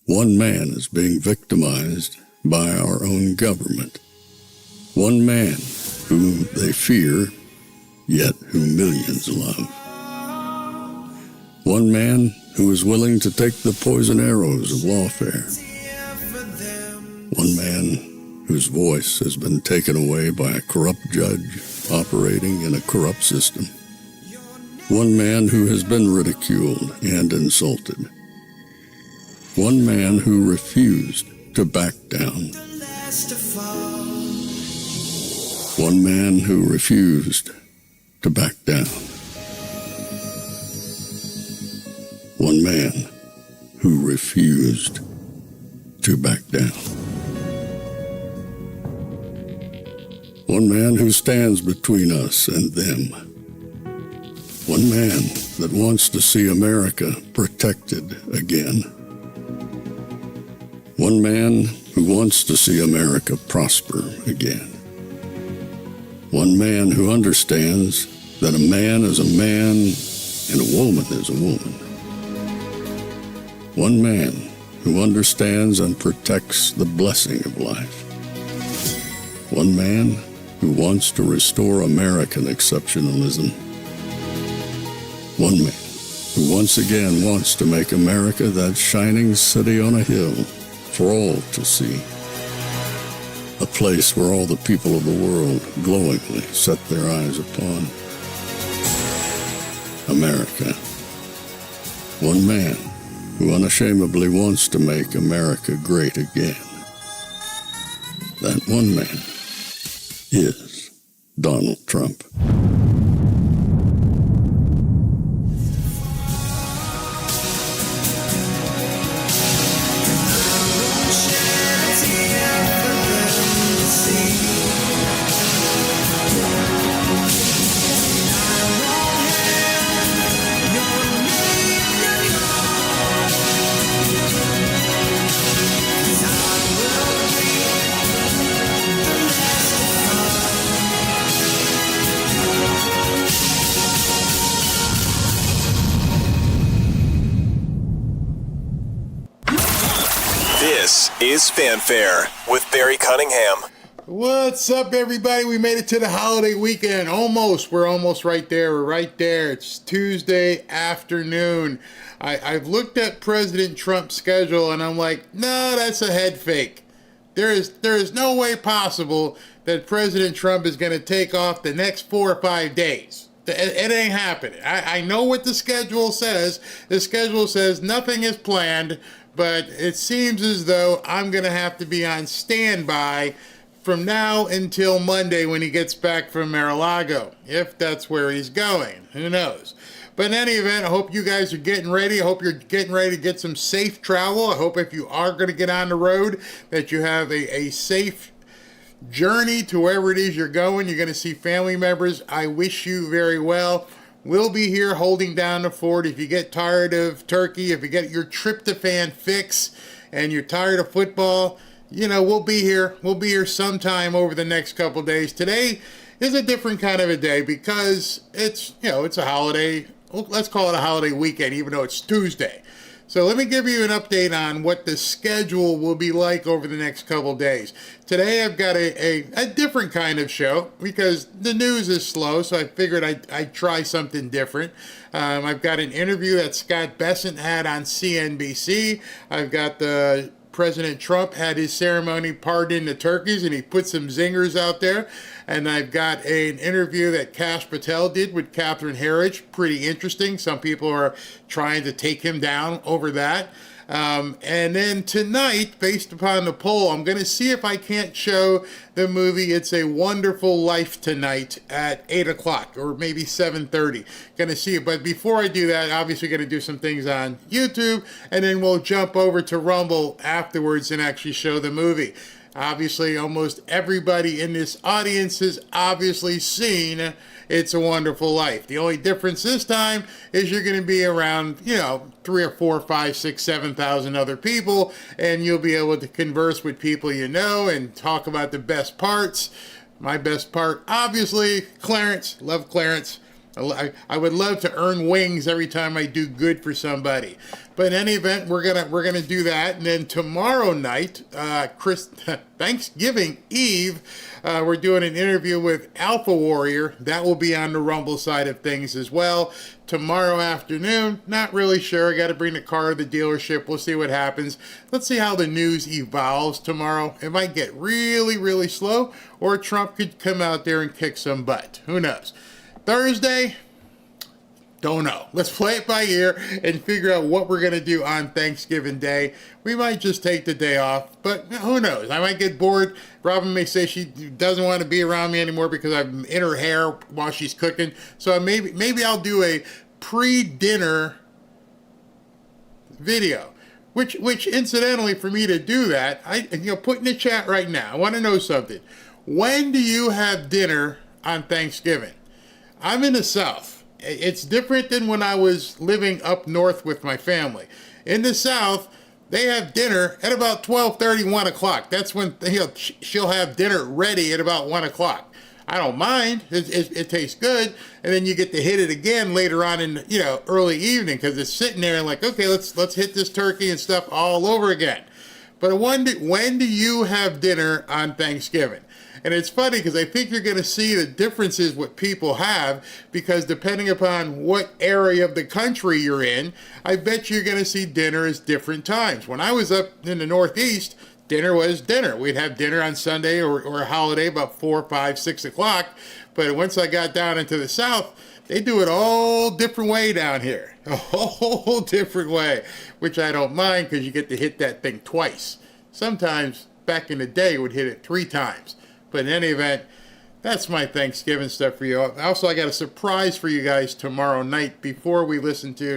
One man is being victimized by our own government. One man whom they fear, yet who millions love. One man who is willing to take the poison arrows of lawfare. One man whose voice has been taken away by a corrupt judge operating in a corrupt system. One man who has been ridiculed and insulted. One man who refused to back down. One man who refused to back down. One man who refused to back down. One man who stands between us and them. One man that wants to see America protected again. One man who wants to see America prosper again. One man who understands that a man is a man and a woman is a woman. One man who understands and protects the blessing of life. One man who wants to restore American exceptionalism. One man who once again wants to make America that shining city on a hill for all to see. A place where all the people of the world glowingly set their eyes upon. America. One man who unashamedly wants to make America great again. That one man is Donald Trump. This is Fanfare with Barry Cunningham. What's up, everybody? We made it to the holiday weekend. Almost. We're almost right there. We're right there. It's Tuesday afternoon. I've looked at President Trump's schedule, and I'm like, no, that's a head fake. There is no way possible that President Trump is going to take off the next 4 or 5 days. It ain't happening. I know what the schedule says. The schedule says nothing is planned, but it seems as though I'm going to have to be on standby from now until Monday when he gets back from Mar-a-Lago, if that's where he's going. Who knows? But in any event, I hope you guys are getting ready. I hope you're getting ready to get some safe travel. I hope if you are going to get on the road that you have a safe journey to wherever it is you're going. You're going to see family members. I wish you very well. We'll be here holding down the fort. If you get tired of turkey, if you get your tryptophan fix and you're tired of football, you know, we'll be here. We'll be here sometime over the next couple days. Today is a different kind of a day because it's a holiday. Well, let's call it a holiday weekend, even though it's Tuesday. So let me give you an update on what the schedule will be like over the next couple days. Today I've got a different kind of show because the news is slow, so I figured I'd try something different. I've got an interview that Scott Bessent had on CNBC. I've got President Trump had his ceremony pardoning the turkeys, and he put some zingers out there. And I've got an interview that Kash Patel did with Catherine Herridge. Pretty interesting. Some people are trying to take him down over that. And then tonight, based upon the poll, I'm going to see if I can't show the movie It's a Wonderful Life tonight at 8 o'clock or maybe 7:30. Going to see it. But before I do that, obviously going to do some things on YouTube, and then we'll jump over to Rumble afterwards and actually show the movie. Obviously, almost everybody in this audience has obviously seen It's a Wonderful Life. The only difference this time is you're going to be around, 3 or 4, 5, 6, 7,000 other people, and you'll be able to converse with people you know and talk about the best parts. My best part, obviously, Clarence. Love Clarence. I would love to earn wings every time I do good for somebody. But in any event, we're gonna do that. And then tomorrow night, Thanksgiving Eve, we're doing an interview with Alpha Warrior. That will be on the Rumble side of things as well. Tomorrow afternoon, not really sure. I got to bring the car to the dealership. We'll see what happens. Let's see how the news evolves tomorrow. It might get really, really slow, or Trump could come out there and kick some butt. Who knows? Thursday, don't know. Let's play it by ear and figure out what we're going to do on Thanksgiving Day. We might just take the day off, but who knows? I might get bored. Robin may say she doesn't want to be around me anymore because I'm in her hair while she's cooking. So maybe I'll do a pre-dinner video, which incidentally, for me to do that, put in the chat right now. I want to know something. When do you have dinner on Thanksgiving? I'm in the South. It's different than when I was living up north with my family. In the South, they have dinner at about 12:30, 1 o'clock. That's when she'll have dinner ready at about 1 o'clock. I don't mind. It tastes good. And then you get to hit it again later on in early evening because it's sitting there and like, okay, let's hit this turkey and stuff all over again. But when do you have dinner on Thanksgiving? And it's funny because I think you're going to see the differences what people have, because depending upon what area of the country you're in, I bet you're going to see dinner as different times. When I was up in the Northeast, dinner was dinner. We'd have dinner on Sunday or a holiday about 4, 5, 6 o'clock. But once I got down into the South, they do it all different way down here. A whole different way, which I don't mind because you get to hit that thing twice. Sometimes back in the day, you would hit it 3 times. But in any event, that's my Thanksgiving stuff for you. Also, I got a surprise for you guys tomorrow night before we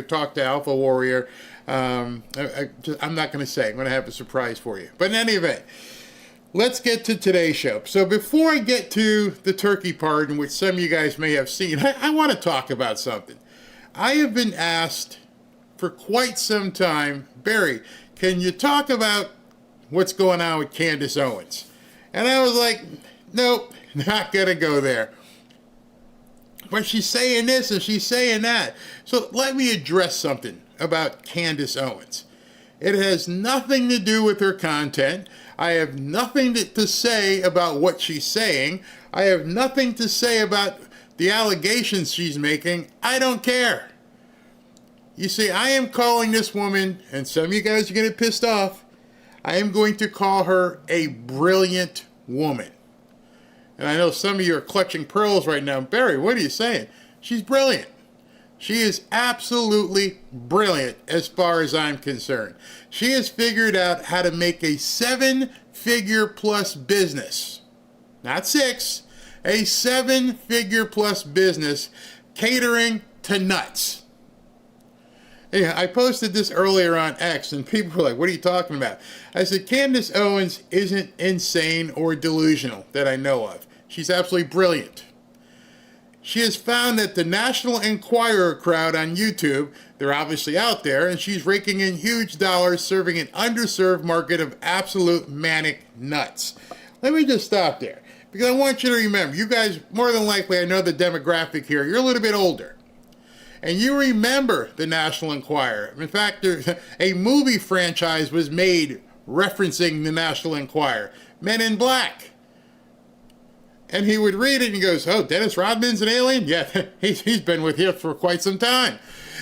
talk to Alpha Warrior. I'm not going to say. I'm going to have a surprise for you. But in any event, let's get to today's show. So before I get to the turkey part, in which some of you guys may have seen, I want to talk about something. I have been asked for quite some time, Barry, can you talk about what's going on with Candace Owens? And I was like, nope, not going to go there. But she's saying this and she's saying that. So let me address something about Candace Owens. It has nothing to do with her content. I have nothing to say about what she's saying. I have nothing to say about the allegations she's making. I don't care. You see, I am calling this woman, and some of you guys are getting pissed off, I am going to call her a brilliant woman. And I know some of you are clutching pearls right now. Barry, what are you saying? She's brilliant. She is absolutely brilliant as far as I'm concerned. She has figured out how to make a 7-figure plus business. Not 6, a 7-figure plus business catering to nuts. Yeah, I posted this earlier on X, and people were like, what are you talking about? I said, Candace Owens isn't insane or delusional that I know of. She's absolutely brilliant. She has found that the National Enquirer crowd on YouTube, they're obviously out there, and she's raking in huge dollars serving an underserved market of absolute manic nuts. Let me just stop there, because I want you to remember, you guys, more than likely, I know the demographic here, you're a little bit older. And you remember the National Enquirer. In fact, a movie franchise was made referencing the National Enquirer, Men in Black. And he would read it and he goes, oh, Dennis Rodman's an alien? Yeah, he's been with you for quite some time.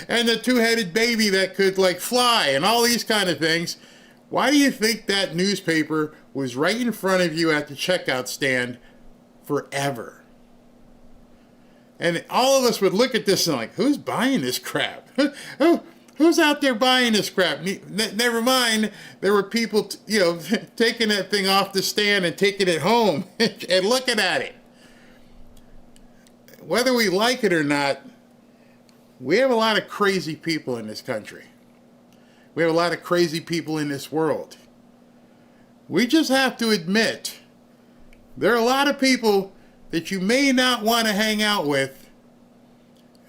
And the two-headed baby that could fly and all these kind of things. Why do you think that newspaper was right in front of you at the checkout stand forever? And all of us would look at this and who's buying this crap? Who's out there buying this crap? Never mind, there were people, taking that thing off the stand and taking it home and looking at it. Whether we like it or not, we have a lot of crazy people in this country. We have a lot of crazy people in this world. We just have to admit, there are a lot of people that you may not want to hang out with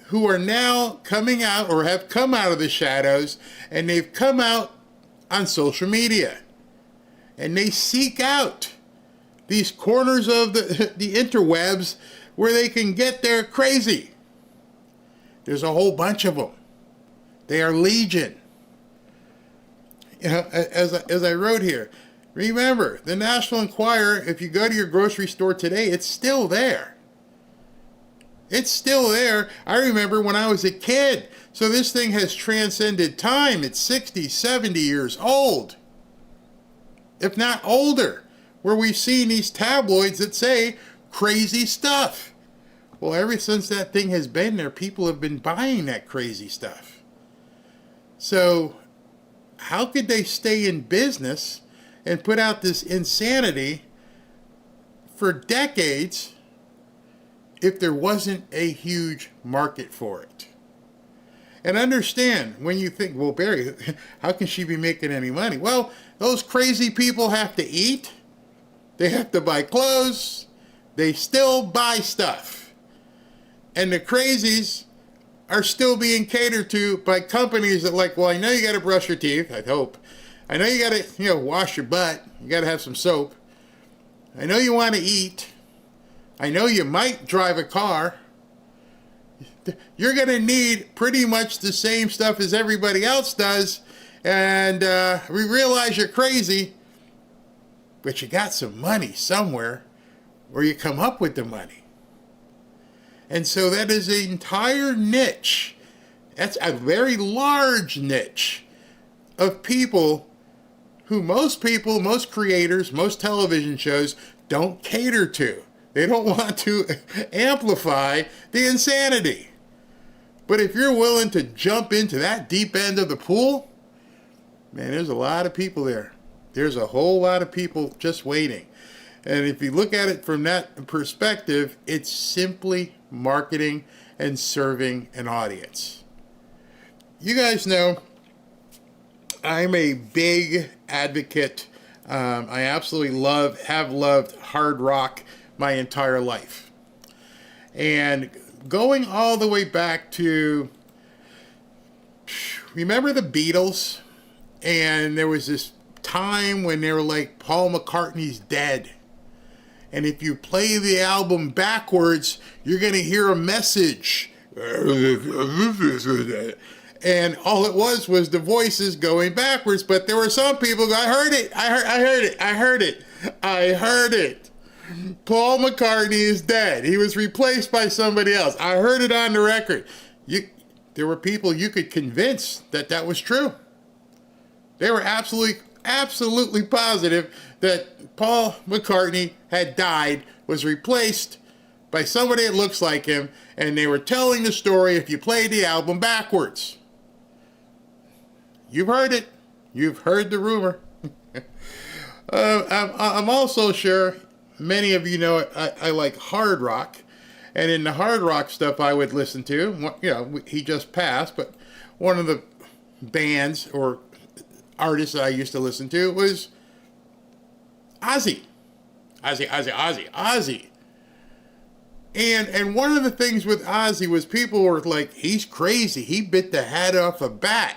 who are now coming out or have come out of the shadows, and they've come out on social media. And they seek out these corners of the interwebs where they can get their crazy. There's a whole bunch of them. They are legion. You know, as I wrote here, remember, the National Enquirer, if you go to your grocery store today, it's still there. It's still there. I remember when I was a kid. So this thing has transcended time. It's 60, 70 years old, if not older, where we've seen these tabloids that say crazy stuff. Well, ever since that thing has been there, people have been buying that crazy stuff. So how could they stay in business and put out this insanity for decades if there wasn't a huge market for it? And understand, when you think, well, Barry, how can she be making any money? Well, those crazy people have to eat. They have to buy clothes. They still buy stuff. And the crazies are still being catered to by companies that like, well, I know you got to brush your teeth, I hope. I know you got to, wash your butt. You got to have some soap. I know you want to eat. I know you might drive a car. You're going to need pretty much the same stuff as everybody else does. And we realize you're crazy, but you got some money somewhere where you come up with the money. And so that is an entire niche. That's a very large niche of people who most creators, most television shows don't cater to. They don't want to amplify the insanity. But if you're willing to jump into that deep end of the pool, man, there's a lot of people there. There's a whole lot of people just waiting. And if you look at it from that perspective, it's simply marketing and serving an audience. You guys know I'm a big advocate. I absolutely have loved hard rock my entire life. And going all the way back to, remember the Beatles? And there was this time when they were like, Paul McCartney's dead. And if you play the album backwards, you're going to hear a message. And all it was the voices going backwards. But there were some people who go, I heard it. Paul McCartney is dead. He was replaced by somebody else. I heard it on the record. There were people you could convince that was true. They were absolutely positive that Paul McCartney had died, was replaced by somebody that looks like him, and they were telling the story if you played the album backwards. You've heard it. You've heard the rumor. I'm also sure many of you know I like hard rock, and in the hard rock stuff I would listen to, he just passed, but one of the bands or artists that I used to listen to was Ozzy. And one of the things with Ozzy was people were like, he's crazy. He bit the head off a bat.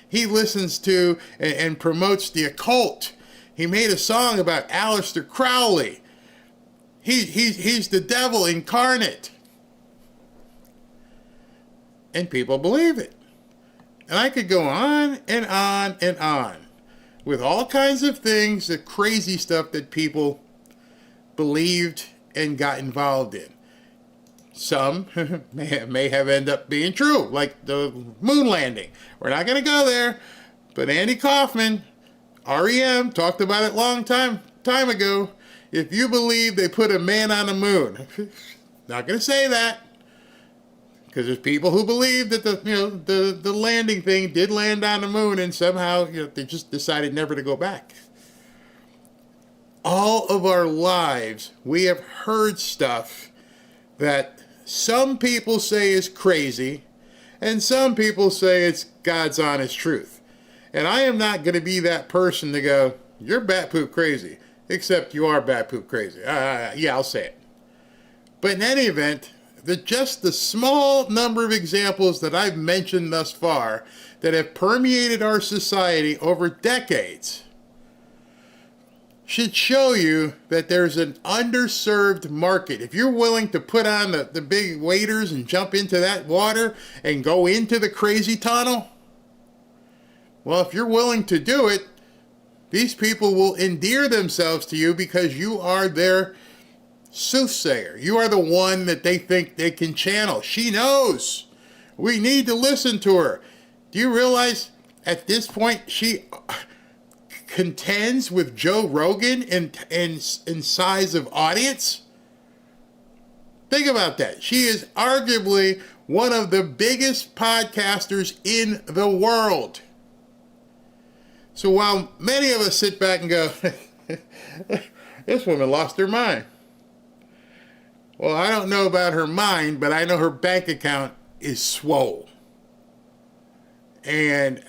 He listens to and promotes the occult. He made a song about Aleister Crowley. He's the devil incarnate. And people believe it. And I could go on and on and on with all kinds of things, the crazy stuff that people believed and got involved in. Some may have ended up being true, like the moon landing. We're not going to go there, but Andy Kaufman, REM, talked about it a long time ago. If you believe they put a man on the moon, not going to say that, because there's people who believe that the landing thing did land on the moon, and somehow they just decided never to go back. All of our lives, we have heard stuff that some people say is crazy, and some people say it's God's honest truth. And I am not going to be that person to go, you're bat poop crazy, except you are bat poop crazy. Yeah, I'll say it. But in any event, just the small number of examples that I've mentioned thus far that have permeated our society over decades should show you that there's an underserved market. If you're willing to put on the big waders and jump into that water and go into the crazy tunnel, well, if you're willing to do it, these people will endear themselves to you because you are their soothsayer. You are the one that they think they can channel. She knows. We need to listen to her. Do you realize at this point she contends with Joe Rogan in size of audience? Think about that. She is arguably one of the biggest podcasters in the world. So while many of us sit back and go, this woman lost her mind. Well, I don't know about her mind, but I know her bank account is swole. And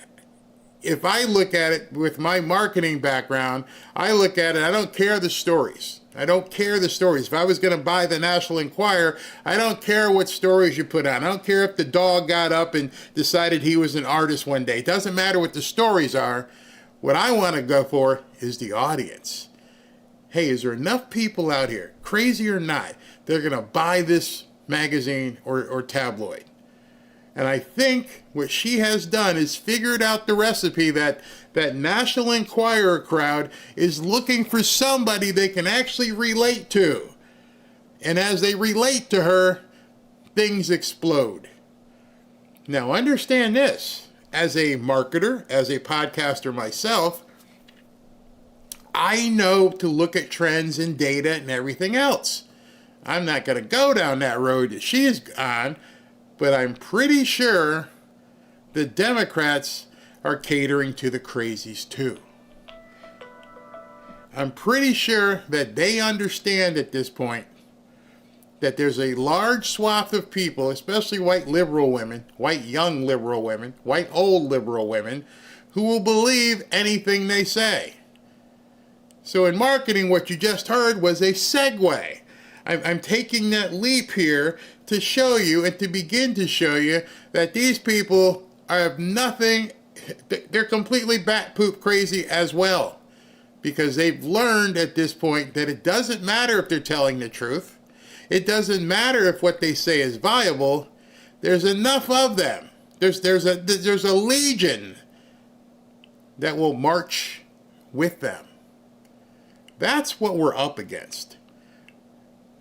if I look at it with my marketing background, I look at it, I don't care the stories. I don't care the stories. If I was going to buy the National Enquirer, I don't care what stories you put on. I don't care if the dog got up and decided he was an artist one day. It doesn't matter what the stories are. What I want to go for is the audience. Hey, is there enough people out here, crazy or not, they're going to buy this magazine or tabloid? And I think what she has done is figured out the recipe that National Enquirer crowd is looking for somebody they can actually relate to. And as they relate to her, things explode. Now understand this. As a marketer, as a podcaster myself, I know to look at trends and data and everything else. I'm not going to go down that road that she's on, but I'm pretty sure the Democrats are catering to the crazies too. I'm pretty sure that they understand at this point that there's a large swath of people, especially white liberal women, white young liberal women, white old liberal women, who will believe anything they say. So in marketing, what you just heard was a segue. I'm taking that leap here to show you and to begin to show you that these people have nothing, they're completely bat poop crazy as well. Because they've learned at this point that it doesn't matter if they're telling the truth. It doesn't matter if what they say is viable. There's enough of them. There's a legion that will march with them. That's what we're up against.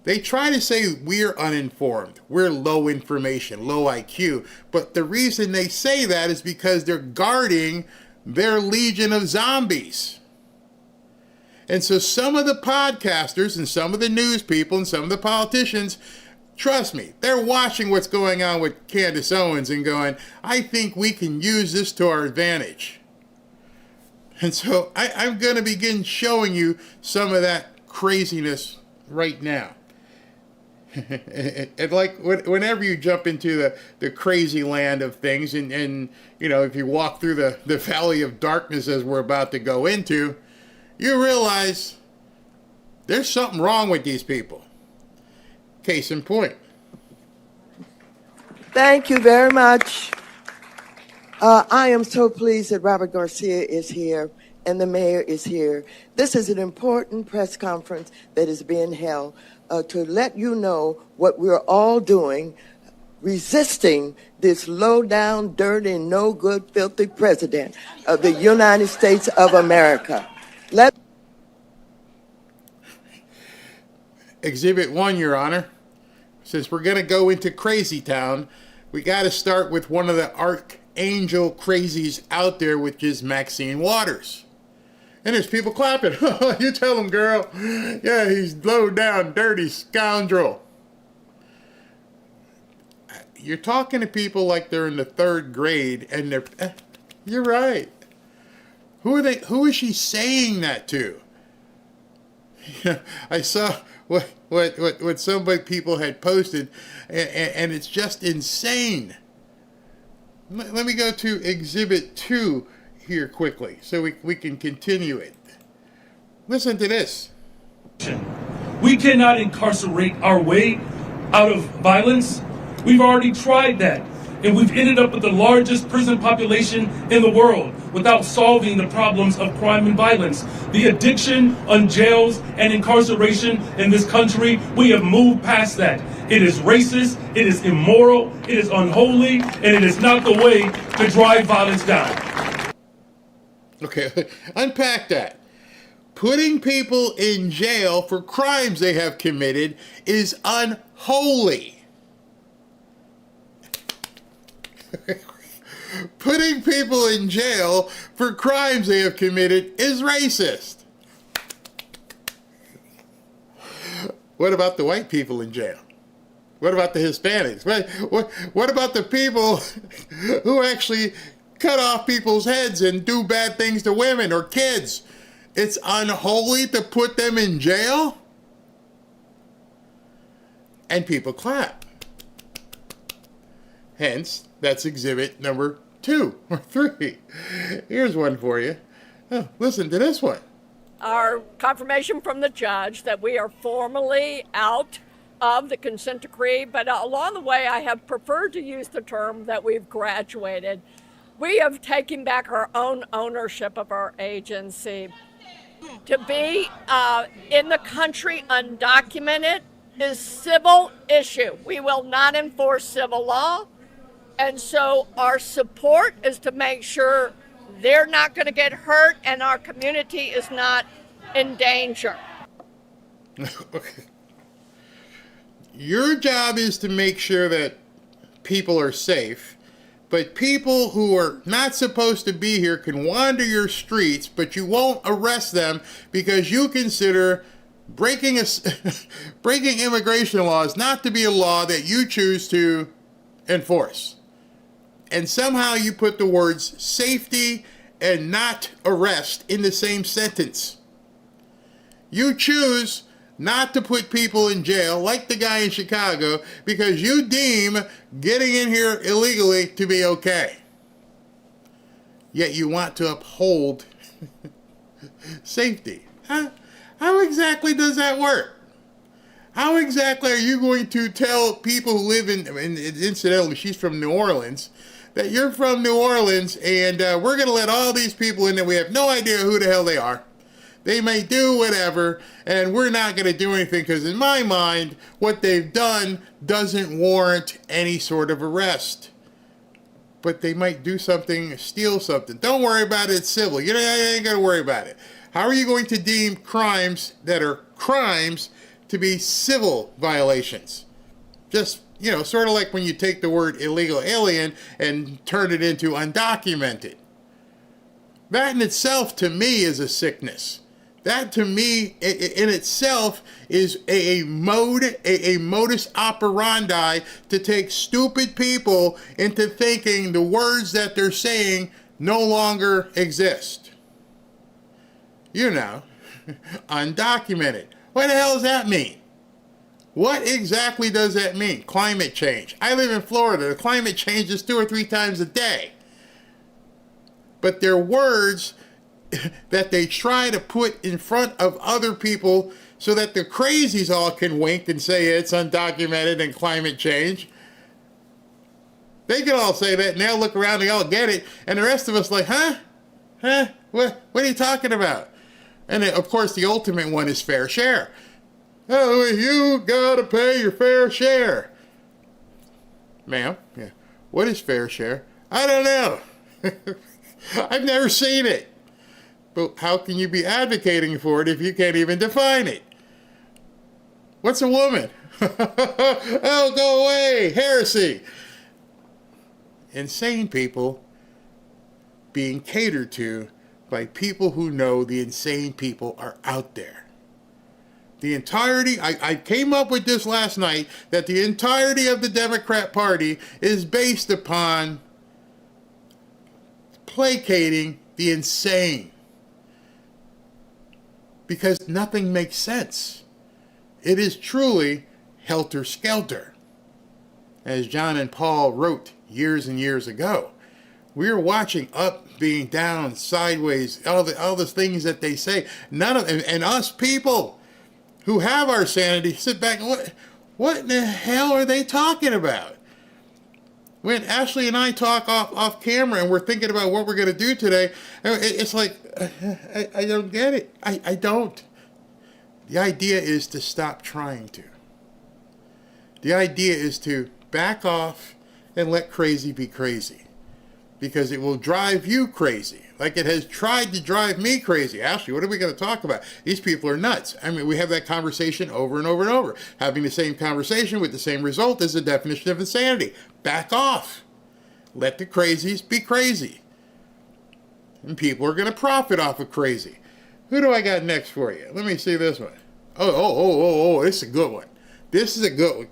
They try to say we're uninformed, we're low information, low IQ, but the reason they say that is because they're guarding their legion of zombies. And so some of the podcasters and some of the news people and some of the politicians, trust me, they're watching what's going on with Candace Owens and going, I think we can use this to our advantage. And so I'm going to begin showing you some of that craziness right now. And like whenever you jump into the crazy land of things and you know, if you walk through the valley of darkness as we're about to go into, you realize there's something wrong with these people. Case in point. Thank you very much. I am so pleased that Robert Garcia is here and the mayor is here. This is an important press conference that is being held to let you know what we're all doing, resisting this low-down, dirty, no-good, filthy president of the United States of America. Exhibit 1, Your Honor. Since we're going to go into Crazy Town, we got to start with one of the archangel crazies out there, which is Maxine Waters. And there's people clapping. You tell him, girl. Yeah, he's low down, dirty scoundrel. You're talking to people like they're in the 3rd grade, and they're... You're right. Who are they? Who is she saying that to? I saw what some people had posted, and it's just insane. Let me go to Exhibit 2 here quickly so we can continue it. Listen to this. We cannot incarcerate our way out of violence. We've already tried that. And we've ended up with the largest prison population in the world without solving the problems of crime and violence. The addiction on jails and incarceration in this country, we have moved past that. It is racist, it is immoral, it is unholy, and it is not the way to drive violence down. Okay, unpack that. Putting people in jail for crimes they have committed is unholy. Putting people in jail for crimes they have committed is racist. What about the white people in jail? What about the Hispanics? What about the people who actually cut off people's heads and do bad things to women or kids? It's unholy to put them in jail? And people clap. Hence, that's exhibit number 2 or 3. Here's one for you. Oh, listen to this one. Our confirmation from the judge that we are formally out of the consent decree, but along the way I have preferred to use the term that we've graduated. We have taken back our own ownership of our agency. To be in the country undocumented is civil issue. We will not enforce civil law. And so our support is to make sure they're not going to get hurt and our community is not in danger. Okay. Your job is to make sure that people are safe, but people who are not supposed to be here can wander your streets, but you won't arrest them because you consider breaking immigration laws not to be a law that you choose to enforce. And somehow you put the words safety and not arrest in the same sentence. You choose not to put people in jail like the guy in Chicago because you deem getting in here illegally to be okay. Yet you want to uphold safety. How exactly does that work? How exactly are you going to tell people who live in incidentally, she's from New Orleans, that you're from New Orleans and we're going to let all these people in there. We have no idea who the hell they are. They may do whatever, and we're not going to do anything because in my mind, what they've done doesn't warrant any sort of arrest. But they might do something, steal something. Don't worry about it, it's civil. You ain't got to worry about it. How are you going to deem crimes that are crimes to be civil violations? Just, sort of like when you take the word illegal alien and turn it into undocumented. That in itself, to me, is a sickness. That, to me, in itself, is a modus operandi to take stupid people into thinking the words that they're saying no longer exist. Undocumented. What the hell does that mean? What exactly does that mean? Climate change. I live in Florida. The climate changes 2 or 3 times a day. But they're words that they try to put in front of other people so that the crazies all can wink and say it's undocumented and climate change. They can all say that and they'll look around and they all get it. And the rest of us like, huh? What are you talking about? And of course the ultimate one is fair share. Oh, you gotta pay your fair share. Ma'am, yeah. What is fair share? I don't know. I've never seen it. But how can you be advocating for it if you can't even define it? What's a woman? Oh, go away. Heresy. Insane people being catered to by people who know the insane people are out there. The entirety, I came up with this last night, that the entirety of the Democrat Party is based upon placating the insane. Because nothing makes sense. It is truly helter-skelter. As John and Paul wrote years and years ago, we're watching up being down, sideways, all the things that they say. None of and us people who have our sanity sit back and what in the hell are they talking about? when Ashley and I talk off camera and we're thinking about what we're going to do today, it's like, I don't get it. I don't. The idea is to stop trying to. The idea is to back off and let crazy be crazy. Because it will drive you crazy. Like it has tried to drive me crazy. Ashley, what are we going to talk about? These people are nuts. I mean, we have that conversation over and over and over. Having the same conversation with the same result is the definition of insanity. Back off. Let the crazies be crazy. And people are going to profit off of crazy. Who do I got next for you? Let me see this one. Oh, this is a good one. This is a good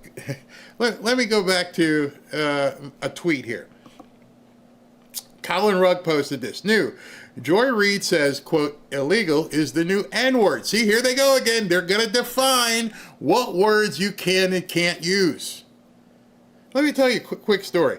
one. Let me go back to a tweet here. Colin Rugg posted this. New. Joy Reid says, quote, illegal is the new N-word. See, here they go again. They're going to define what words you can and can't use. Let me tell you a quick story.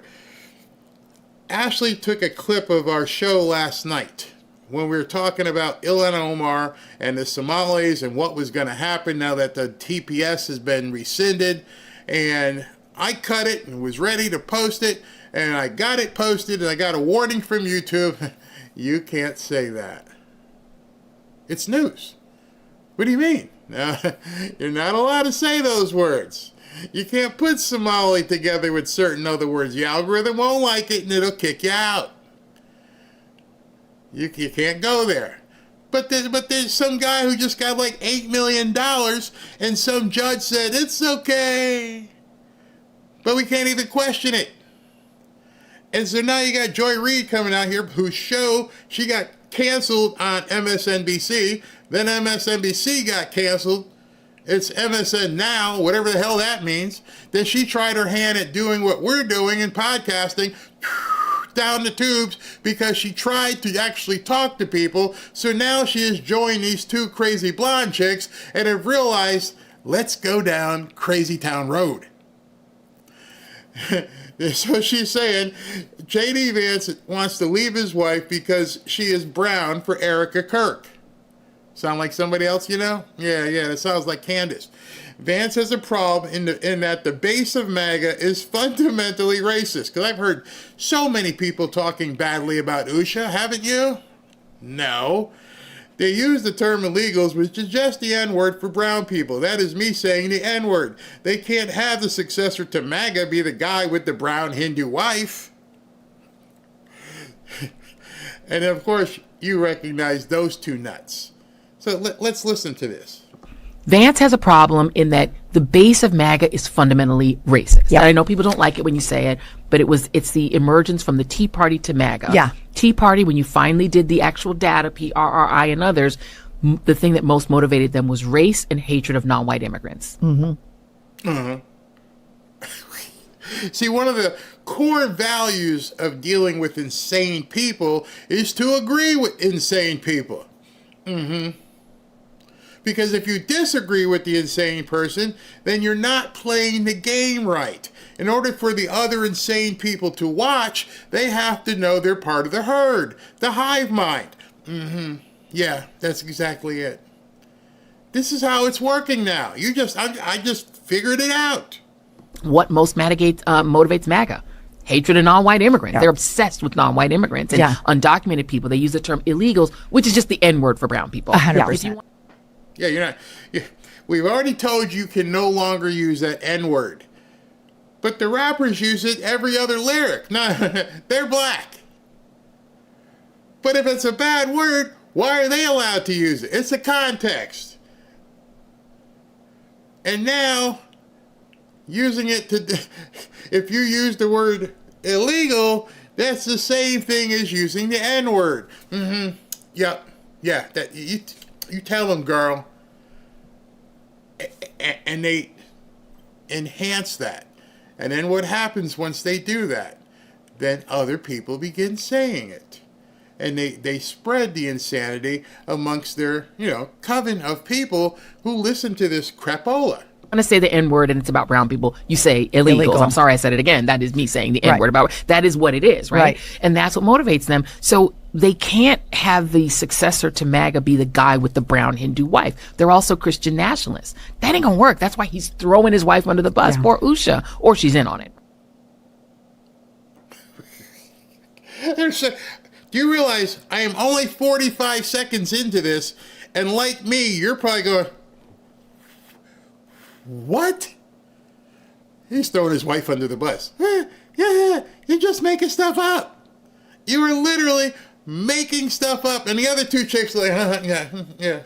Ashley took a clip of our show last night when we were talking about Ilhan Omar and the Somalis and what was going to happen now that the TPS has been rescinded. And I cut it and was ready to post it. And I got it posted, and I got a warning from YouTube. You can't say that. It's news. What do you mean? You're not allowed to say those words. You can't put Somali together with certain other words. The algorithm won't like it, and it'll kick you out. You can't go there. But there's some guy who just got like $8 million, and some judge said, it's okay. But we can't even question it. And so now you got Joy Reid coming out here, whose show, she got canceled on MSNBC. Then MSNBC got canceled. It's MSN Now, whatever the hell that means. Then she tried her hand at doing what we're doing in podcasting, down the tubes, because she tried to actually talk to people. So now she has joined these two crazy blonde chicks and have realized, let's go down Crazy Town Road. So she's saying J.D. Vance wants to leave his wife because she is brown for Erica Kirk. Sound like somebody else, you know? Yeah, that sounds like Candace. Vance has a problem in that the base of MAGA is fundamentally racist. Because I've heard so many people talking badly about Usha, haven't you? No. They use the term illegals, which is just the N-word for brown people. That is me saying the N-word. They can't have the successor to MAGA be the guy with the brown Hindu wife. And of course, you recognize those two nuts. So let's listen to this. Vance has a problem in that the base of MAGA is fundamentally racist. Yeah. I know people don't like it when you say it, but it's the emergence from the Tea Party to MAGA. Yeah. Tea Party, when you finally did the actual data, PRRI and others, the thing that most motivated them was race and hatred of non-white immigrants. Mm-hmm. See, one of the core values of dealing with insane people is to agree with insane people. Mm-hmm. Because if you disagree with the insane person, then you're not playing the game right. In order for the other insane people to watch, they have to know they're part of the herd, the hive mind. Mm-hmm. Yeah, that's exactly it. This is how it's working now. I just figured it out. What most motivates MAGA? Hatred of non-white immigrants. Yeah. They're obsessed with non-white immigrants and undocumented people. They use the term illegals, which is just the N-word for brown people. 100%. Yeah, you're not. We've already told you can no longer use that N-word. But the rappers use it every other lyric. No, they're black. But if it's a bad word, why are they allowed to use it? It's the context. And now, using it to, if you use the word illegal, that's the same thing as using the N-word. Mm-hmm. Yep. Yeah. That you tell them, girl. And they enhance that. And then what happens once they do that? Then other people begin saying it. And they spread the insanity amongst their, coven of people who listen to this crapola. I'm going to say the N-word and it's about brown people. You say illegals. I'm sorry I said it again. That is me saying the N-word about, that is what it is, right? And that's what motivates them. So they can't have the successor to MAGA be the guy with the brown Hindu wife. They're also Christian nationalists. That ain't going to work. That's why he's throwing his wife under the bus. Poor Usha. Or she's in on it. Do you realize I am only 45 seconds into this, and like me, you're probably going, what? He's throwing his wife under the bus. Yeah, you're just making stuff up. You were literally making stuff up, and the other two chicks are like, yeah.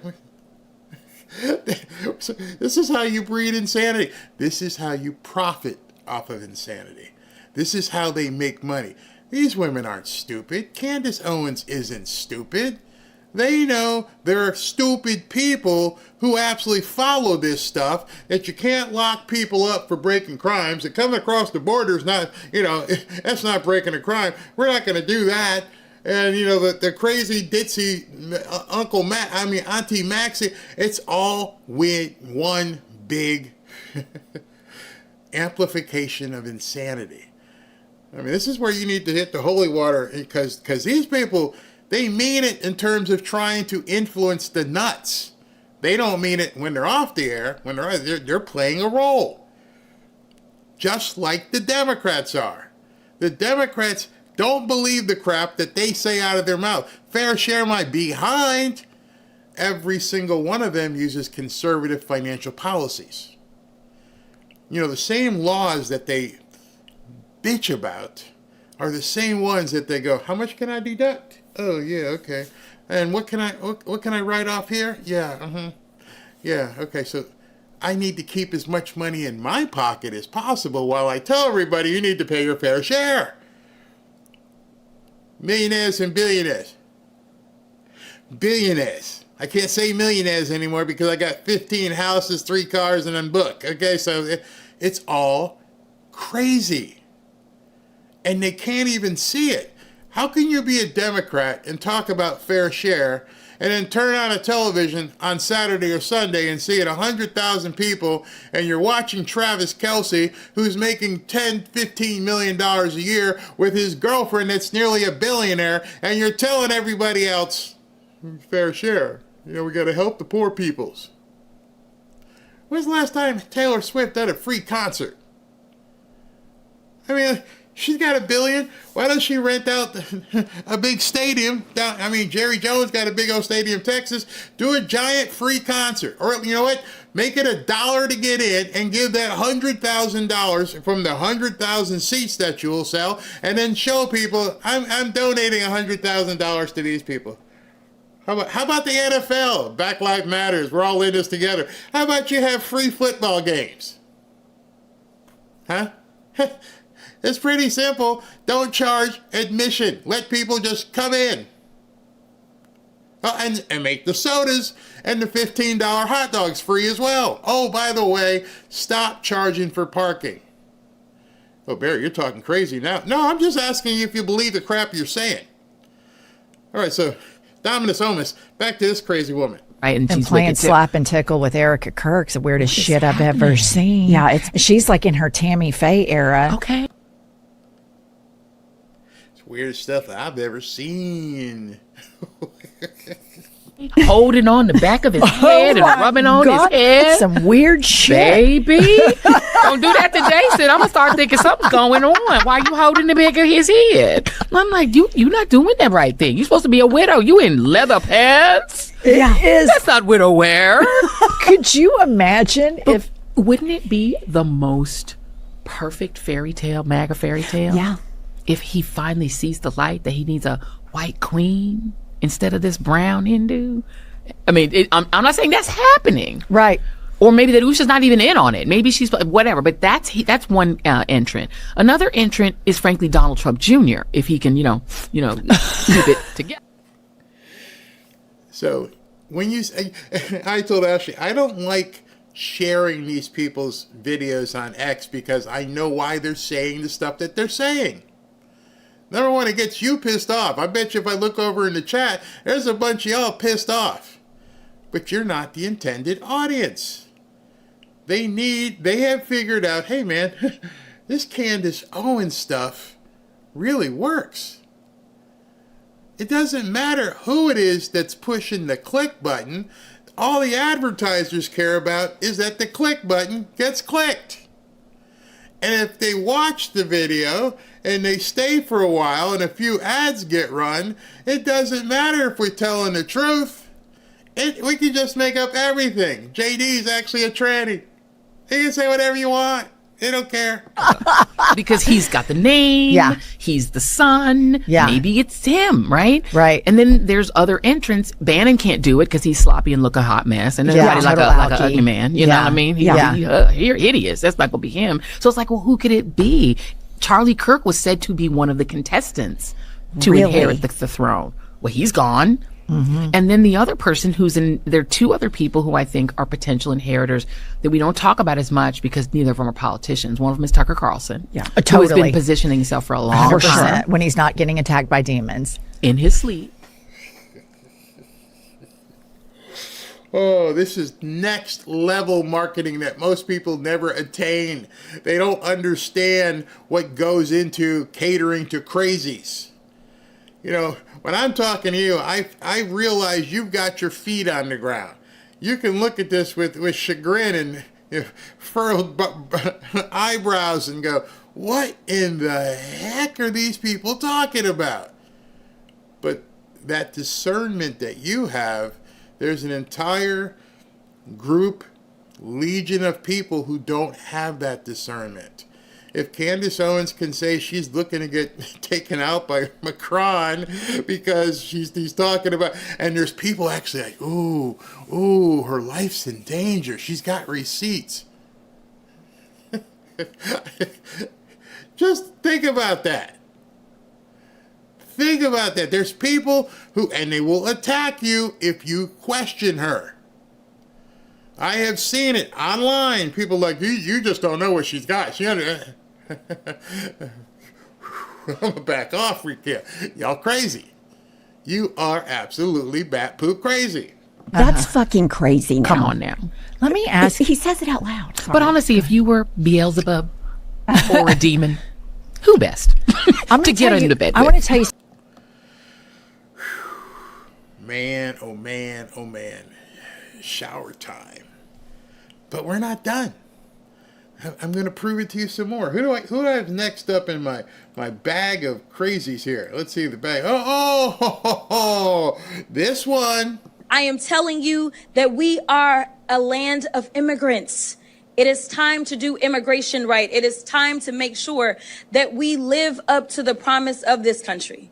So this is how you breed insanity. This is how you profit off of insanity. This is how they make money. These women aren't stupid. Candace Owens isn't stupid. They know there are stupid people who absolutely follow this stuff, that you can't lock people up for breaking crimes. That coming across the border is not, that's not breaking a crime. We're not going to do that. And, the crazy ditzy Auntie Maxie, it's all with one big amplification of insanity. I mean, this is where you need to hit the holy water, because these people, they mean it in terms of trying to influence the nuts. They don't mean it when they're off the air. When they're playing a role. Just like the Democrats are. The Democrats don't believe the crap that they say out of their mouth. Fair share my behind. Every single one of them uses conservative financial policies. The same laws that they bitch about are the same ones that they go, how much can I deduct? Oh, yeah, okay. And what can I write off here? Yeah, yeah, okay, so I need to keep as much money in my pocket as possible while I tell everybody you need to pay your fair share. Millionaires and billionaires. Billionaires. I can't say millionaires anymore because I got 15 houses, 3 cars, and a book. Okay, so it's all crazy. And they can't even see it. How can you be a Democrat and talk about fair share and then turn on a television on Saturday or Sunday and see it 100,000 people, and you're watching Travis Kelce, who's making $10, $15 million a year with his girlfriend that's nearly a billionaire, and you're telling everybody else, fair share. We got to help the poor peoples. When's the last time Taylor Swift had a free concert? I mean, she's got $1 billion. Why don't she rent out a big stadium? Jerry Jones got a big old stadium in Texas. Do a giant free concert. Or, you know what? Make it $1 to get in and give that $100,000 from the 100,000 seats that you will sell, and then show people, I'm donating $100,000 to these people. How about the NFL? Black Lives Matters. We're all in this together. How about you have free football games? Huh? It's pretty simple. Don't charge admission. Let people just come in. Oh, and make the sodas and the $15 hot dogs free as well. Oh, by the way, stop charging for parking. Oh, Barry, you're talking crazy now. No, I'm just asking you if you believe the crap you're saying. All right, so Dominus Omus, back to this crazy woman. Right, and playing Slap and Tickle with Erica Kirk's the weirdest shit I've ever seen. Yeah, she's like in her Tammy Faye era. Okay. It's weirdest stuff that I've ever seen. Holding on the back of his head and rubbing on his head. That's some weird shit. Baby. Don't do that to Jason. I'm going to start thinking something's going on. Why you holding the back of his head? I'm like, you not doing that right thing. You're supposed to be a widow. You in leather pants? Yeah. That's not widow wear. Could you imagine if... Wouldn't it be the most perfect fairy tale, MAGA fairy tale? Yeah. If he finally sees the light that he needs a white queen instead of this brown Hindu. I mean, I'm not saying that's happening. Right. Or maybe that Usha's not even in on it. Maybe she's whatever. But that's one entrant. Another entrant is frankly Donald Trump Jr. If he can, keep it together. So when you say, I told Ashley, I don't like sharing these people's videos on X because I know why they're saying the stuff that they're saying. Number one, it gets you pissed off. I bet you if I look over in the chat, there's a bunch of y'all pissed off. But you're not the intended audience. They have figured out, hey man, this Candace Owens stuff really works. It doesn't matter who it is that's pushing the click button. All the advertisers care about is that the click button gets clicked. And if they watch the video and they stay for a while and a few ads get run, it doesn't matter if we're telling the truth. We can just make up everything. JD's actually a tranny. You can say whatever you want. They don't care. Because he's got the name. Yeah. He's the son. Yeah. Maybe it's him, right? Right. And then there's other entrants. Bannon can't do it because he's sloppy and look a hot mess. And everybody like total a alky. ugly man. You know what I mean? You're hideous. That's not going to be him. So it's like, well, who could it be? Charlie Kirk was said to be one of the contestants to inherit the throne. Well, he's gone. Mm-hmm. And then the other person there are two other people who I think are potential inheritors that we don't talk about as much because neither of them are politicians. One of them is Tucker Carlson. Yeah, who totally. has been positioning himself for a long time. When he's not getting attacked by demons. In his sleep. Oh, this is next level marketing that most people never attain. They don't understand what goes into catering to crazies. You know, when I'm talking to you, I realize you've got your feet on the ground. You can look at this with chagrin and furrowed eyebrows and go, what in the heck are these people talking about? But that discernment that you have, there's an entire group, legion of people who don't have that discernment. If Candace Owens can say she's looking to get taken out by Macron because he's talking about, and there's people actually like, ooh, her life's in danger. She's got receipts. Just think about that. Think about that. There's people and they will attack you if you question her. I have seen it online. People like, you just don't know what she's got. I'm gonna back off, y'all crazy. You are absolutely bat poop crazy. That's fucking crazy now. Come on now. Let me ask. He says it out loud. But honestly, if you were Beelzebub or a demon, who best to get into bed with? I want to tell you. Man, oh man, oh man. Shower time. But we're not done. I'm going to prove it to you some more. Who do I have next up in my bag of crazies here? Let's see the bag. Oh, this one. I am telling you that we are a land of immigrants. It is time to do immigration right. It is time to make sure that we live up to the promise of this country.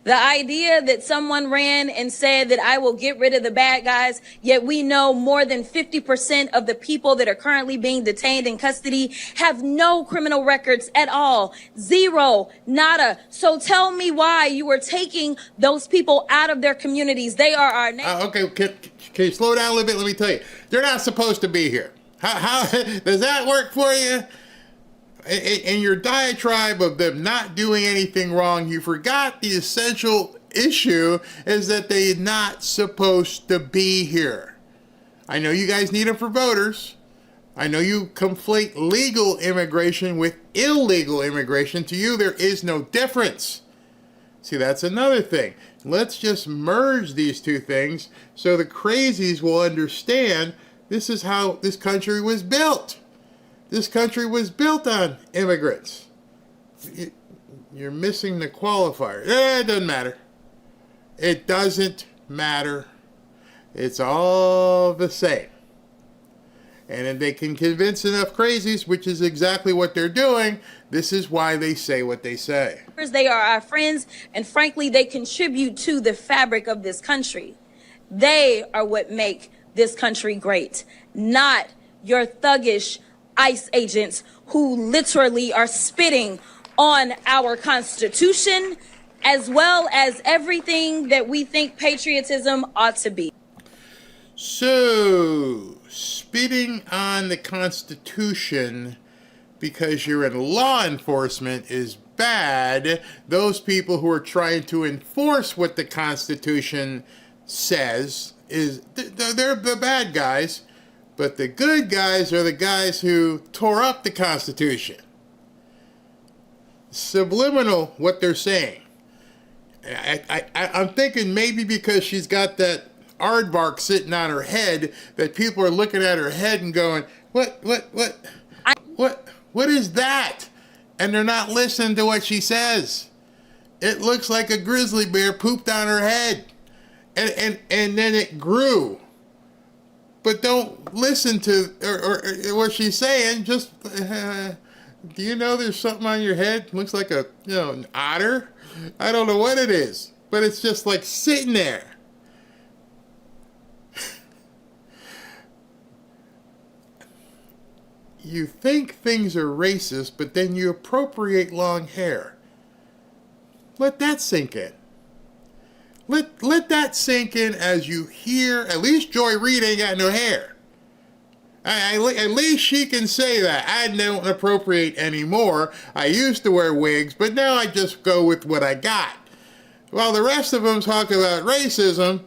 The idea that someone ran and said that I will get rid of the bad guys, yet we know more than 50% of the people that are currently being detained in custody have no criminal records at all. Zero, nada. So tell me why you are taking those people out of their communities. They are our nation. Okay, can you slow down a little bit? Let me tell you. They're not supposed to be here. How does that work for you? In your diatribe of them not doing anything wrong, you forgot the essential issue is that they're not supposed to be here. I know you guys need them for voters. I know you conflate legal immigration with illegal immigration. To you, there is no difference. See, that's another thing. Let's just merge these two things so the crazies will understand this is how this country was built. This country was built on immigrants. You're missing the qualifier. It doesn't matter. It doesn't matter. It's all the same. And if they can convince enough crazies, which is exactly what they're doing, this is why they say what they say. They are our friends, and frankly, they contribute to the fabric of this country. They are what make this country great, not your thuggish ICE agents who literally are spitting on our Constitution, as well as everything that we think patriotism ought to be. So, spitting on the Constitution because you're in law enforcement is bad. Those people who are trying to enforce what the Constitution says they're the bad guys. But the good guys are the guys who tore up the Constitution. Subliminal, what they're saying. I'm thinking maybe because she's got that aardvark sitting on her head that people are looking at her head and going, what What is that? And they're not listening to what she says. It looks like a grizzly bear pooped on her head. And then it grew. But don't listen to or what she's saying. Just, do you know there's something on your head? Looks like an otter? I don't know what it is. But it's just like sitting there. You think things are racist, but then you appropriate long hair. Let that sink in. Let that sink in as you hear, at least Joy Reid ain't got no hair. At least she can say that. I don't appropriate anymore. I used to wear wigs, but now I just go with what I got. While the rest of them talk about racism,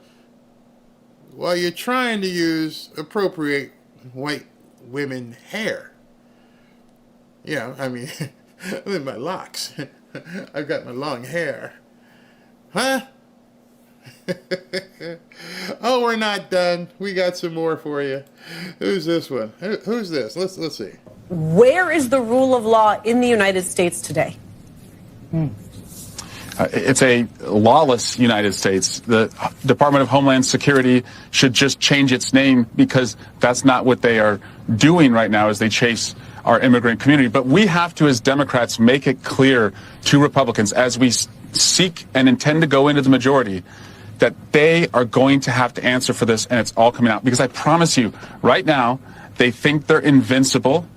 while you're trying to appropriate white women hair. I mean, look at my locks. I've got my long hair. Huh? Oh, we're not done. We got some more for you. Who's this one? Who's this? Let's see. Where is the rule of law in the United States today? It's a lawless United States. The Department of Homeland Security should just change its name, because that's not what they are doing right now as they chase our immigrant community. But we have to, as Democrats, make it clear to Republicans as we seek and intend to go into the majority that they are going to have to answer for this, and it's all coming out. Because I promise you, right now, they think they're invincible.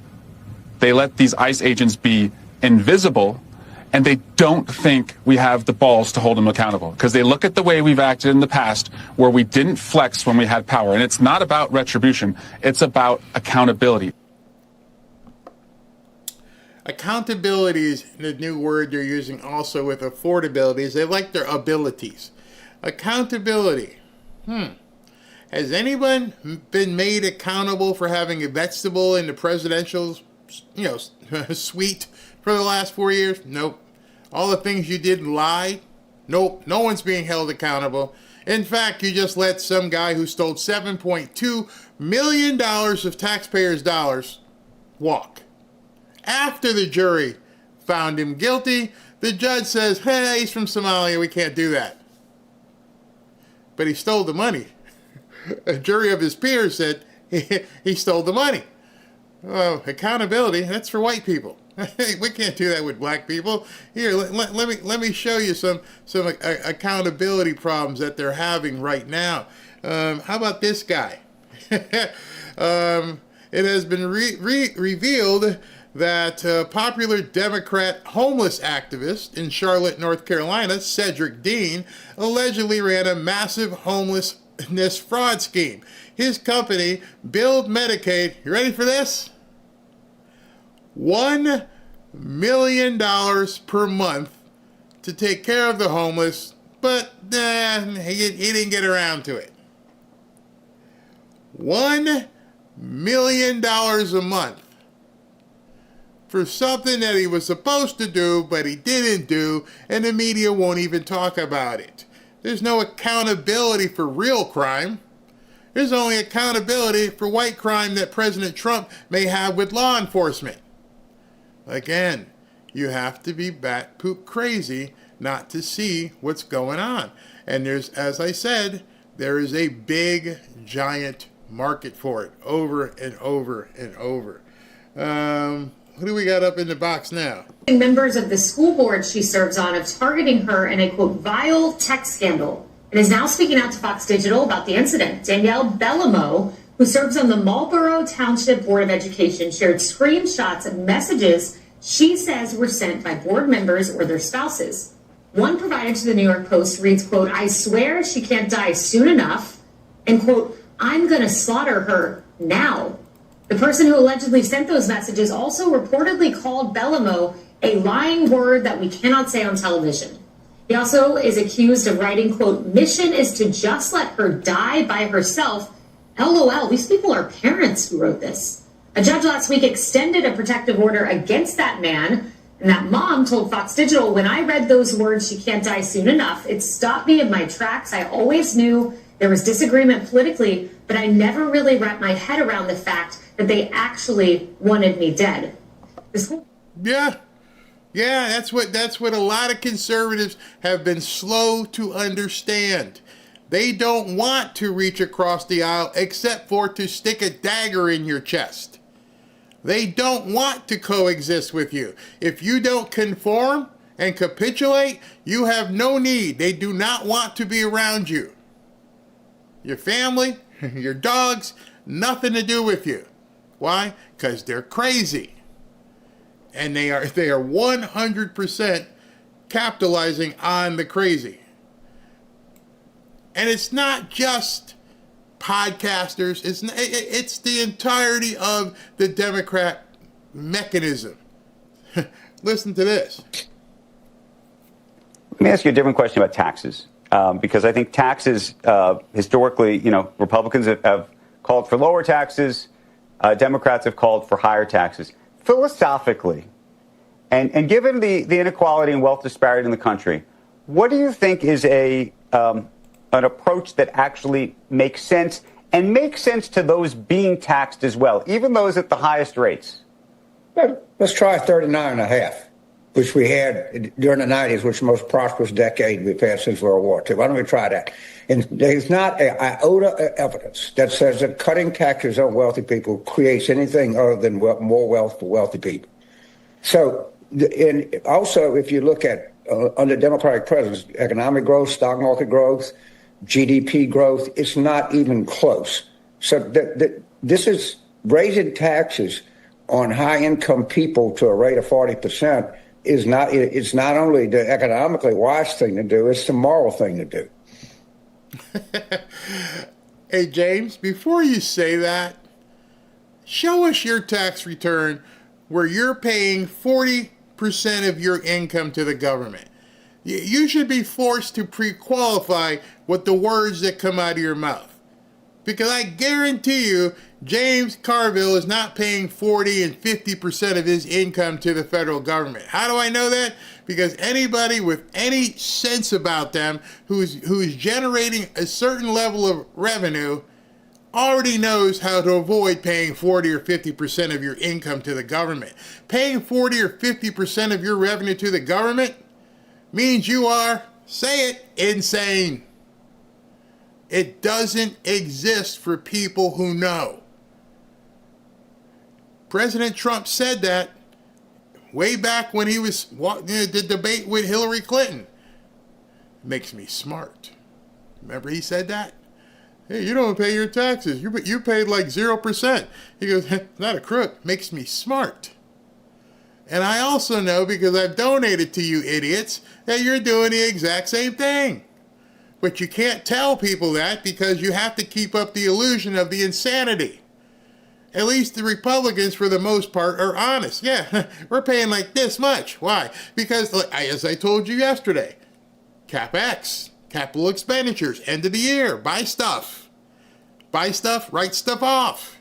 They let these ICE agents be invisible, and they don't think we have the balls to hold them accountable, because they look at the way we've acted in the past where we didn't flex when we had power. And it's not about retribution. It's about accountability. Accountability is the new word they're using also with affordability. Is they like their abilities. Accountability. Has anyone been made accountable for having a vegetable in the presidential, suite for the last 4 years? Nope. All the things you did and lied? Nope. No one's being held accountable. In fact, you just let some guy who stole $7.2 million of taxpayers' dollars walk. After the jury found him guilty, the judge says, hey, he's from Somalia, we can't do that. But he stole the money. A jury of his peers said he stole the money. Oh, accountability, that's for white people. We can't do that with black people. Here, let me show you some accountability problems that they're having right now. How about this guy? It has been revealed that popular Democrat homeless activist in Charlotte, North Carolina, Cedric Dean, allegedly ran a massive homelessness fraud scheme. His company billed Medicaid, you ready for this? $1 million per month to take care of the homeless, but he didn't get around to it. $1 million a month for something that he was supposed to do, but he didn't do, and the media won't even talk about it. There's no accountability for real crime. There's only accountability for white crime that President Trump may have with law enforcement. Again, you have to be bat poop crazy not to see what's going on. And there's, as I said, there is a big, giant market for it over and over and over. Who do we got up in the box now? Members of the school board she serves on of targeting her in a, quote, vile text scandal, and is now speaking out to Fox Digital about the incident. Danielle Bellamo, who serves on the Marlboro Township Board of Education, shared screenshots of messages she says were sent by board members or their spouses. One provided to the New York Post reads, quote, I swear she can't die soon enough, and, quote, I'm going to slaughter her now. The person who allegedly sent those messages also reportedly called Bellamo a lying word that we cannot say on television. He also is accused of writing, quote, mission is to just let her die by herself. LOL, these people are parents who wrote this. A judge last week extended a protective order against that man, and that mom told Fox Digital, when I read those words, she can't die soon enough, it stopped me in my tracks. I always knew there was disagreement politically, but I never really wrapped my head around the fact that they actually wanted me dead. Yeah. Yeah, that's what a lot of conservatives have been slow to understand. They don't want to reach across the aisle except for to stick a dagger in your chest. They don't want to coexist with you. If you don't conform and capitulate, you have no need. They do not want to be around you. Your family, your dogs, nothing to do with you. Why? Because they're crazy. And they are 100% capitalizing on the crazy. And it's not just podcasters. It's the entirety of the Democrat mechanism. Listen to this. Let me ask you a different question about taxes, because I think taxes, historically, Republicans have called for lower taxes. Democrats have called for higher taxes. Philosophically, and given the inequality and wealth disparity in the country, what do you think is an approach that actually makes sense and makes sense to those being taxed as well, even those at the highest rates? Let's try 39.5, which we had during the 90s, which is the most prosperous decade we've had since World War II. Why don't we try that? And there's not an iota of evidence that says that cutting taxes on wealthy people creates anything other than more wealth for wealthy people. So, and also, if you look at under Democratic presidents, economic growth, stock market growth, GDP growth, it's not even close. So this is raising taxes on high-income people to a rate of 40% it's not only the economically wise thing to do, it's the moral thing to do. Hey, James, before you say that, show us your tax return where you're paying 40% of your income to the government. You should be forced to pre-qualify with the words that come out of your mouth. Because I guarantee you, James Carville is not paying 40 and 50% of his income to the federal government. How do I know that? Because anybody with any sense about them who is generating a certain level of revenue already knows how to avoid paying 40 or 50% of your income to the government. Paying 40 or 50% of your revenue to the government means you are, say it, insane. It doesn't exist for people who know. President Trump said that way back when he was the debate with Hillary Clinton. It makes me smart. Remember he said that? Hey, you don't pay your taxes. You paid like 0%. He goes, not a crook. Makes me smart. And I also know, because I've donated to you idiots, that you're doing the exact same thing. But you can't tell people that because you have to keep up the illusion of the insanity. At least the Republicans, for the most part, are honest. Yeah, we're paying like this much. Why? Because, as I told you yesterday, CapEx, capital expenditures, end of the year, buy stuff. Buy stuff, write stuff off.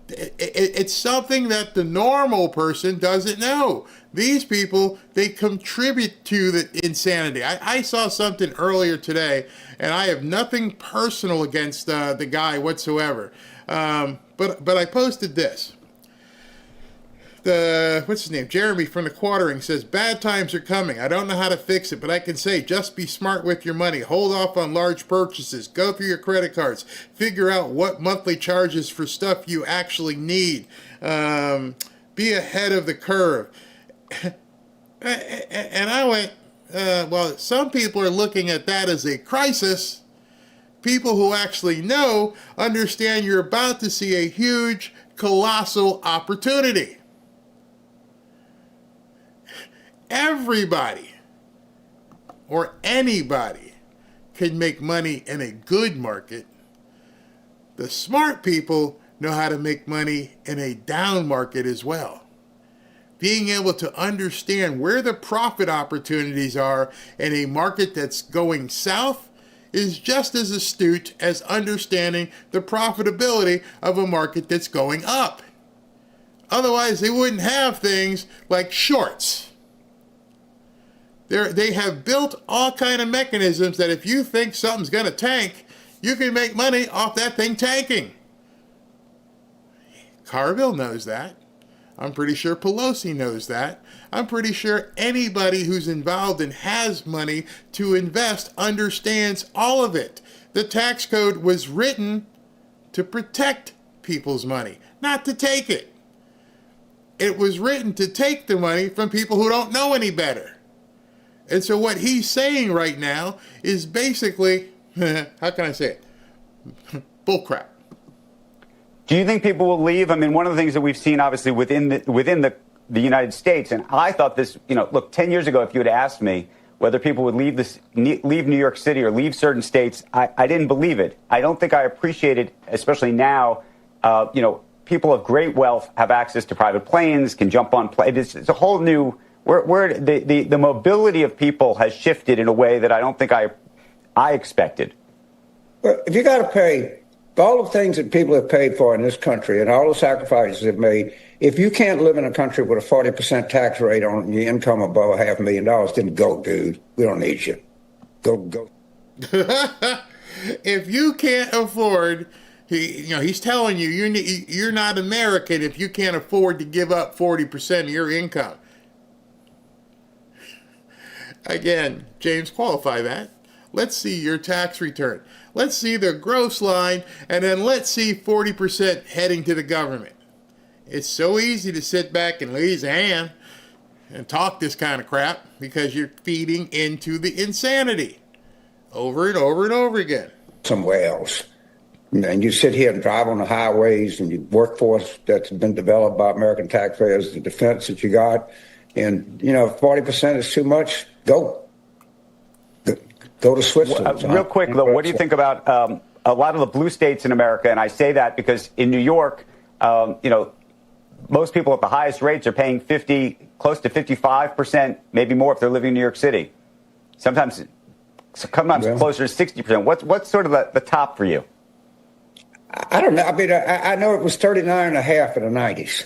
It's something that the normal person doesn't know. These people, they contribute to the insanity. I saw something earlier today, and I have nothing personal against the guy whatsoever. But I posted this. What's his name? Jeremy from the Quartering says, bad times are coming. I don't know how to fix it, but I can say just be smart with your money. Hold off on large purchases. Go through your credit cards. Figure out what monthly charges for stuff you actually need. Be ahead of the curve. And I went, well, some people are looking at that as a crisis. People who actually know understand you're about to see a huge, colossal opportunity. Everybody or anybody can make money in a good market. The smart people know how to make money in a down market as well. Being able to understand where the profit opportunities are in a market that's going south is just as astute as understanding the profitability of a market that's going up. Otherwise, they wouldn't have things like shorts. They have built all kind of mechanisms that if you think something's going to tank, you can make money off that thing tanking. Carville knows that. I'm pretty sure Pelosi knows that. I'm pretty sure anybody who's involved and has money to invest understands all of it. The tax code was written to protect people's money, not to take it. It was written to take the money from people who don't know any better. And so what he's saying right now is basically, how can I say it? Bullcrap. Do you think people will leave? I mean, one of the things that we've seen, obviously, within the United States, and I thought this, look, 10 years ago, if you had asked me whether people would leave New York City or leave certain states, I didn't believe it. I don't think I appreciated, especially now, people of great wealth have access to private planes, can jump on planes. It's a whole new, the mobility of people has shifted in a way that I don't think I expected. Well, if you got to pay all the things that people have paid for in this country and all the sacrifices they've made, if you can't live in a country with a 40% tax rate on your income above $500,000, then go, dude. We don't need you. Go. If you can't afford, he's telling you you're not American if you can't afford to give up 40% of your income. Again, James, qualify that. Let's see your tax return. Let's see the gross line, and then let's see 40% heading to the government. It's so easy to sit back and raise a hand and talk this kind of crap because you're feeding into the insanity over and over and over again. Somewhere else. And you sit here and drive on the highways and your workforce that's been developed by American taxpayers, the defense that you got, and, 40% is too much, go to Switzerland. Real quick, though, what do you think about a lot of the blue states in America? And I say that because in New York, most people at the highest rates are paying close to 55%, maybe more if they're living in New York City. Sometimes closer to 60%. What's sort of the top for you? I don't know. I mean, I know it was 39.5 in the 90s.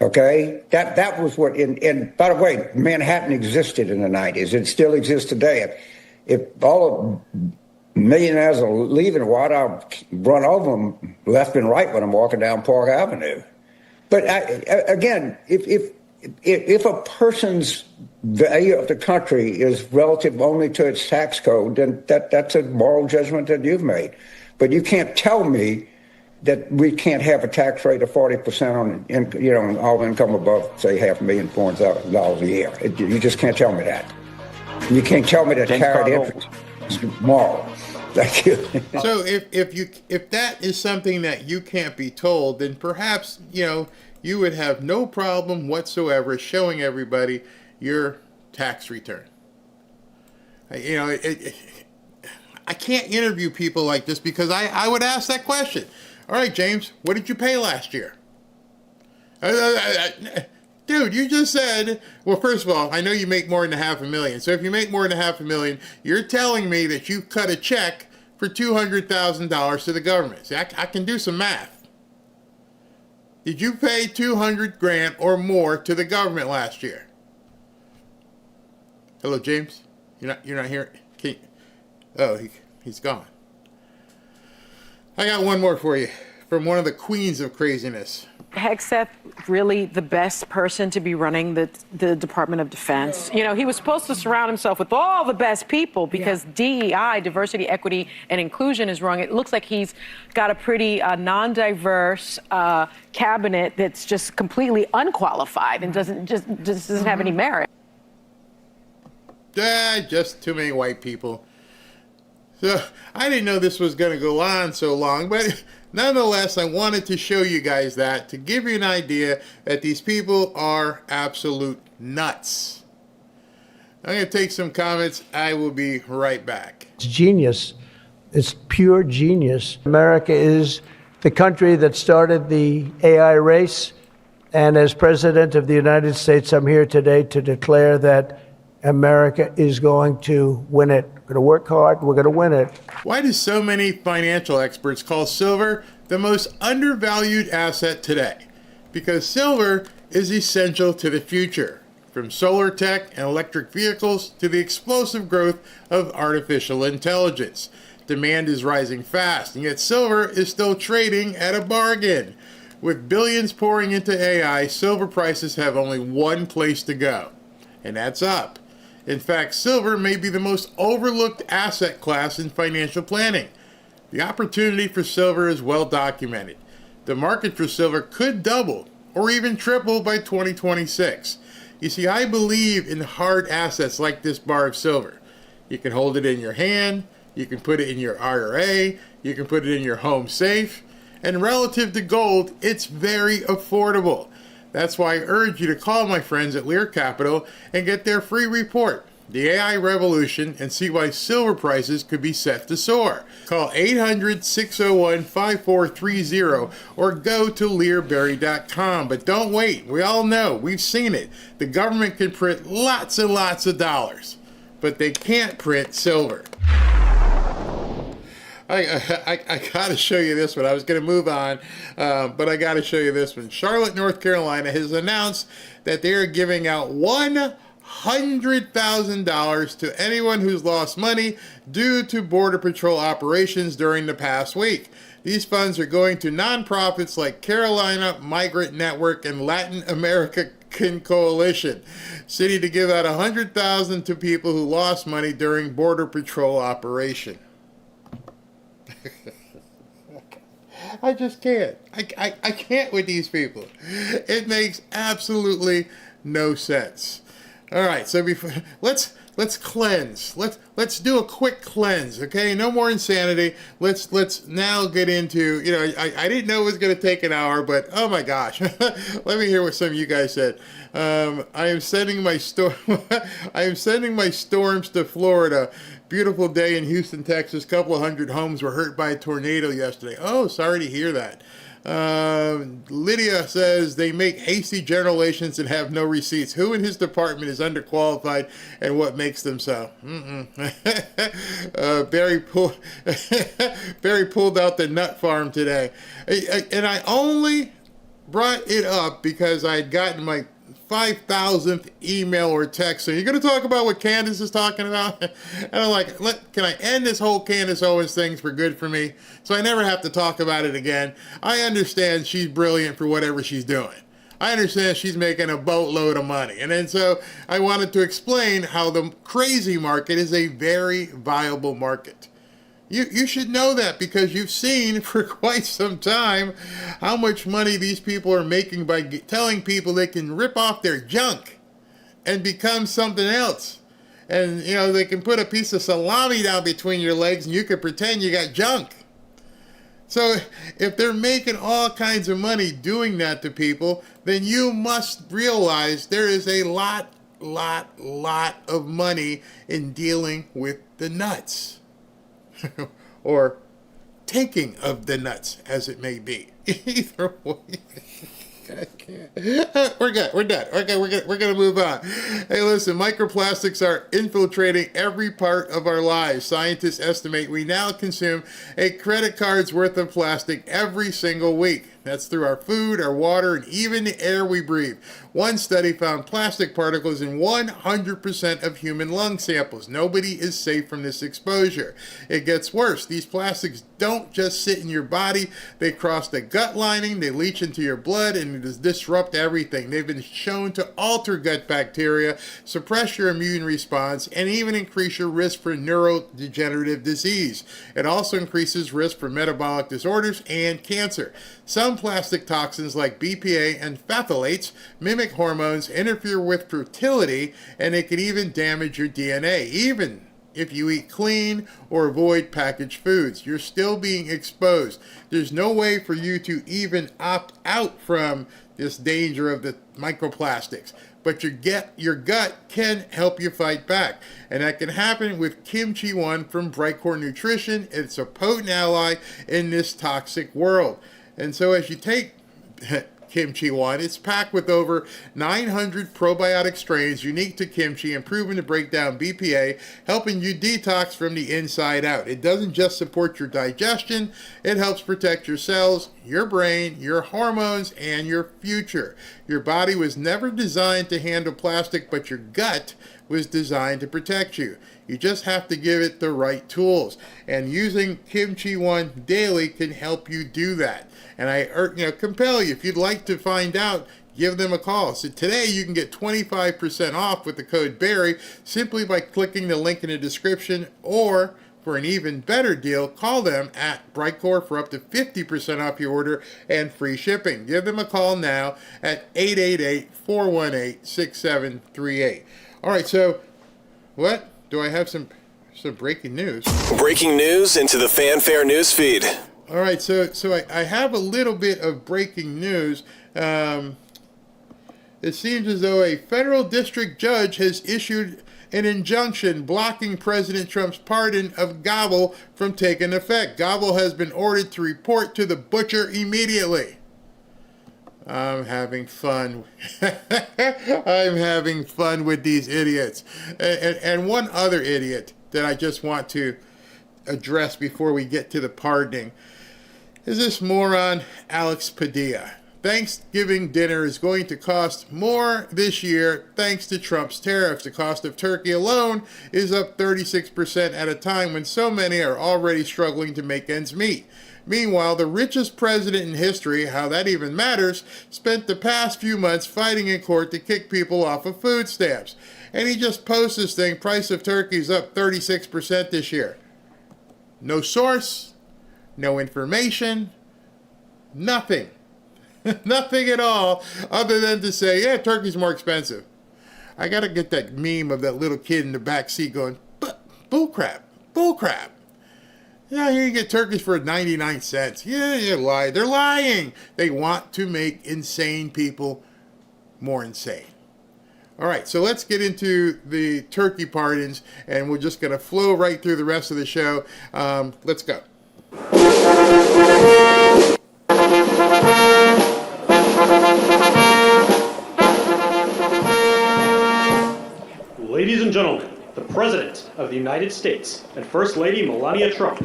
Okay, that was what. And by the way, Manhattan existed in the 90s. It still exists today. If all of millionaires are leaving, why do I run over them left and right when I'm walking down Park Avenue? But again, if a person's value of the country is relative only to its tax code, then that's a moral judgment that you've made. But you can't tell me that we can't have a tax rate of 40% on all income above, say, $500,000, $400,000 a year. You just can't tell me that. You can't tell me that carried interest is moral. Thank you. So if that is something that you can't be told, then perhaps you would have no problem whatsoever showing everybody your tax return. I can't interview people like this because I would ask that question. All right, James, what did you pay last year? Dude, you just said, well, first of all, I know you make more than $500,000. So if you make more than $500,000, you're telling me that you cut a check for $200,000 to the government. See, I can do some math. Did you pay $200,000 or more to the government last year? Hello, James? You're not here? He's gone. I got one more for you from one of the queens of craziness. Hegseth really the best person to be running the Department of Defense? He was supposed to surround himself with all the best people because DEI, diversity, equity, and inclusion is wrong. It looks like he's got a pretty non-diverse cabinet that's just completely unqualified and doesn't have any merit. Just too many white people. So I didn't know this was going to go on so long, but nonetheless, I wanted to show you guys that to give you an idea that these people are absolute nuts. I'm going to take some comments. I will be right back. It's genius. It's pure genius. America is the country that started the AI race. And as President of the United States, I'm here today to declare that America is going to win it. We're going to work hard. We're going to win it. Why do so many financial experts call silver the most undervalued asset today? Because silver is essential to the future, from solar tech and electric vehicles to the explosive growth of artificial intelligence. Demand is rising fast, and yet silver is still trading at a bargain. With billions pouring into AI, silver prices have only one place to go, and that's up. In fact, silver may be the most overlooked asset class in financial planning. The opportunity for silver is well documented. The market for silver could double or even triple by 2026. You see, I believe in hard assets like this bar of silver. You can hold it in your hand, you can put it in your IRA, you can put it in your home safe, and relative to gold, it's very affordable. That's why I urge you to call my friends at Lear Capital and get their free report, The AI Revolution, and see why silver prices could be set to soar. Call 800-601-5430 or go to learberry.com. But don't wait. We all know. We've seen it. The government can print lots and lots of dollars, but they can't print silver. I got to show you this one. I was going to move on, but I got to show you this one. Charlotte, North Carolina has announced that they are giving out $100,000 to anyone who's lost money due to Border Patrol operations during the past week. These funds are going to nonprofits like Carolina Migrant Network and Latin American Coalition. City to give out $100,000 to people who lost money during Border Patrol operation. I just can't. I can't with these people. It makes absolutely no sense. All right, so let's cleanse. Let's do a quick cleanse, okay? No more insanity. Let's now get into, I didn't know it was going to take an hour, but oh my gosh. Let me hear what some of you guys said. I am sending my storms to Florida. Beautiful day in Houston, Texas. Couple of hundred homes were hurt by a tornado yesterday. Oh, sorry to hear that. Lydia says they make hasty generalizations and have no receipts. Who in his department is underqualified and what makes them so? Barry pulled out the nut farm today. And I only brought it up because I had gotten my 5,000th email or text. So you're going to talk about what Candace is talking about? And I'm like, can I end this whole Candace Owens thing for good for me? So I never have to talk about it again. I understand she's brilliant for whatever she's doing. I understand she's making a boatload of money. And then so I wanted to explain how the crazy market is a very viable market. You should know that because you've seen for quite some time how much money these people are making by telling people they can rip off their junk and become something else. And, they can put a piece of salami down between your legs and you can pretend you got junk. So if they're making all kinds of money doing that to people, then you must realize there is a lot of money in dealing with the nuts. Or taking of the nuts, as it may be. Either way. I can't. We're good. We're done. Okay, we're gonna move on. Hey, listen, microplastics are infiltrating every part of our lives. Scientists estimate we now consume a credit card's worth of plastic every single week. That's through our food, our water, and even the air we breathe. One study found plastic particles in 100% of human lung samples. Nobody is safe from this exposure. It gets worse. These plastics don't just sit in your body. They cross the gut lining, they leach into your blood, and disrupt everything. They've been shown to alter gut bacteria, suppress your immune response, and even increase your risk for neurodegenerative disease. It also increases risk for metabolic disorders and cancer. Some plastic toxins like BPA and phthalates mimic hormones, interfere with fertility, and they can even damage your DNA. Even if you eat clean or avoid packaged foods, you're still being exposed. There's no way for you to even opt out from this danger of the microplastics. But your gut can help you fight back. And that can happen with Kimchi One from Brightcore Nutrition. It's a potent ally in this toxic world. And so as you take Kimchi One, it's packed with over 900 probiotic strains unique to kimchi and proven to break down BPA, helping you detox from the inside out. It doesn't just support your digestion, it helps protect your cells, your brain, your hormones, and your future. Your body was never designed to handle plastic, but your gut was designed to protect you. You just have to give it the right tools. And using Kimchi One daily can help you do that. And I compel you, if you'd like to find out, give them a call. So today you can get 25% off with the code Barry simply by clicking the link in the description, or for an even better deal, call them at Brightcore for up to 50% off your order and free shipping. Give them a call now at 888-418-6738. All right, so what? Do I have some breaking news? Breaking news into the Fanfare news feed. All right, so I have a little bit of breaking news. It seems as though a federal district judge has issued an injunction blocking President Trump's pardon of Gobble from taking effect. Gobble has been ordered to report to the butcher immediately. I'm having fun. I'm having fun with these idiots. And one other idiot that I just want to address before we get to the pardoning is this moron, Alex Padilla. Thanksgiving dinner is going to cost more this year thanks to Trump's tariffs. The cost of turkey alone is up 36% at a time when so many are already struggling to make ends meet. Meanwhile, the richest president in history, how that even matters, spent the past few months fighting in court to kick people off of food stamps. And he just posts this thing, price of turkey is up 36% this year. No source, no information, nothing. Nothing at all other than to say, yeah, turkey's more expensive. I got to get that meme of that little kid in the back seat going, bullcrap. Yeah, here you get turkeys for 99 cents. Yeah, you lie. They're lying. They want to make insane people more insane. All right, so let's get into the turkey pardons, and we're just going to flow right through the rest of the show. Let's go. Ladies and gentlemen, the President of the United States and First Lady Melania Trump.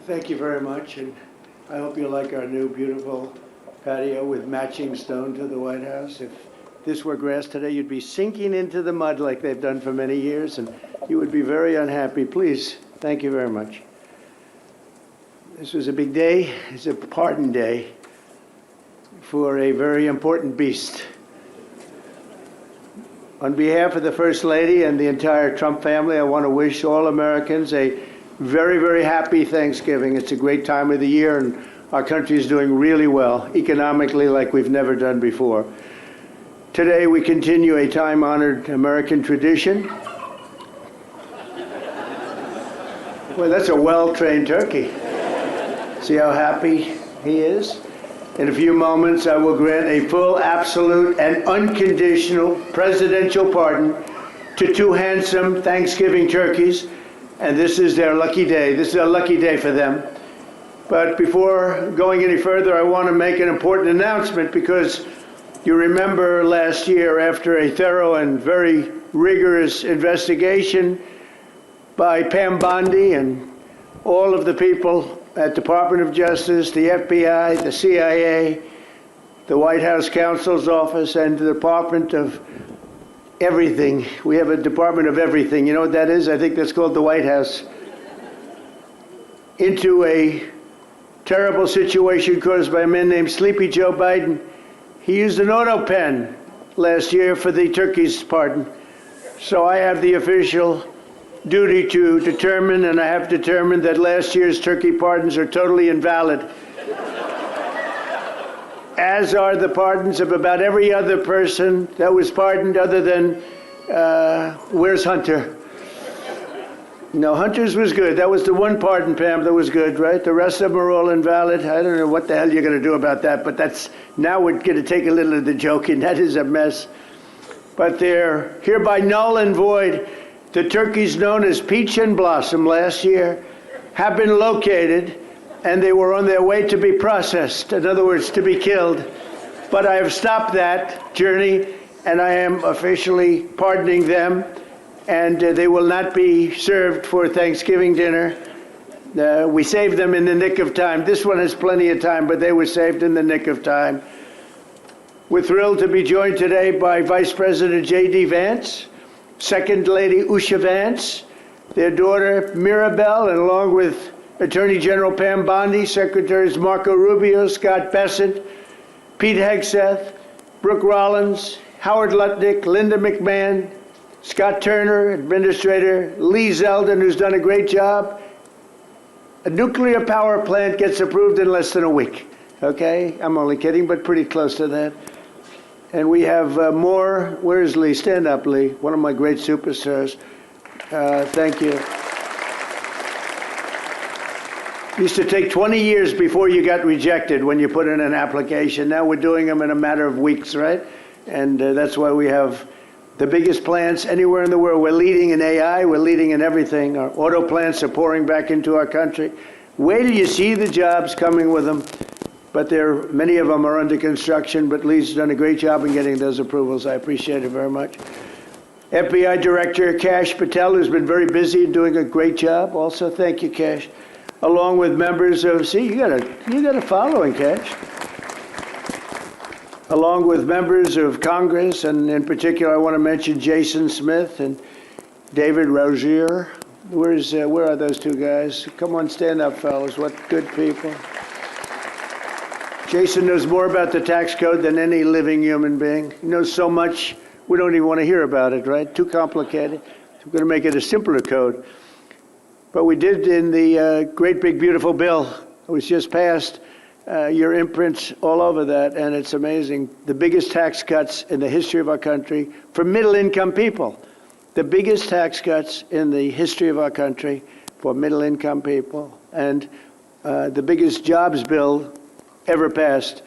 Thank you very much, and I hope you like our new beautiful patio with matching stone to the White House. If this were grass today, you'd be sinking into the mud like they've done for many years, and you would be very unhappy. Please, thank you very much. This was a big day. It's a pardon day for a very important beast. On behalf of the First Lady and the entire Trump family, I want to wish all Americans a very, very happy Thanksgiving. It's a great time of the year, and our country is doing really well, economically, like we've never done before. Today, we continue a time-honored American tradition. Well, that's a well-trained turkey. See how happy he is? In a few moments, I will grant a full, absolute, and unconditional presidential pardon to two handsome Thanksgiving turkeys. And this is their lucky day. This is a lucky day for them. But before going any further, I want to make an important announcement, because you remember last year, after a thorough and very rigorous investigation by Pam Bondi and all of the people at Department of Justice, the FBI, the CIA, the White House Counsel's Office, and the Department of Everything. We have a Department of Everything. You know what that is? I think that's called the White House. Into a terrible situation caused by a man named Sleepy Joe Biden. He used an auto pen last year for the turkey's pardon. So I have the official duty to determine, and I have determined that last year's turkey pardons are totally invalid, as are the pardons of about every other person that was pardoned other than, where's Hunter? No, Hunter's was good. That was the one pardon, Pam, that was good, right? The rest of them are all invalid. I don't know what the hell you're going to do about that, but now we're going to take a little of the joking. That is a mess. But they're hereby null and void. The turkeys known as Peach and Blossom last year have been located, and they were on their way to be processed, in other words, to be killed. But I have stopped that journey, and I am officially pardoning them, and they will not be served for Thanksgiving dinner. We saved them in the nick of time. This one has plenty of time, but they were saved in the nick of time. We're thrilled to be joined today by Vice President J.D. Vance, Second Lady Usha Vance, their daughter Mirabelle, and along with Attorney General Pam Bondi, Secretaries Marco Rubio, Scott Bessent, Pete Hegseth, Brooke Rollins, Howard Lutnick, Linda McMahon, Scott Turner, Administrator Lee Zeldin, who's done a great job. A nuclear power plant gets approved in less than a week. Okay? I'm only kidding, but pretty close to that. And we have more. Where's Lee? Stand up, Lee. One of my great superstars. Thank you. It used to take 20 years before you got rejected when you put in an application. Now we're doing them in a matter of weeks, right? And that's why we have the biggest plants anywhere in the world. We're leading in AI. We're leading in everything. Our auto plants are pouring back into our country. Wait till you see the jobs coming with them. But many of them are under construction, but Lee's done a great job in getting those approvals. I appreciate it very much. FBI Director Kash Patel, who's been very busy and doing a great job. Also, thank you, Kash. Along with members of, you got a following, Kash. Along with members of Congress, and in particular, I want to mention Jason Smith and David Rozier. Where are those two guys? Come on, stand up, fellas. What good people. Jason knows more about the tax code than any living human being. He knows so much, we don't even want to hear about it, right? Too complicated. We're going to make it a simpler code. But we did in the great big beautiful bill that was just passed, your imprints all over that, and it's amazing. The biggest tax cuts in the history of our country for middle-income people. The biggest tax cuts in the history of our country for middle-income people. And the biggest jobs bill ever passed,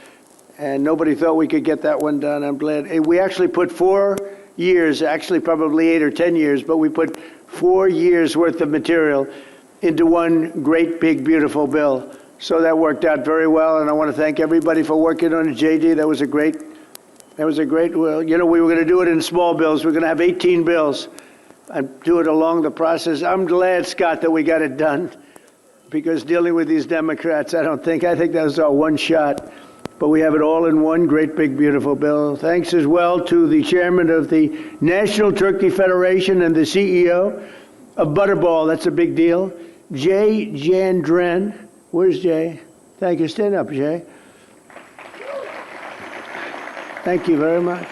and nobody thought we could get that one done. I'm glad. We actually put 4 years, actually probably 8 or 10 years, but we put 4 years worth of material into one great, big, beautiful bill. So that worked out very well, and I want to thank everybody for working on it. JD, that was a great, well, you know, we were going to do it in small bills. We're going to have 18 bills and do it along the process. I'm glad, Scott, that we got it done. Because dealing with these Democrats, I think that was our one shot. But we have it all in one great, big, beautiful bill. Thanks as well to the chairman of the National Turkey Federation and the CEO of Butterball. That's a big deal. Jay Jandren. Where's Jay? Thank you. Stand up, Jay. Thank you very much.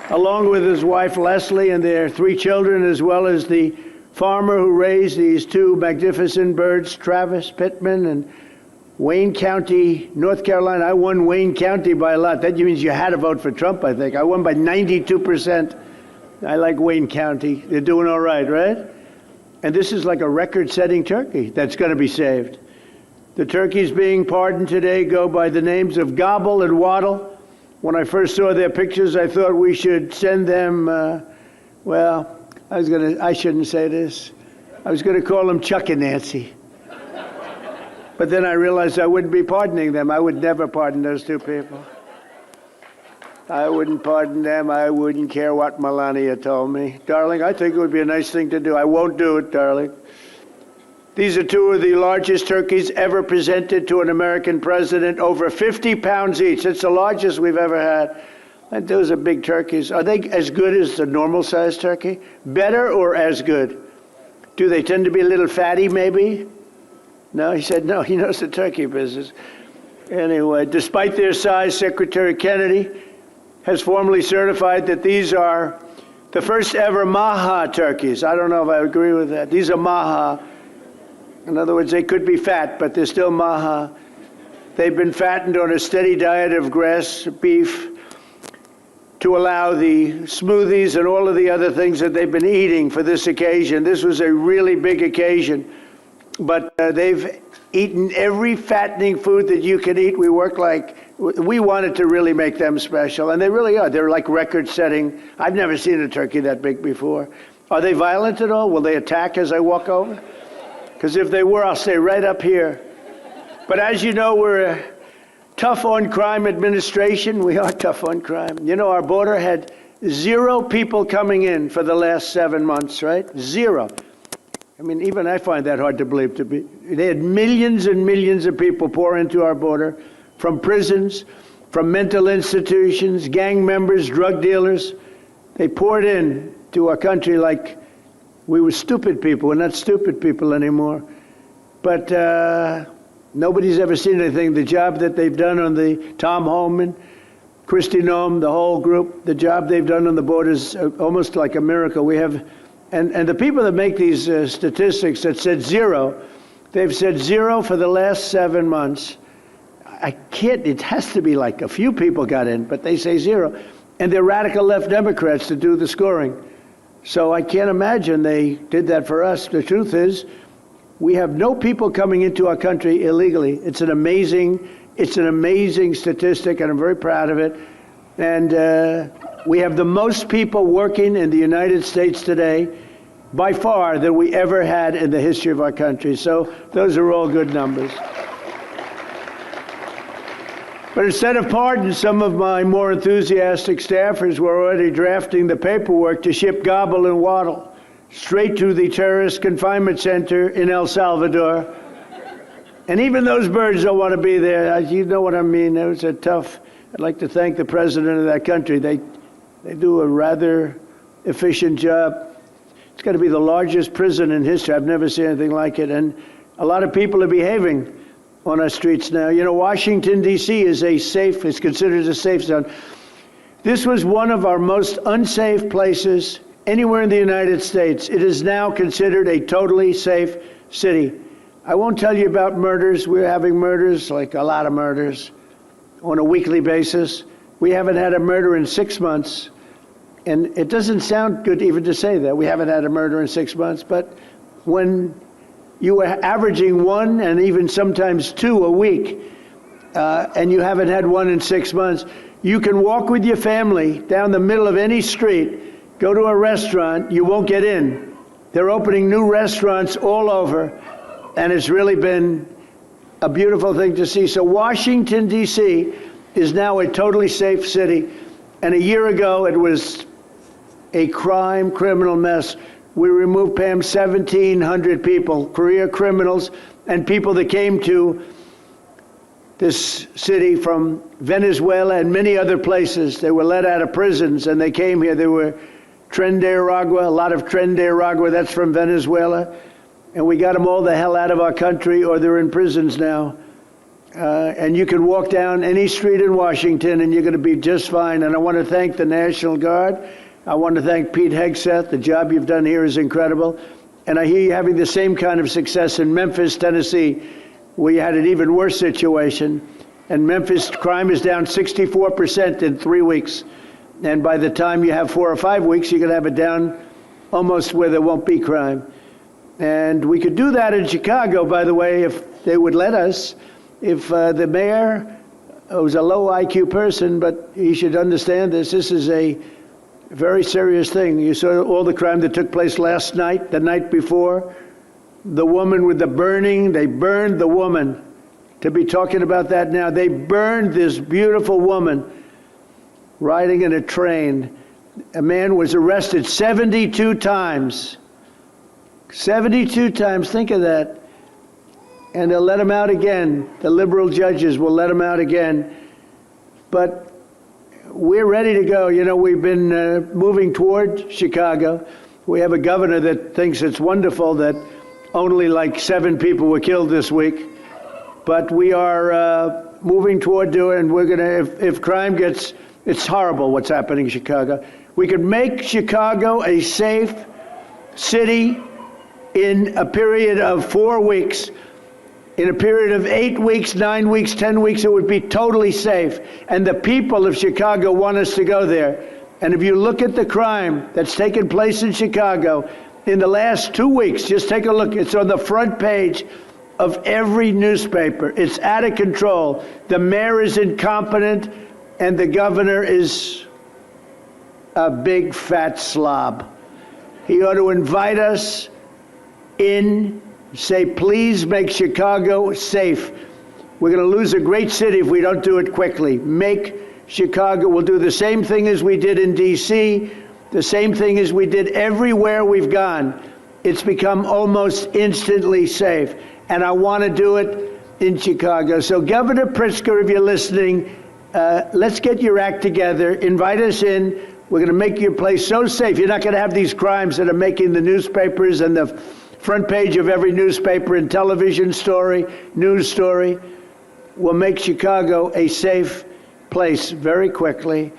Along with his wife, Leslie, and their 3 children, as well as the farmer who raised these 2 magnificent birds, Travis Pittman and Wayne County, North Carolina. I won Wayne County by a lot. That means you had to vote for Trump, I think. I won by 92%. I like Wayne County. They're doing all right, right? And this is like a record-setting turkey that's going to be saved. The turkeys being pardoned today go by the names of Gobble and Waddle. When I first saw their pictures, I thought we should send them, I shouldn't say this. I was going to call them Chuck and Nancy. But then I realized I wouldn't be pardoning them. I would never pardon those 2 people. I wouldn't pardon them. I wouldn't care what Melania told me. Darling, I think it would be a nice thing to do. I won't do it, darling. These are 2 of the largest turkeys ever presented to an American president, over 50 pounds each. It's the largest we've ever had. And those are big turkeys. Are they as good as the normal-sized turkey? Better or as good? Do they tend to be a little fatty, maybe? No, he said no. He knows the turkey business. Anyway, despite their size, Secretary Kennedy has formally certified that these are the first ever Maha turkeys. I don't know if I agree with that. These are Maha. In other words, they could be fat, but they're still Maha. They've been fattened on a steady diet of grass, beef, to allow the smoothies and all of the other things that they've been eating for this occasion. This was a really big occasion, but they've eaten every fattening food that you can eat. We wanted to really make them special, and they really are. They're like record-setting. I've never seen a turkey that big before. Are they violent at all? Will they attack as I walk over? Because if they were, I'll stay right up here. But as you know, we're a tough on crime administration. We are tough on crime. You know, our border had 0 people coming in for the last 7 months, right? 0. I mean, even I find that hard to believe. They had millions and millions of people pour into our border from prisons, from mental institutions, gang members, drug dealers. They poured in to our country like we were stupid people. We're not stupid people anymore. But nobody's ever seen anything. The job that they've done on the Tom Homan, Kristi Noem, the whole group, the job they've done on the border is almost like a miracle. We have, and the people that make these statistics that said 0, they've said 0 for the last 7 months. It has to be like a few people got in, but they say 0. And they're radical left Democrats to do the scoring. So I can't imagine they did that for us. The truth is, we have no people coming into our country illegally. It's an amazing statistic, and I'm very proud of it. And we have the most people working in the United States today, by far, than we ever had in the history of our country. So those are all good numbers. But instead of pardons, some of my more enthusiastic staffers were already drafting the paperwork to ship Gobble and Waddle straight to the terrorist confinement center in El Salvador. And even those birds don't want to be there. You know what I mean? It was a tough. I'd like to thank the president of that country. They do a rather efficient job. It's got to be the largest prison in history. I've never seen anything like it. And a lot of people are behaving on our streets now. You know, Washington, D.C. is considered a safe zone. This was one of our most unsafe places anywhere in the United States. It is now considered a totally safe city. I won't tell you about murders. We're having murders, like a lot of murders, on a weekly basis. We haven't had a murder in 6 months. And it doesn't sound good even to say that. We haven't had a murder in 6 months. But when you were averaging 1 and even sometimes 2 a week, and you haven't had 1 in 6 months, you can walk with your family down the middle of any street, go to a restaurant, you won't get in. They're opening new restaurants all over, and it's really been a beautiful thing to see. So Washington, D.C. is now a totally safe city, and a year ago it was a criminal mess. We removed, Pam, 1,700 people, career criminals, and people that came to this city from Venezuela and many other places. They were let out of prisons, and they came here. They were Tren de Aragua, a lot of Tren de Aragua, that's from Venezuela. And we got them all the hell out of our country, or they're in prisons now. And you can walk down any street in Washington, and you're going to be just fine. And I want to thank the National Guard. I want to thank Pete Hegseth. The job you've done here is incredible. And I hear you having the same kind of success in Memphis, Tennessee, where you had an even worse situation. And Memphis crime is down 64% in 3 weeks. And by the time you have 4 or 5 weeks, you're going to have it down almost where there won't be crime. And we could do that in Chicago, by the way, if they would let us. If the mayor was a low IQ person, but he should understand this. This is a very serious thing. You saw all the crime that took place last night, the night before. The woman with the burning, they burned the woman. To be talking about that now, they burned this beautiful woman riding in a train. A man was arrested 72 times. 72 times, think of that. And they'll let him out again. The liberal judges will let him out again. But we're ready to go. You know, we've been moving toward Chicago. We have a governor that thinks it's wonderful that only like 7 people were killed this week. But we are moving toward doing, and we're going to, if crime gets, it's horrible what's happening in Chicago. We could make Chicago a safe city in a period of 4 weeks. In a period of 8 weeks, 9 weeks, 10 weeks, it would be totally safe. And the people of Chicago want us to go there. And if you look at the crime that's taken place in Chicago in the last 2 weeks, just take a look. It's on the front page of every newspaper. It's out of control. The mayor is incompetent, and the governor is a big fat slob. He ought to invite us in, say, please make Chicago safe. We're going to lose a great city if we don't do it quickly. Make Chicago, we'll do the same thing as we did in D.C., the same thing as we did everywhere we've gone. It's become almost instantly safe. And I want to do it in Chicago. So Governor Pritzker, if you're listening, let's get your act together. Invite us in. We're going to make your place so safe. You're not going to have these crimes that are making the newspapers and the front page of every newspaper and television story, news story. We'll make Chicago a safe place very quickly.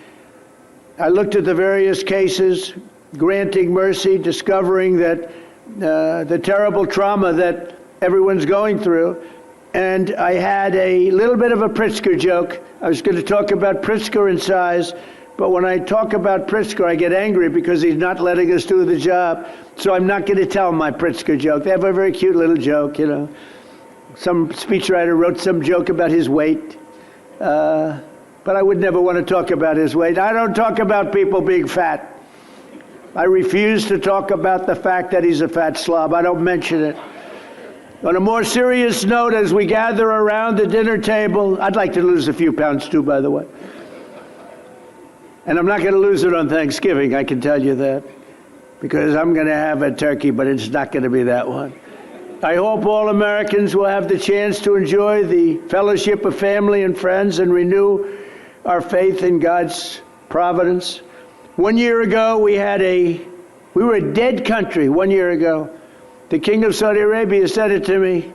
I looked at the various cases, granting mercy, discovering that the terrible trauma that everyone's going through. And I had a little bit of a Pritzker joke. I was going to talk about Pritzker and size, but when I talk about Pritzker, I get angry because he's not letting us do the job. So I'm not going to tell my Pritzker joke. They have a very cute little joke, you know. Some speechwriter wrote some joke about his weight, but I would never want to talk about his weight. I don't talk about people being fat. I refuse to talk about the fact that he's a fat slob. I don't mention it. On a more serious note, as we gather around the dinner table, I'd like to lose a few pounds too, by the way. And I'm not going to lose it on Thanksgiving, I can tell you that, because I'm going to have a turkey, but it's not going to be that one. I hope all Americans will have the chance to enjoy the fellowship of family and friends and renew our faith in God's providence. 1 year ago, we were a dead country 1 year ago. The King of Saudi Arabia said it to me.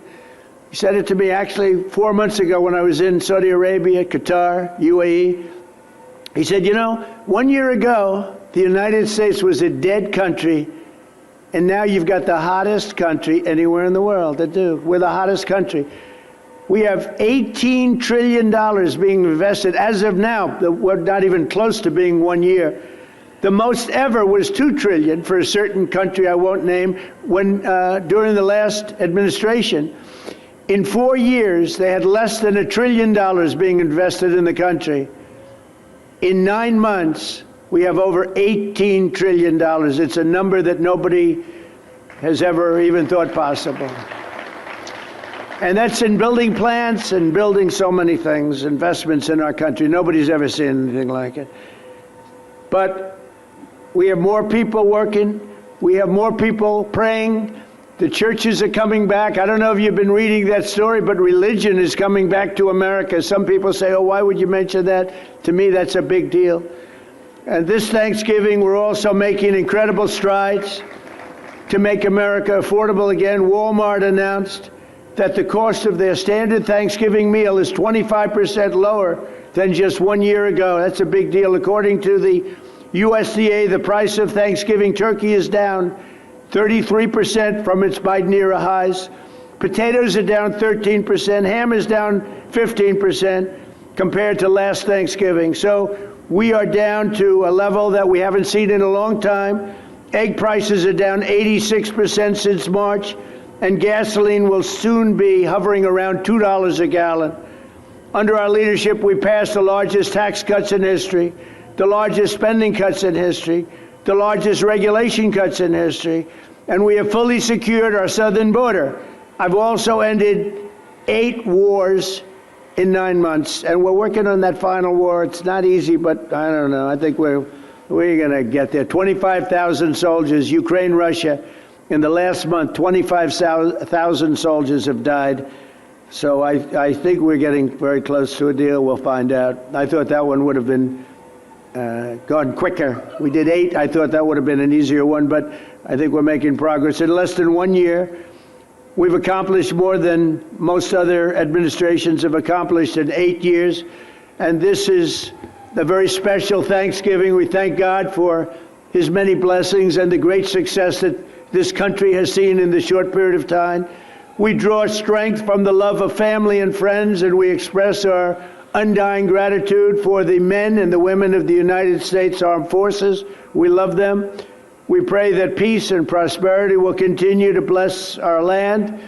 He said it to me actually 4 months ago when I was in Saudi Arabia, Qatar, UAE. He said, you know, 1 year ago, the United States was a dead country, and now you've got the hottest country anywhere in the world to do. We're the hottest country. We have $18 trillion being invested as of now. We're not even close to being 1 year. The most ever was $2 trillion for a certain country I won't name when during the last administration. In 4 years, they had less than $1 trillion being invested in the country. In 9 months, we have over $18 trillion. It's a number that nobody has ever even thought possible. And that's in building plants and building so many things, investments in our country. Nobody's ever seen anything like it. But we have more people working. We have more people praying. The churches are coming back. I don't know if you've been reading that story, but religion is coming back to America. Some people say, oh, why would you mention that? To me, that's a big deal. And this Thanksgiving, we're also making incredible strides to make America affordable again. Walmart announced that the cost of their standard Thanksgiving meal is 25% lower than just 1 year ago. That's a big deal. According to the USDA, the price of Thanksgiving turkey is down 33% from its Biden era highs. Potatoes are down 13%. Ham is down 15% compared to last Thanksgiving. So we are down to a level that we haven't seen in a long time. Egg prices are down 86% since March, and gasoline will soon be hovering around $2 a gallon. Under our leadership, we passed the largest tax cuts in history, the largest spending cuts in history, the largest regulation cuts in history, and we have fully secured our southern border. I've also ended 8 wars in 9 months, and we're working on that final war. It's not easy, but I don't know. I think we're going to get there. 25,000 soldiers, Ukraine, Russia. In the last month, 25,000 soldiers have died. So I think we're getting very close to a deal. We'll find out. I thought that one would have been gone quicker. We did 8. I thought that would have been an easier one, but I think we're making progress. In less than 1 year, we've accomplished more than most other administrations have accomplished in 8 years. And this is a very special Thanksgiving. We thank God for his many blessings and the great success that this country has seen in the short period of time. We draw strength from the love of family and friends, and we express our undying gratitude for the men and the women of the United States Armed Forces. We love them. We pray that peace and prosperity will continue to bless our land,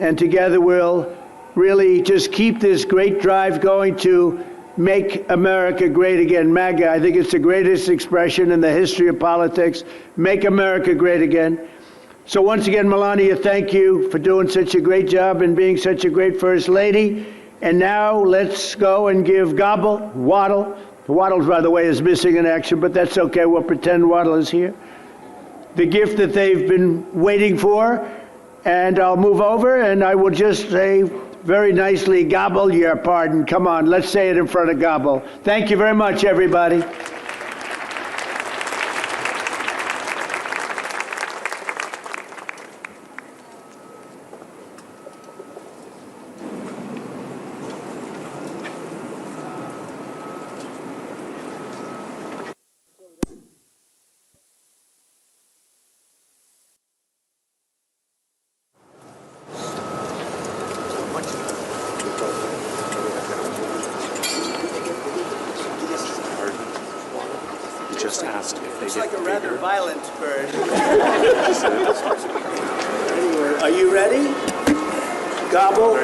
and together we'll really just keep this great drive going to make America great again. MAGA, I think it's the greatest expression in the history of politics. Make America great again. So once again, Melania, thank you for doing such a great job and being such a great First Lady. And now let's go and give Waddle, Waddle, by the way, is missing in action, but that's okay. We'll pretend Waddle is here. The gift that they've been waiting for. And I'll move over and I will just say very nicely, Gobble your pardon. Come on, let's say it in front of Gobble. Thank you very much, everybody. Looks like a rather violent bird. Anyway, are you ready? Gobble.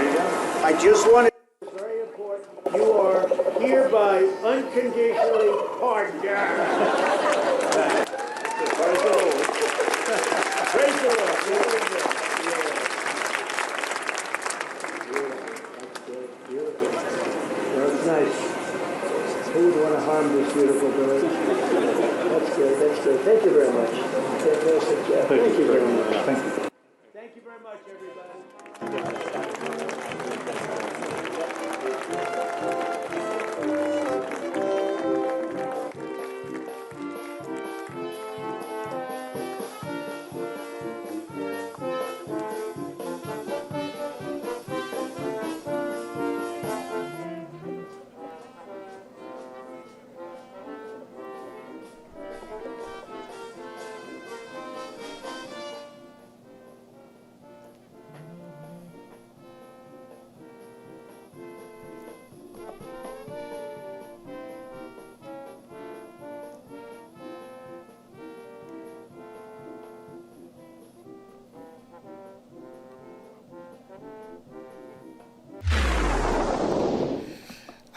I just want to. It's very important. You are hereby unconditionally pardoned. Praise the Lord. Praise the Lord. That's nice. Who would want to harm this beautiful bird? That's good, that's good. Thank you very much. Fantastic job. Thank you very much. Thank you. Thank you very much, everybody.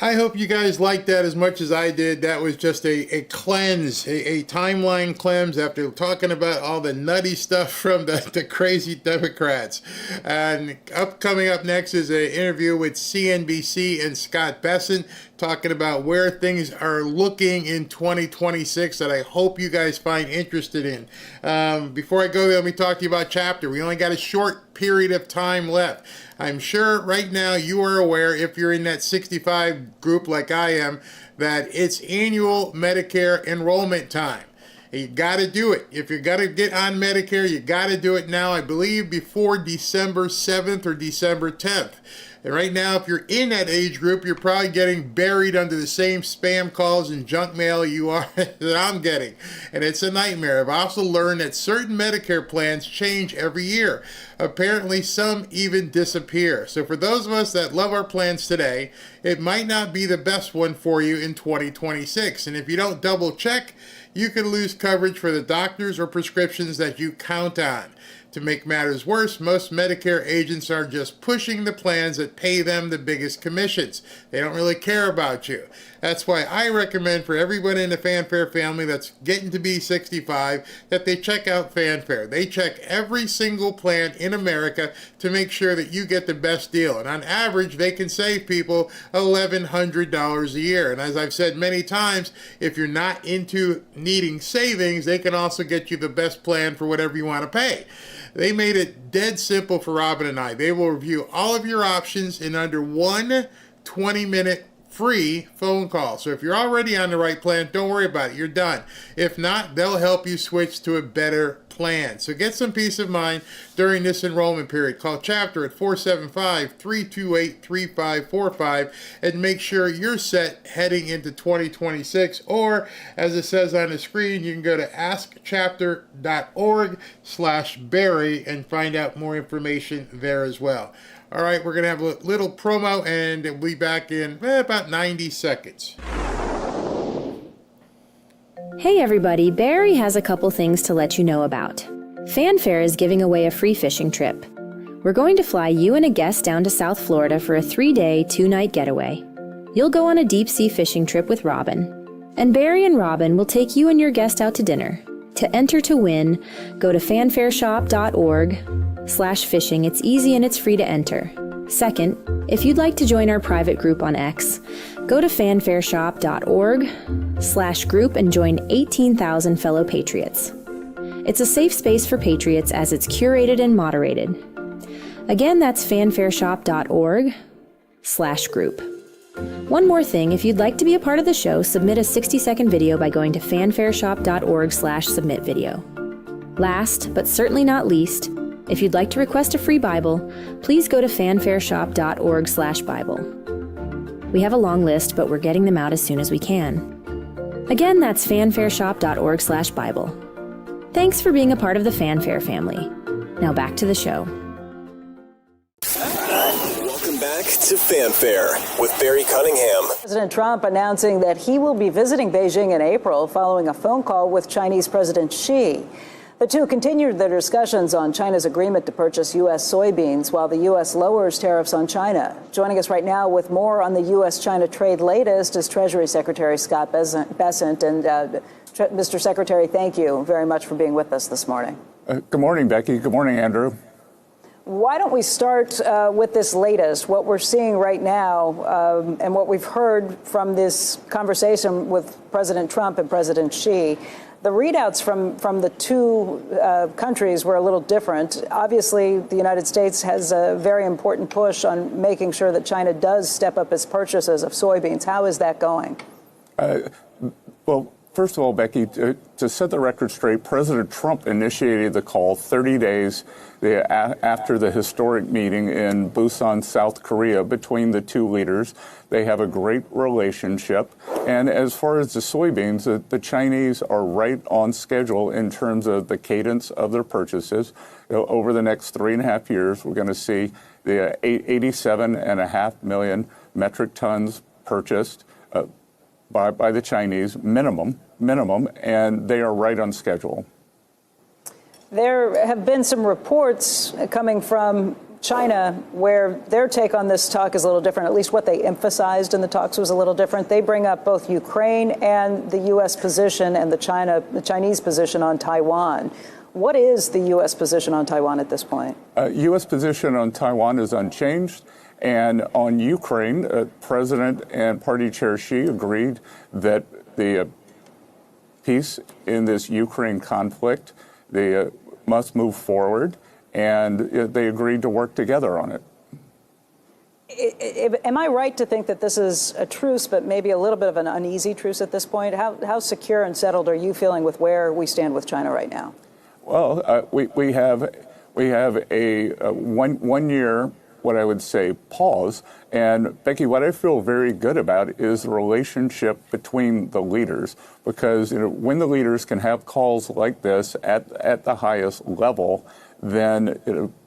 I hope you guys liked that as much as I did. That was just a cleanse, a timeline cleanse after talking about all the nutty stuff from the crazy Democrats. And coming up next is an interview with CNBC and Scott Bessent talking about where things are looking in 2026 that I hope you guys find interested in. Before I go there, let me talk to you about Chapter. We only got a short period of time left. I'm sure right now you are aware, if you're in that 65 group like I am, that it's annual Medicare enrollment time. You got to do it. If you're going to get on Medicare, you got to do it now, I believe, before December 7th or December 10th. And right now, if you're in that age group, you're probably getting buried under the same spam calls and junk mail you are that I'm getting. And it's a nightmare. I've also learned that certain Medicare plans change every year. Apparently, some even disappear. So for those of us that love our plans today, it might not be the best one for you in 2026. And if you don't double check, you could lose coverage for the doctors or prescriptions that you count on. To make matters worse, most Medicare agents are just pushing the plans that pay them the biggest commissions. They don't really care about you. That's why I recommend for everyone in the Fanfare family that's getting to be 65 that they check out Fanfare. They check every single plan in America to make sure that you get the best deal. And on average, they can save people $1,100 a year. And as I've said many times, if you're not into needing savings, they can also get you the best plan for whatever you want to pay. They made it dead simple for Robin and I. They will review all of your options in under one 20-minute free phone call. So if you're already on the right plan, don't worry about it. You're done. If not, they'll help you switch to a better plan. So get some peace of mind during this enrollment period. Call Chapter at 475-328-3545 and make sure you're set heading into 2026. Or, as it says on the screen, you can go to askchapter.org/Barry and find out more information there as well. All right, we're going to have a little promo, and we'll be back in about 90 seconds. Hey everybody, Barry has a couple things to let you know about. Fanfare is giving away a free fishing trip. We're going to fly you and a guest down to South Florida for a 3-day, 2-night getaway. You'll go on a deep-sea fishing trip with Robin. And Barry and Robin will take you and your guest out to dinner. To enter to win, go to fanfareshop.org/fishing. It's easy and it's free to enter. Second, if you'd like to join our private group on X, go to fanfareshop.org/group and join 18,000 fellow patriots. It's a safe space for patriots as it's curated and moderated. Again, that's fanfareshop.org/group. One more thing, if you'd like to be a part of the show, submit a 60-second video by going to fanfareshop.org/submit video. Last, but certainly not least, if you'd like to request a free Bible, please go to fanfareshop.org/Bible. We have a long list, but we're getting them out as soon as we can. Again, that's fanfareshop.org/Bible. Thanks for being a part of the Fanfare family. Now back to the show. Welcome back to Fanfare with Barry Cunningham. President Trump announcing that he will be visiting Beijing in April following a phone call with Chinese President Xi. The two continued their discussions on China's agreement to purchase U.S. soybeans while the U.S. lowers tariffs on China. Joining us right now with more on the U.S.-China trade latest is Treasury Secretary Scott Bessent. And Mr. Secretary, thank you very much for being with us this morning. Good morning, Becky. Good morning, Andrew. Why don't we start with this latest, what we're seeing right now and what we've heard from this conversation with President Trump and President Xi. The readouts from the two countries were a little different. Obviously, the United States has a very important push on making sure that China does step up its purchases of soybeans. How is that going? Well, first of all, Becky, to set the record straight, President Trump initiated the call 30 days after the historic meeting in Busan, South Korea, between the two leaders. They have a great relationship. And as far as the soybeans, the Chinese are right on schedule in terms of the cadence of their purchases. Over the next 3.5 years, we're going to see the 87.5 million metric tons purchased by the Chinese, minimum, and they are right on schedule. There have been some reports coming from China where their take on this talk is a little different. At least what they emphasized in the talks was a little different. They bring up both Ukraine and the U.S. position and the Chinese position on Taiwan. What is the U.S. position on Taiwan at this point? U.S. position on Taiwan is unchanged. And on Ukraine, President and Party Chair Xi agreed that the peace in this Ukraine conflict, they must move forward, and they agreed to work together on it. Am I right to think that this is a truce, but maybe a little bit of an uneasy truce at this point? How secure and settled are you feeling with where we stand with China right now? Well, we have a 1 year, what I would say, pause. And Becky, what I feel very good about is the relationship between the leaders, because when the leaders can have calls like this at the highest level, then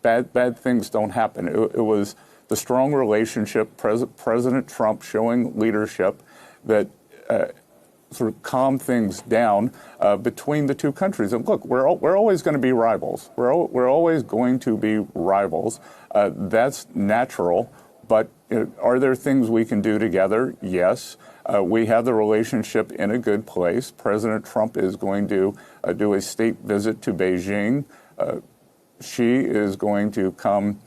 bad things don't happen. It was the strong relationship, President Trump showing leadership that sort of calm things down between the two countries. And look, we're always going to be rivals. We're always going to be rivals. That's natural. But are there things we can do together? Yes. We have the relationship in a good place. President Trump is going to do a state visit to Beijing. Xi is going to come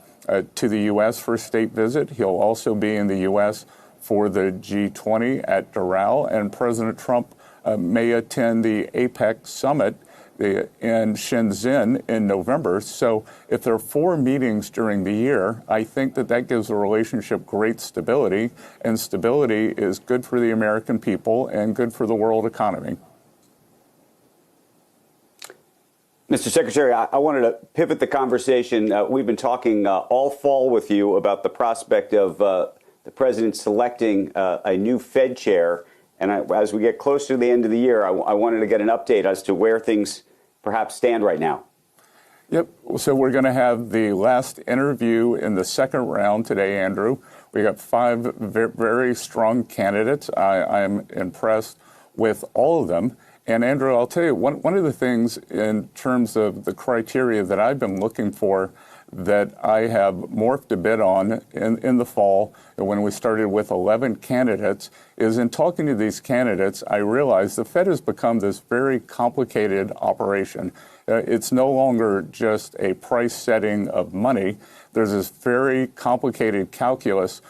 to the U.S. for a state visit. He'll also be in the U.S. for the G20 at Doral, and President Trump may attend the APEC summit in Shenzhen in November. So if there are 4 meetings during the year, I think that gives the relationship great stability, and stability is good for the American people and good for the world economy. Mr. Secretary, I wanted to pivot the conversation. We've been talking all fall with you about the prospect of the president selecting a new Fed chair. And as we get closer to the end of the year, I wanted to get an update as to where things perhaps stand right now. Yep. So we're going to have the last interview in the second round today, Andrew. We got 5 very strong candidates. I'm impressed with all of them. And Andrew, I'll tell you, one of the things in terms of the criteria that I've been looking for that I have morphed a bit on in the fall when we started with 11 candidates is in talking to these candidates, I realized the Fed has become this very complicated operation. It's no longer just a price setting of money. There's this very complicated calculus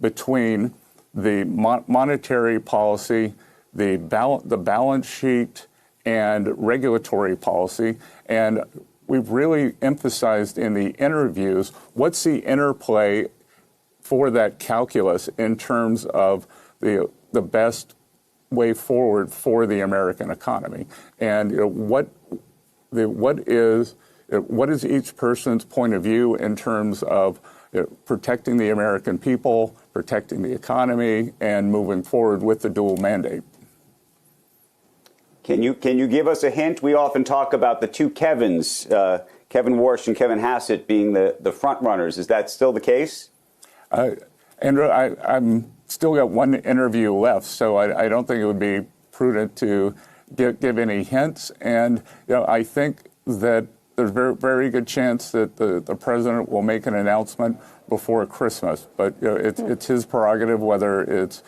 between the monetary policy, the balance sheet, and regulatory policy. And we've really emphasized in the interviews what's the interplay for that calculus in terms of the best way forward for the American economy, and what is each person's point of view in terms of protecting the American people, protecting the economy, and moving forward with the dual mandate. Can you give us a hint? We often talk about the two Kevins, Kevin Warsh and Kevin Hassett, being the front runners. Is that still the case? Andrew, I'm still got one interview left, so I don't think it would be prudent to give any hints. And I think that there's a very good chance that the president will make an announcement before Christmas. But it's his prerogative whether it's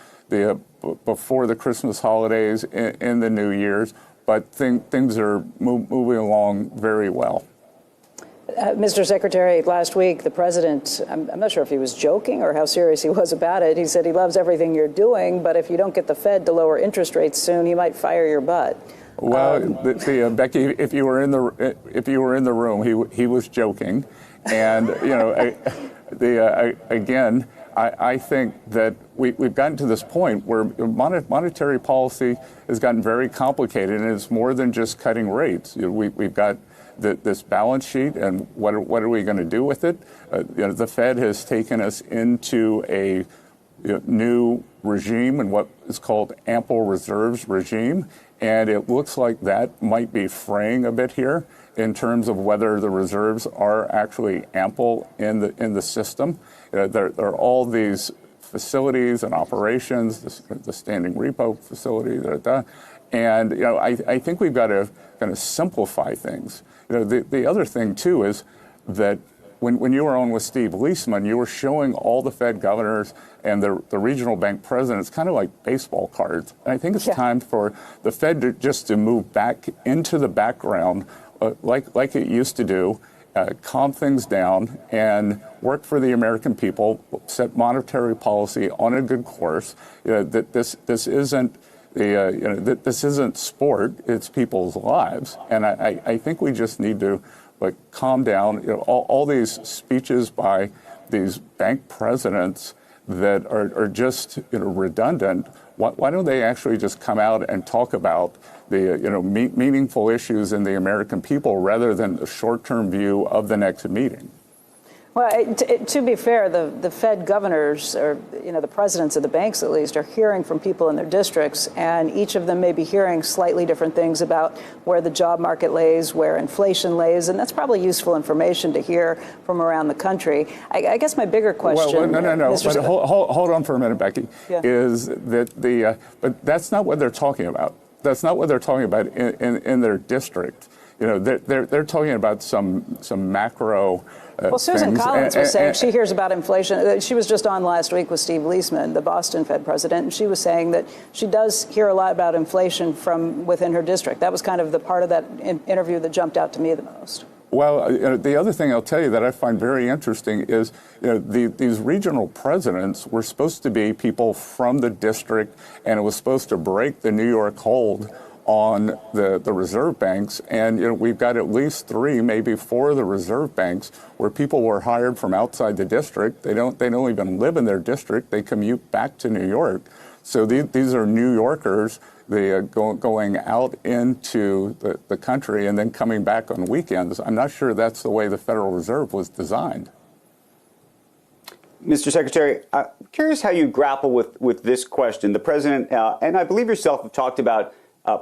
before the Christmas holidays in the New Year's. But things are moving along very well. Mr. Secretary, last week, the president, I'm not sure if he was joking or how serious he was about it. He said he loves everything you're doing, but if you don't get the Fed to lower interest rates soon, he might fire your butt. Well, Becky, if you were in the room, he was joking, and again, I think that we've gotten to this point where monetary policy has gotten very complicated, and it's more than just cutting rates. We've got this balance sheet, and what are we going to do with it? The Fed has taken us into a new regime and what is called ample reserves regime, and it looks like that might be fraying a bit here in terms of whether the reserves are actually ample in the system. There are all these facilities and operations, the standing repo facility, and I think we've got to kind of simplify things. The other thing too is that when you were on with Steve Leisman, you were showing all the Fed governors and the regional bank presidents kind of like baseball cards. And I think it's time for the Fed to move back into the background like it used to do, calm things down and work for the American people, set monetary policy on a good course. That this isn't this isn't sport, it's people's lives. And I think we just need to calm down. All these speeches by these bank presidents that are just redundant. Why don't they actually just come out and talk about the meaningful issues in the American people rather than the short-term view of the next meeting? Well, to be fair, the Fed governors, or the presidents of the banks at least, are hearing from people in their districts, and each of them may be hearing slightly different things about where the job market lays, where inflation lays, and that's probably usable information to hear from around the country. I guess my bigger question, no. But hold on for a minute, Becky. Yeah. Is that but that's not what they're talking about. That's not what they're talking about in their district. They're talking about some macro. Well, Susan Collins was saying she hears about inflation. She was just on last week with Steve Leisman, the Boston Fed president, and she was saying that she does hear a lot about inflation from within her district. That was kind of the part of that interview that jumped out to me the most. Well, the other thing I'll tell you that I find very interesting is, these regional presidents were supposed to be people from the district, and it was supposed to break the New York hold on the reserve banks. And we've got at least 3, maybe 4 of the reserve banks where people were hired from outside the district. They don't even live in their district. They commute back to New York. So these are New Yorkers, going out into the country and then coming back on weekends. I'm not sure that's the way the Federal Reserve was designed. Mr. Secretary, I'm curious how you grapple with this question. The president, and I believe yourself, have talked about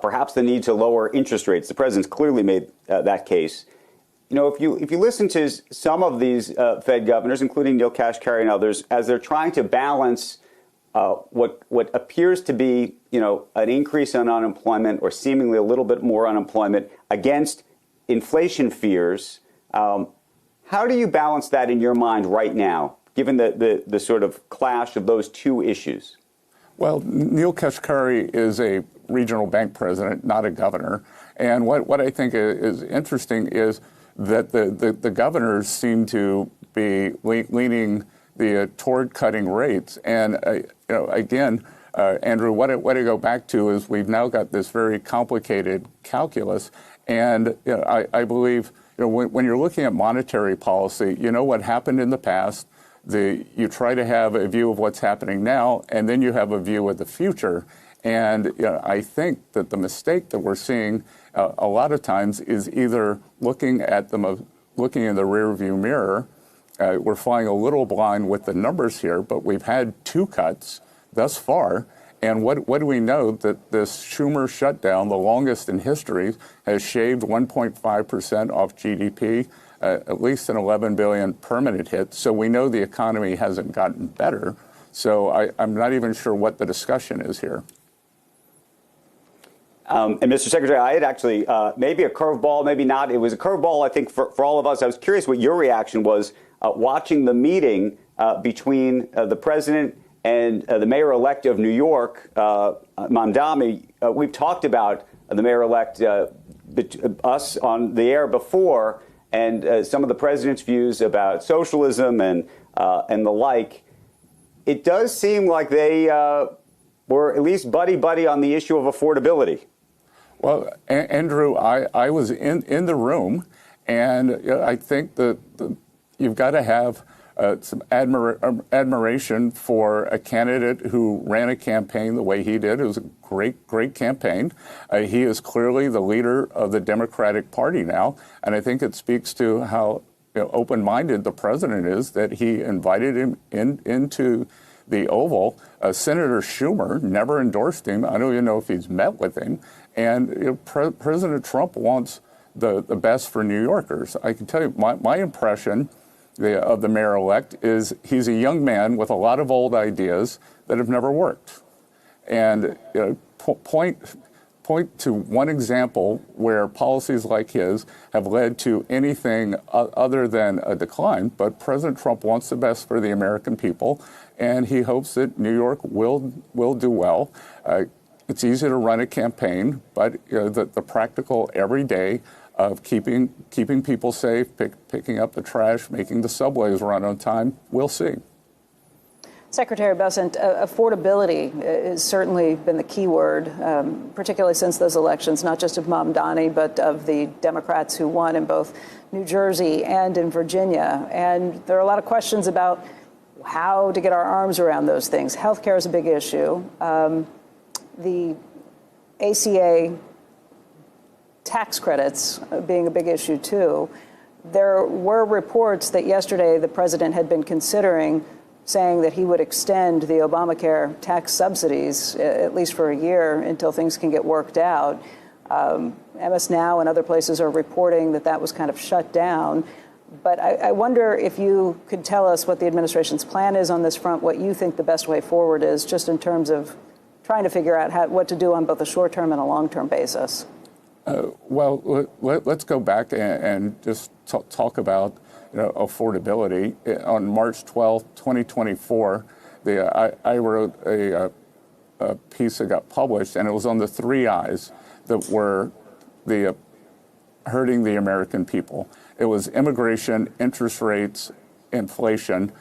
perhaps the need to lower interest rates. The president's clearly made that case. You know, if you listen to some of these Fed governors, including Neil Kashkari and others, as they're trying to balance what appears to be, you know, an increase in unemployment or seemingly a little bit more unemployment against inflation fears, how do you balance that in your mind right now, given the sort of clash of those two issues? Well, Neil Kashkari is a regional bank president, not a governor. And what I think is interesting is that the governors seem to be leaning toward cutting rates. And, you know, again, Andrew, what I go back to is we've now got this very complicated calculus. And you know, I believe, you know, when you're looking at monetary policy, you know what happened in the past. You try to have a view of what's happening now, and then you have a view of the future. And you know, I think that the mistake that we're seeing a lot of times is either looking in the rearview mirror. We're flying a little blind with the numbers here, but we've had 2 cuts thus far. And what do we know? That this Schumer shutdown, the longest in history, has shaved 1.5% off GDP, at least an $11 billion permanent hit. So we know the economy hasn't gotten better. So I'm not even sure what the discussion is here. And Mr. Secretary, I had actually maybe a curveball, maybe not. It was a curveball, I think, for all of us. I was curious what your reaction was watching the meeting between the president and the mayor-elect of New York, Mamdani. We've talked about the mayor-elect, us on the air before, and some of the president's views about socialism and the like. It does seem like they were at least buddy-buddy on the issue of affordability. Well, Andrew, I was in the room, and I think that you've got to have some admiration for a candidate who ran a campaign the way he did. It was a great campaign. He is clearly the leader of the Democratic Party now, and I think it speaks to how open-minded the president is that he invited him into the Oval. Senator Schumer never endorsed him. I don't even know if he's met with him. And President Trump wants the best for New Yorkers. I can tell you my impression of the mayor-elect is he's a young man with a lot of old ideas that have never worked. And point to one example where policies like his have led to anything other than a decline. But President Trump wants the best for the American people, and he hopes that New York will do well. It's easy to run a campaign, but the practical everyday of keeping people safe, picking up the trash, making the subways run on time, we'll see. Secretary Bessent, affordability has certainly been the key word, particularly since those elections, not just of Mamdani, but of the Democrats who won in both New Jersey and in Virginia. And there are a lot of questions about how to get our arms around those things. Healthcare is a big issue. The ACA tax credits being a big issue, too. There were reports that yesterday the president had been considering saying that he would extend the Obamacare tax subsidies, at least for a year, until things can get worked out. MS Now and other places are reporting that that was kind of shut down. But I wonder if you could tell us what the administration's plan is on this front, what you think the best way forward is, just in terms of trying to figure out what to do on both a short-term and a long-term basis. Well, let's go back and just talk about affordability. On March 12, 2024, I wrote a piece that got published, and it was on the 3 I's that were hurting the American people. It was immigration, interest rates, inflation.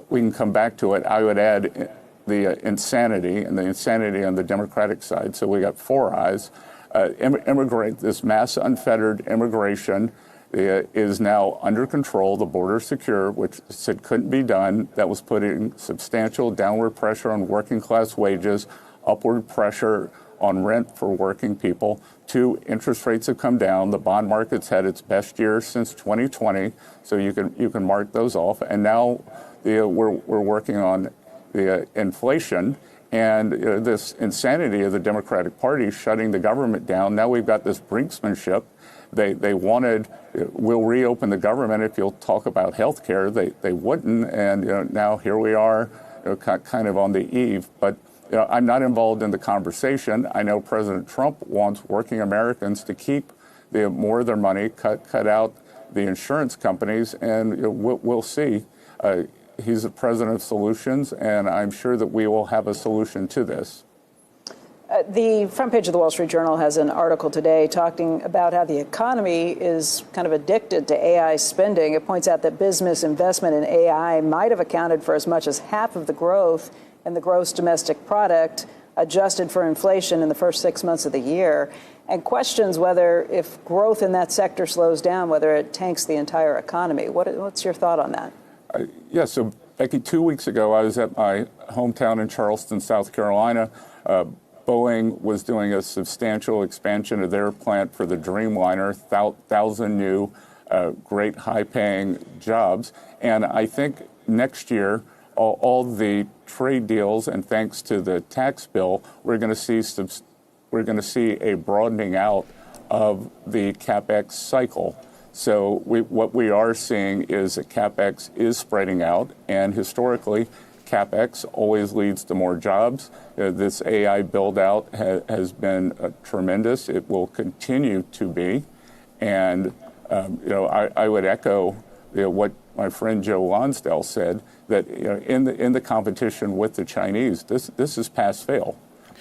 We can come back to it. I would add the insanity, and the insanity on the Democratic side. So we got 4 I's. This mass unfettered immigration is now under control. The border secure, which said couldn't be done. That was putting substantial downward pressure on working class wages, upward pressure on rent for working people. 2, interest rates have come down. The bond market's had its best year since 2020, so you can mark those off. And now we're working on the inflation and this insanity of the Democratic Party shutting the government down. Now we've got this brinksmanship. They wanted, we'll reopen the government if you'll talk about health care. They wouldn't, and now here we are, kind of on the eve. But I'm not involved in the conversation. I know President Trump wants working Americans to keep more of their money, cut out the insurance companies, and we'll see. He's the president of solutions, and I'm sure that we will have a solution to this. The front page of the Wall Street Journal has an article today talking about how the economy is kind of addicted to AI spending. It points out that business investment in AI might have accounted for as much as half of the growth in the gross domestic product, adjusted for inflation in the first 6 months of the year, and questions whether, if growth in that sector slows down, whether it tanks the entire economy. What's your thought on that? Yeah, so Becky, 2 weeks ago, I was at my hometown in Charleston, South Carolina. Boeing was doing a substantial expansion of their plant for the Dreamliner, 1,000 new, great high-paying jobs. And I think next year, all the trade deals, and thanks to the tax bill, we're going to see a broadening out of the CapEx cycle. So what we are seeing is that CapEx is spreading out, and historically, CapEx always leads to more jobs. This AI build-out has been tremendous. It will continue to be. And, I would echo what my friend Joe Lonsdale said, that in the competition with the Chinese, this is pass-fail.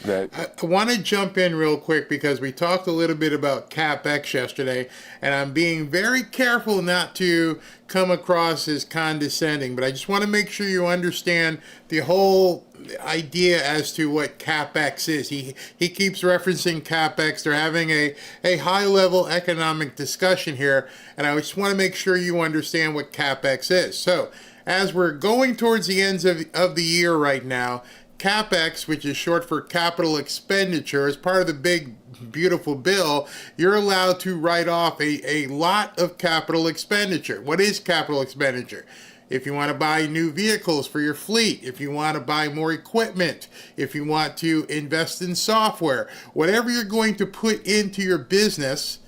I want to jump in real quick because we talked a little bit about CapEx yesterday, and I'm being very careful not to come across as condescending, but I just want to make sure you understand the whole idea as to what CapEx is. He keeps referencing CapEx. They're having a high-level economic discussion here, and I just want to make sure you understand what CapEx is. So, as we're going towards the ends of the year right now, CapEx, which is short for capital expenditure, as part of the big, beautiful bill, you're allowed to write off a lot of capital expenditure. What is capital expenditure? If you want to buy new vehicles for your fleet, if you want to buy more equipment, if you want to invest in software, whatever you're going to put into your business,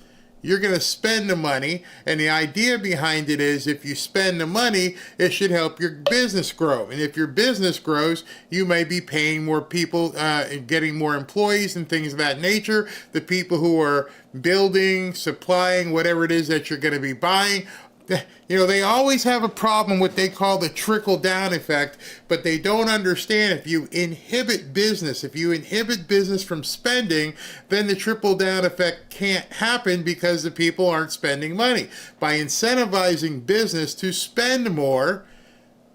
you're going to spend the money, and the idea behind it is if you spend the money, it should help your business grow. And if your business grows, you may be paying more people and getting more employees and things of that nature. The people who are building, supplying, whatever it is that you're going to be buying, they always have a problem with what they call the trickle-down effect, but they don't understand if you inhibit business from spending, then the trickle-down effect can't happen because the people aren't spending money. By incentivizing business to spend more,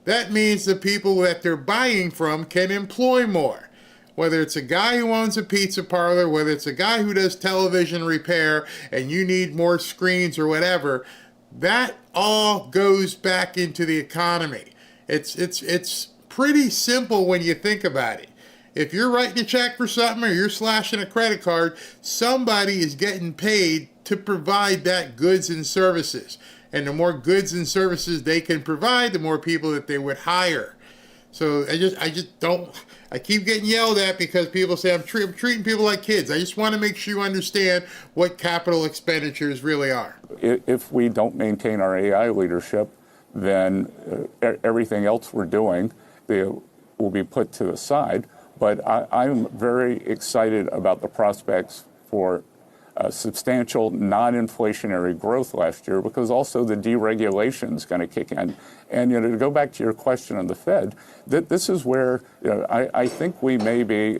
that means the people that they're buying from can employ more. Whether it's a guy who owns a pizza parlor, whether it's a guy who does television repair, and you need more screens or whatever, that all goes back into the economy. It's pretty simple when you think about it. If you're writing a check for something or you're slashing a credit card, somebody is getting paid to provide that goods and services. And the more goods and services they can provide, the more people that they would hire. So I keep getting yelled at because people say I'm treating people like kids. I just want to make sure you understand what capital expenditures really are. If we don't maintain our AI leadership, then everything else we're doing will be put to the side. But I'm very excited about the prospects for substantial non-inflationary growth last year, because also the deregulation is going to kick in. And to go back to your question on the Fed, this is where I think we may be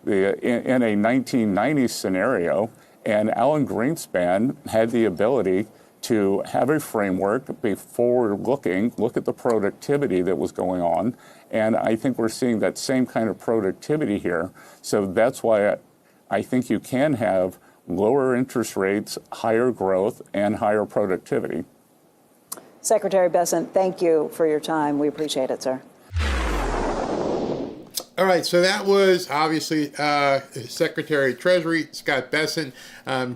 in a 1990s scenario, and Alan Greenspan had the ability to have a framework, be forward-looking, look at the productivity that was going on, and I think we're seeing that same kind of productivity here. So that's why I think you can have lower interest rates, higher growth, and higher productivity. Secretary Bessent, thank you for your time. We appreciate it, sir. All right, so that was obviously Secretary of Treasury Scott Bessent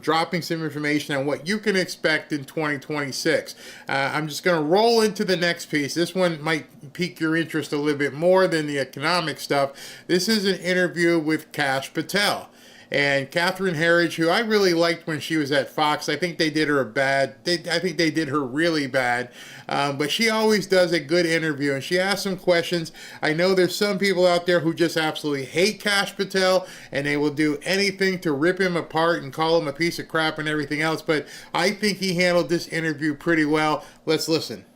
dropping some information on what you can expect in 2026. I'm just going to roll into the next piece. This one might pique your interest a little bit more than the economic stuff. This is an interview with Kash Patel. And Catherine Herridge, who I really liked when she was at Fox. I think they did her I think they did her really bad. But she always does a good interview, and she asks some questions. I know there's some people out there who just absolutely hate Kash Patel, and they will do anything to rip him apart and call him a piece of crap and everything else. But I think he handled this interview pretty well. Let's listen.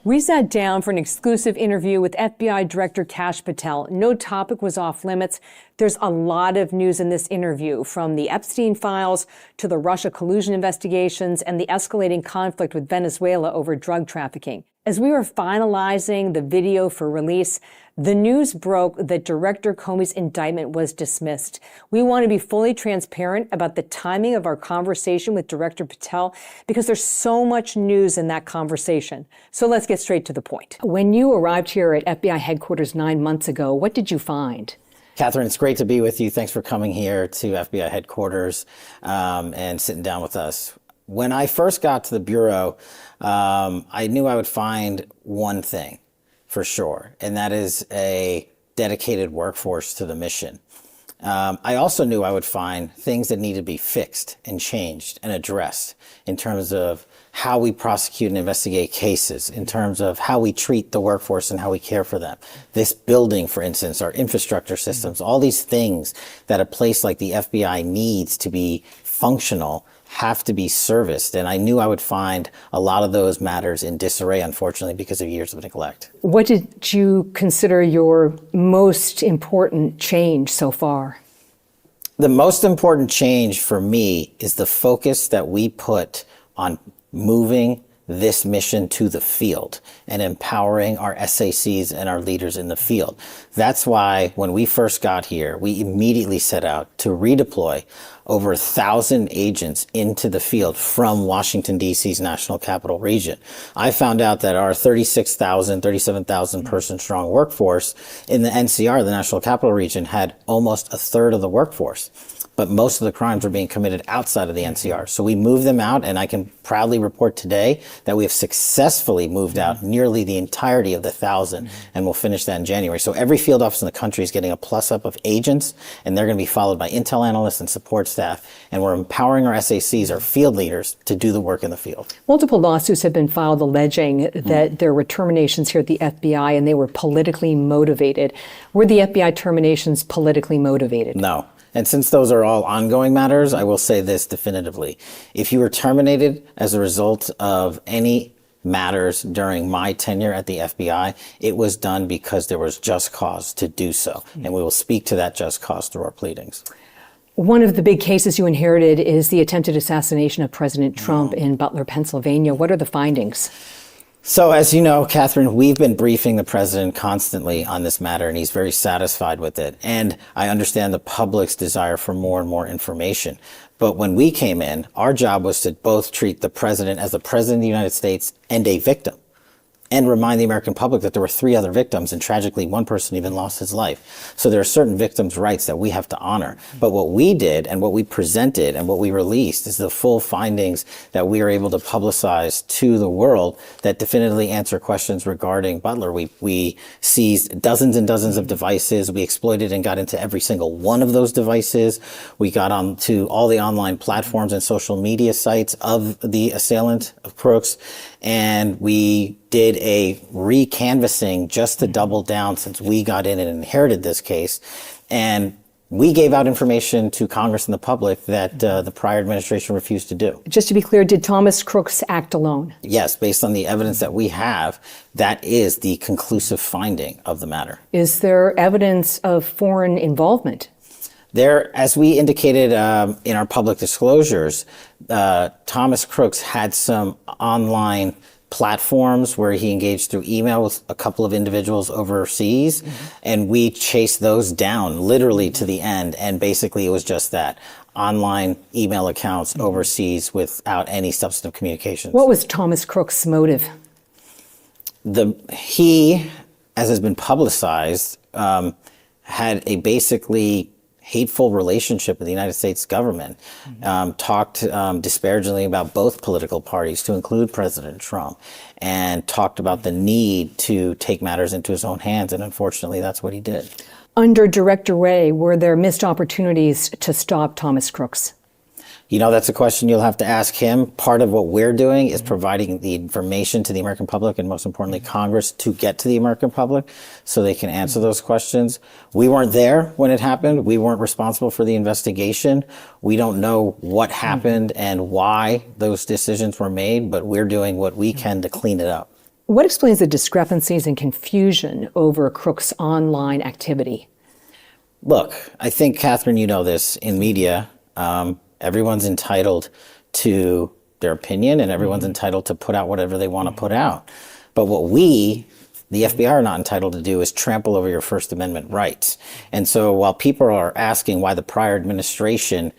We sat down for an exclusive interview with FBI Director Kash Patel. No topic was off limits. There's a lot of news in this interview, from the Epstein files to the Russia collusion investigations and the escalating conflict with Venezuela over drug trafficking. As we were finalizing the video for release, the news broke that Director Comey's indictment was dismissed. We want to be fully transparent about the timing of our conversation with Director Patel because there's so much news in that conversation. So let's get straight to the point. When you arrived here at FBI headquarters 9 months ago, what did you find? Catherine, it's great to be with you. Thanks for coming here to FBI headquarters and sitting down with us. When I first got to the Bureau, I knew I would find one thing for sure, and that is a dedicated workforce to the mission. I also knew I would find things that need to be fixed and changed and addressed in terms of how we prosecute and investigate cases, in terms of how we treat the workforce and how we care for them. This building, for instance, our infrastructure systems, all these things that a place like the FBI needs to be functional have to be serviced. And I knew I would find a lot of those matters in disarray, unfortunately, because of years of neglect. What did you consider your most important change so far? The most important change for me is the focus that we put on moving this mission to the field and empowering our SACs and our leaders in the field. That's why when we first got here, we immediately set out to redeploy over 1,000 agents into the field from Washington, D.C.'s National Capital Region. I found out that our 37,000 person strong workforce in the NCR, the National Capital Region, had almost a third of the workforce. But most of the crimes were being committed outside of the NCR. So we moved them out, and I can proudly report today that we have successfully moved out nearly the entirety of the 1,000, and we'll finish that in January. So every field office in the country is getting a plus up of agents, and they're going to be followed by intel analysts and support staff. And we're empowering our SACs, our field leaders, to do the work in the field. Multiple lawsuits have been filed alleging that there were terminations here at the FBI and they were politically motivated. Were the FBI terminations politically motivated? No. And since those are all ongoing matters, I will say this definitively. If you were terminated as a result of any matters during my tenure at the FBI, it was done because there was just cause to do so. And we will speak to that just cause through our pleadings. One of the big cases you inherited is the attempted assassination of President Trump in Butler, Pennsylvania. What are the findings? So as you know, Catherine, we've been briefing the president constantly on this matter, and he's very satisfied with it. And I understand the public's desire for more and more information. But when we came in, our job was to both treat the president as the president of the United States and a victim, and remind the American public that there were 3 other victims, and tragically one person even lost his life. So there are certain victims' rights that we have to honor. But what we did and what we presented and what we released is the full findings that we are able to publicize to the world that definitively answer questions regarding Butler. We seized dozens and dozens of devices. We exploited and got into every single one of those devices. We got onto all the online platforms and social media sites of the assailant of Crooks. And we did a recanvassing just to double down since we got in and inherited this case. And we gave out information to Congress and the public that the prior administration refused to do. Just to be clear, did Thomas Crooks act alone? Yes, based on the evidence that we have, that is the conclusive finding of the matter. Is there evidence of foreign involvement? There, as we indicated in our public disclosures, Thomas Crooks had some online platforms where he engaged through email with a couple of individuals overseas, and we chased those down literally to the end. And basically it was just that, online email accounts overseas without any substantive communications. What was Thomas Crooks' motive? He, as has been publicized, had a basically hateful relationship with the United States government, talked disparagingly about both political parties, to include President Trump, and talked about the need to take matters into his own hands. And unfortunately, that's what he did. Under Director Wray, were there missed opportunities to stop Thomas Crooks? You know, that's a question you'll have to ask him. Part of what we're doing is providing the information to the American public, and most importantly, Congress, to get to the American public so they can answer those questions. We weren't there when it happened. We weren't responsible for the investigation. We don't know what happened and why those decisions were made, but we're doing what we can to clean it up. What explains the discrepancies and confusion over Crooks' online activity? Look, I think, Catherine, you know this, in media, everyone's entitled to their opinion, and everyone's entitled to put out whatever they want to put out. But what we, the FBI, are not entitled to do is trample over your First Amendment rights. And so while people are asking why the prior administration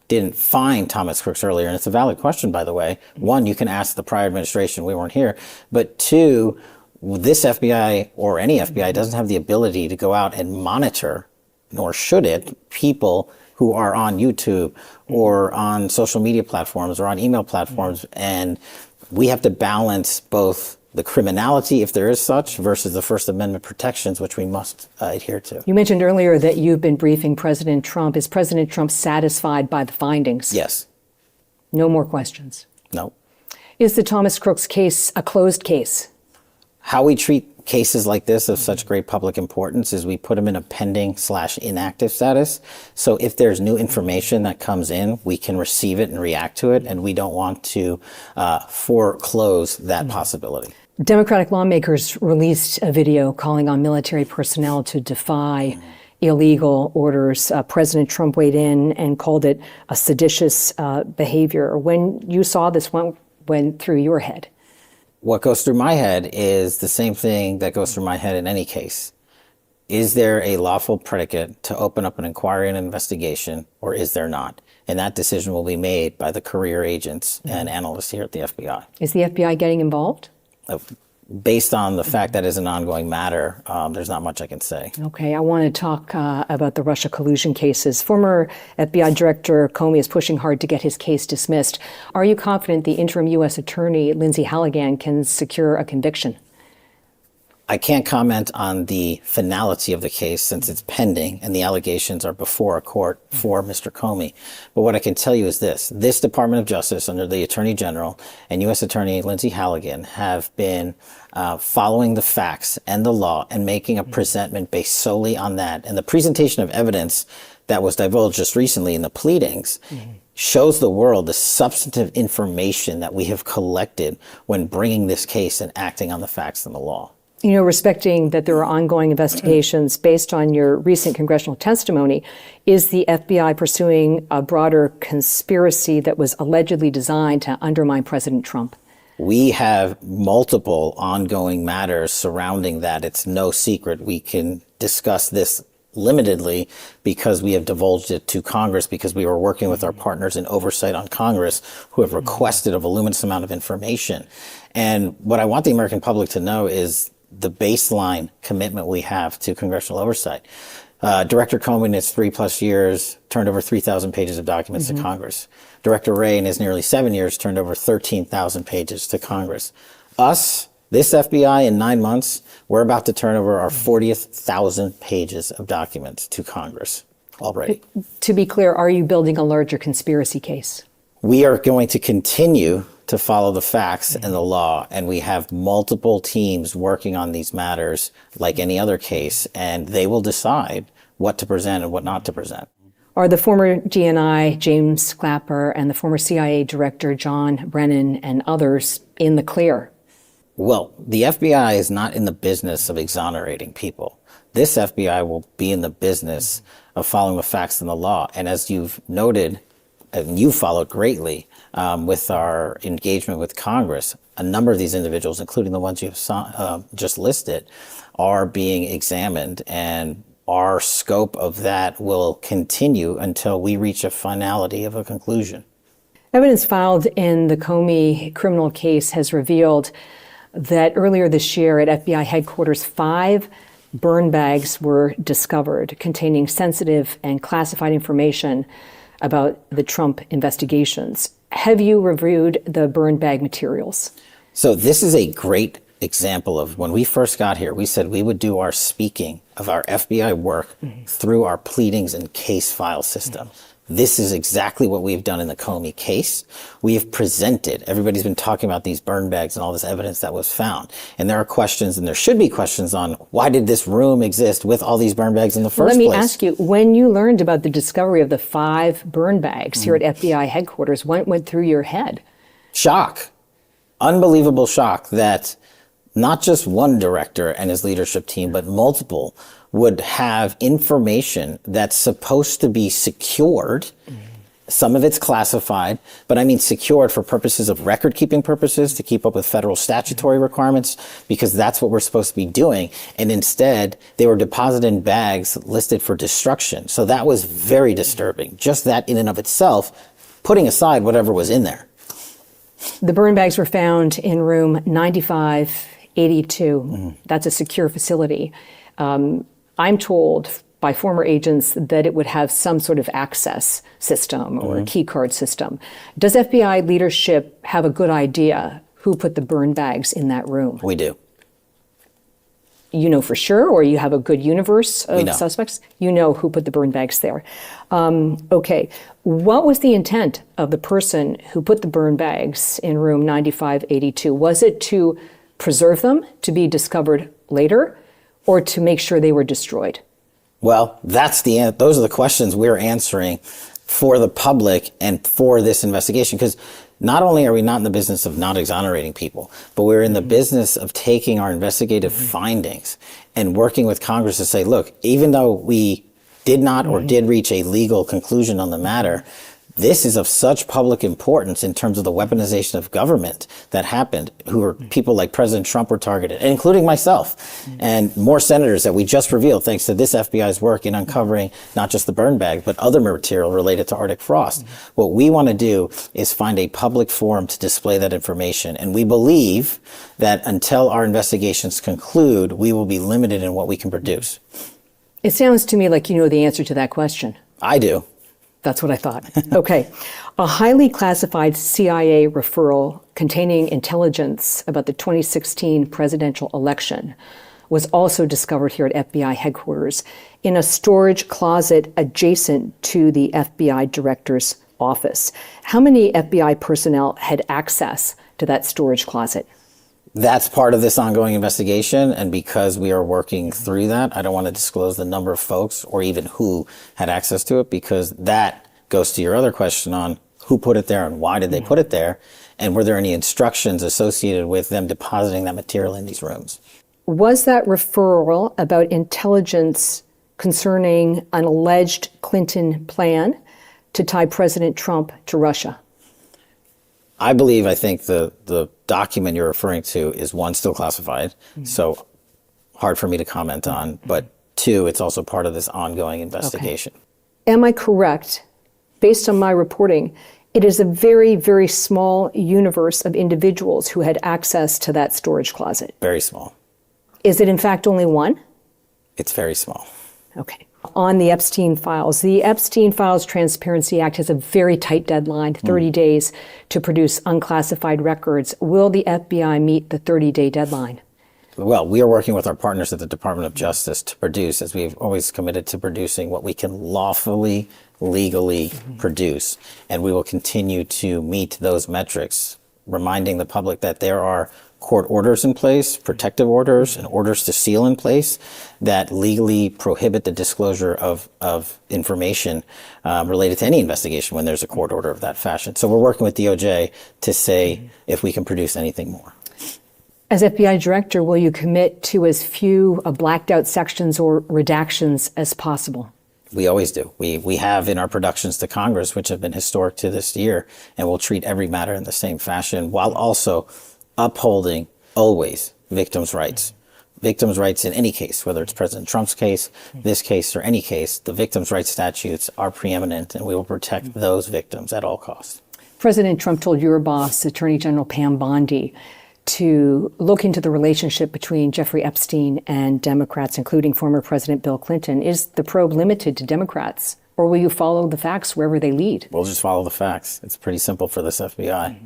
didn't find Thomas Crooks earlier, and it's a valid question, by the way. One, you can ask the prior administration, we weren't here. But two, this FBI or any FBI doesn't have the ability to go out and monitor, nor should it, people who are on YouTube or on social media platforms or on email platforms. And we have to balance both the criminality, if there is such, versus the First Amendment protections, which we must adhere to. You mentioned earlier that you've been briefing President Trump. Is President Trump satisfied by the findings? Yes. No more questions? No. Is the Thomas Crooks case a closed case? How we treat cases like this of such great public importance is we put them in a pending/inactive status. So if there's new information that comes in, we can receive it and react to it, and we don't want to foreclose that possibility. Democratic lawmakers released a video calling on military personnel to defy illegal orders. President Trump weighed in and called it a seditious behavior. When you saw this, what went through your head? What goes through my head is the same thing that goes through my head in any case. Is there a lawful predicate to open up an inquiry and investigation, or is there not? And that decision will be made by the career agents and analysts here at the FBI. Is the FBI getting involved? Based on the fact that it's an ongoing matter, there's not much I can say. Okay, I want to talk about the Russia collusion cases. Former FBI Director Comey is pushing hard to get his case dismissed. Are you confident the interim U.S. Attorney, Lindsay Halligan, can secure a conviction? I can't comment on the finality of the case since it's pending and the allegations are before a court for Mr. Comey. But what I can tell you is this Department of Justice under the Attorney General and U.S. Attorney Lindsay Halligan have been following the facts and the law and making a presentment based solely on that. And the presentation of evidence that was divulged just recently in the pleadings shows the world the substantive information that we have collected when bringing this case and acting on the facts and the law. You know, respecting that there are ongoing investigations based on your recent congressional testimony, is the FBI pursuing a broader conspiracy that was allegedly designed to undermine President Trump? We have multiple ongoing matters surrounding that. It's no secret. We can discuss this limitedly because we have divulged it to Congress because we were working with our partners in oversight on Congress who have requested a voluminous amount of information. And what I want the American public to know is the baseline commitment we have to congressional oversight. Director Comey in his 3+ years turned over 3,000 pages of documents to Congress. Director Wray in his nearly 7 years turned over 13,000 pages to Congress. Us, this FBI, in 9 months, we're about to turn over our 40th 1,000 pages of documents to Congress already. To be clear, are you building a larger conspiracy case? We are going to continue to follow the facts and the law, and we have multiple teams working on these matters like any other case, and they will decide what to present and what not to present. Are the former GNI, James Clapper, and the former CIA Director, John Brennan, and others in the clear? Well, the FBI is not in the business of exonerating people. This FBI will be in the business of following the facts and the law, and as you've noted, and you followed greatly with our engagement with Congress, a number of these individuals, including the ones you've just listed, are being examined, and our scope of that will continue until we reach a finality of a conclusion. Evidence filed in the Comey criminal case has revealed that earlier this year at FBI headquarters, 5 burn bags were discovered containing sensitive and classified information about the Trump investigations. Have you reviewed the burn bag materials? So this is a great example of when we first got here, we said we would do our speaking of our FBI work through our pleadings and case file system. This is exactly what we've done in the Comey case. We have presented, everybody's been talking about these burn bags and all this evidence that was found. And there are questions, and there should be questions on why did this room exist with all these burn bags in the first place? Let me ask you, when you learned about the discovery of the 5 burn bags here at FBI headquarters, what went through your head? Shock. Unbelievable shock that not just one director and his leadership team, but multiple would have information that's supposed to be secured. Some of it's classified, but I mean secured for purposes of record-keeping purposes to keep up with federal statutory requirements, because that's what we're supposed to be doing. And instead, they were deposited in bags listed for destruction. So that was very disturbing. Just that in and of itself, putting aside whatever was in there. The burn bags were found in room 9582. That's a secure facility. I'm told by former agents that it would have some sort of access system or key card system. Does FBI leadership have a good idea who put the burn bags in that room? We do. You know for sure, or you have a good universe of suspects? You know who put the burn bags there. Okay. What was the intent of the person who put the burn bags in room 9582? Was it to preserve them, to be discovered later, or to make sure they were destroyed? Well, those are the questions we're answering for the public and for this investigation, because not only are we not in the business of not exonerating people, but we're in the business of taking our investigative findings and working with Congress to say, look, even though we did not or did reach a legal conclusion on the matter, this is of such public importance in terms of the weaponization of government that happened, who are people like President Trump were targeted, including myself, and more senators that we just revealed thanks to this FBI's work in uncovering not just the burn bag, but other material related to Arctic frost. What we want to do is find a public forum to display that information. And we believe that until our investigations conclude, we will be limited in what we can produce. It sounds to me like you know the answer to that question. I do. That's what I thought. Okay. A highly classified CIA referral containing intelligence about the 2016 presidential election was also discovered here at FBI headquarters in a storage closet adjacent to the FBI director's office. How many FBI personnel had access to that storage closet? That's part of this ongoing investigation, and because we are working through that, I don't want to disclose the number of folks or even who had access to it, because that goes to your other question on who put it there and why did they put it there, and were there any instructions associated with them depositing that material in these rooms. Was that referral about intelligence concerning an alleged Clinton plan to tie President Trump to Russia? I think the document you're referring to is, one, still classified, so hard for me to comment on, but two, it's also part of this ongoing investigation. Okay. Am I correct, based on my reporting, it is a very, very small universe of individuals who had access to that storage closet? Very small. Is it in fact only one? It's very small. Okay. On the Epstein files Transparency Act has a very tight deadline, 30 days, to produce unclassified records. Will the FBI meet the 30-day deadline? Well, we are working with our partners at the Department of Justice to produce, as we've always committed to producing, what we can lawfully, legally produce. And we will continue to meet those metrics, reminding the public that there are court orders in place, protective orders, and orders to seal in place that legally prohibit the disclosure of information related to any investigation when there's a court order of that fashion. So we're working with DOJ to say if we can produce anything more. As FBI director, will you commit to as few blacked out sections or redactions as possible? We always do. We have in our productions to Congress, which have been historic to this year, and we'll treat every matter in the same fashion while also upholding always victims' rights. Victims' rights in any case, whether it's President Trump's case, this case, or any case, the victims' rights statutes are preeminent, and we will protect those victims at all costs. President Trump told your boss, Attorney General Pam Bondi, to look into the relationship between Jeffrey Epstein and Democrats, including former President Bill Clinton. Is the probe limited to Democrats, or will you follow the facts wherever they lead? We'll just follow the facts. It's pretty simple for this FBI.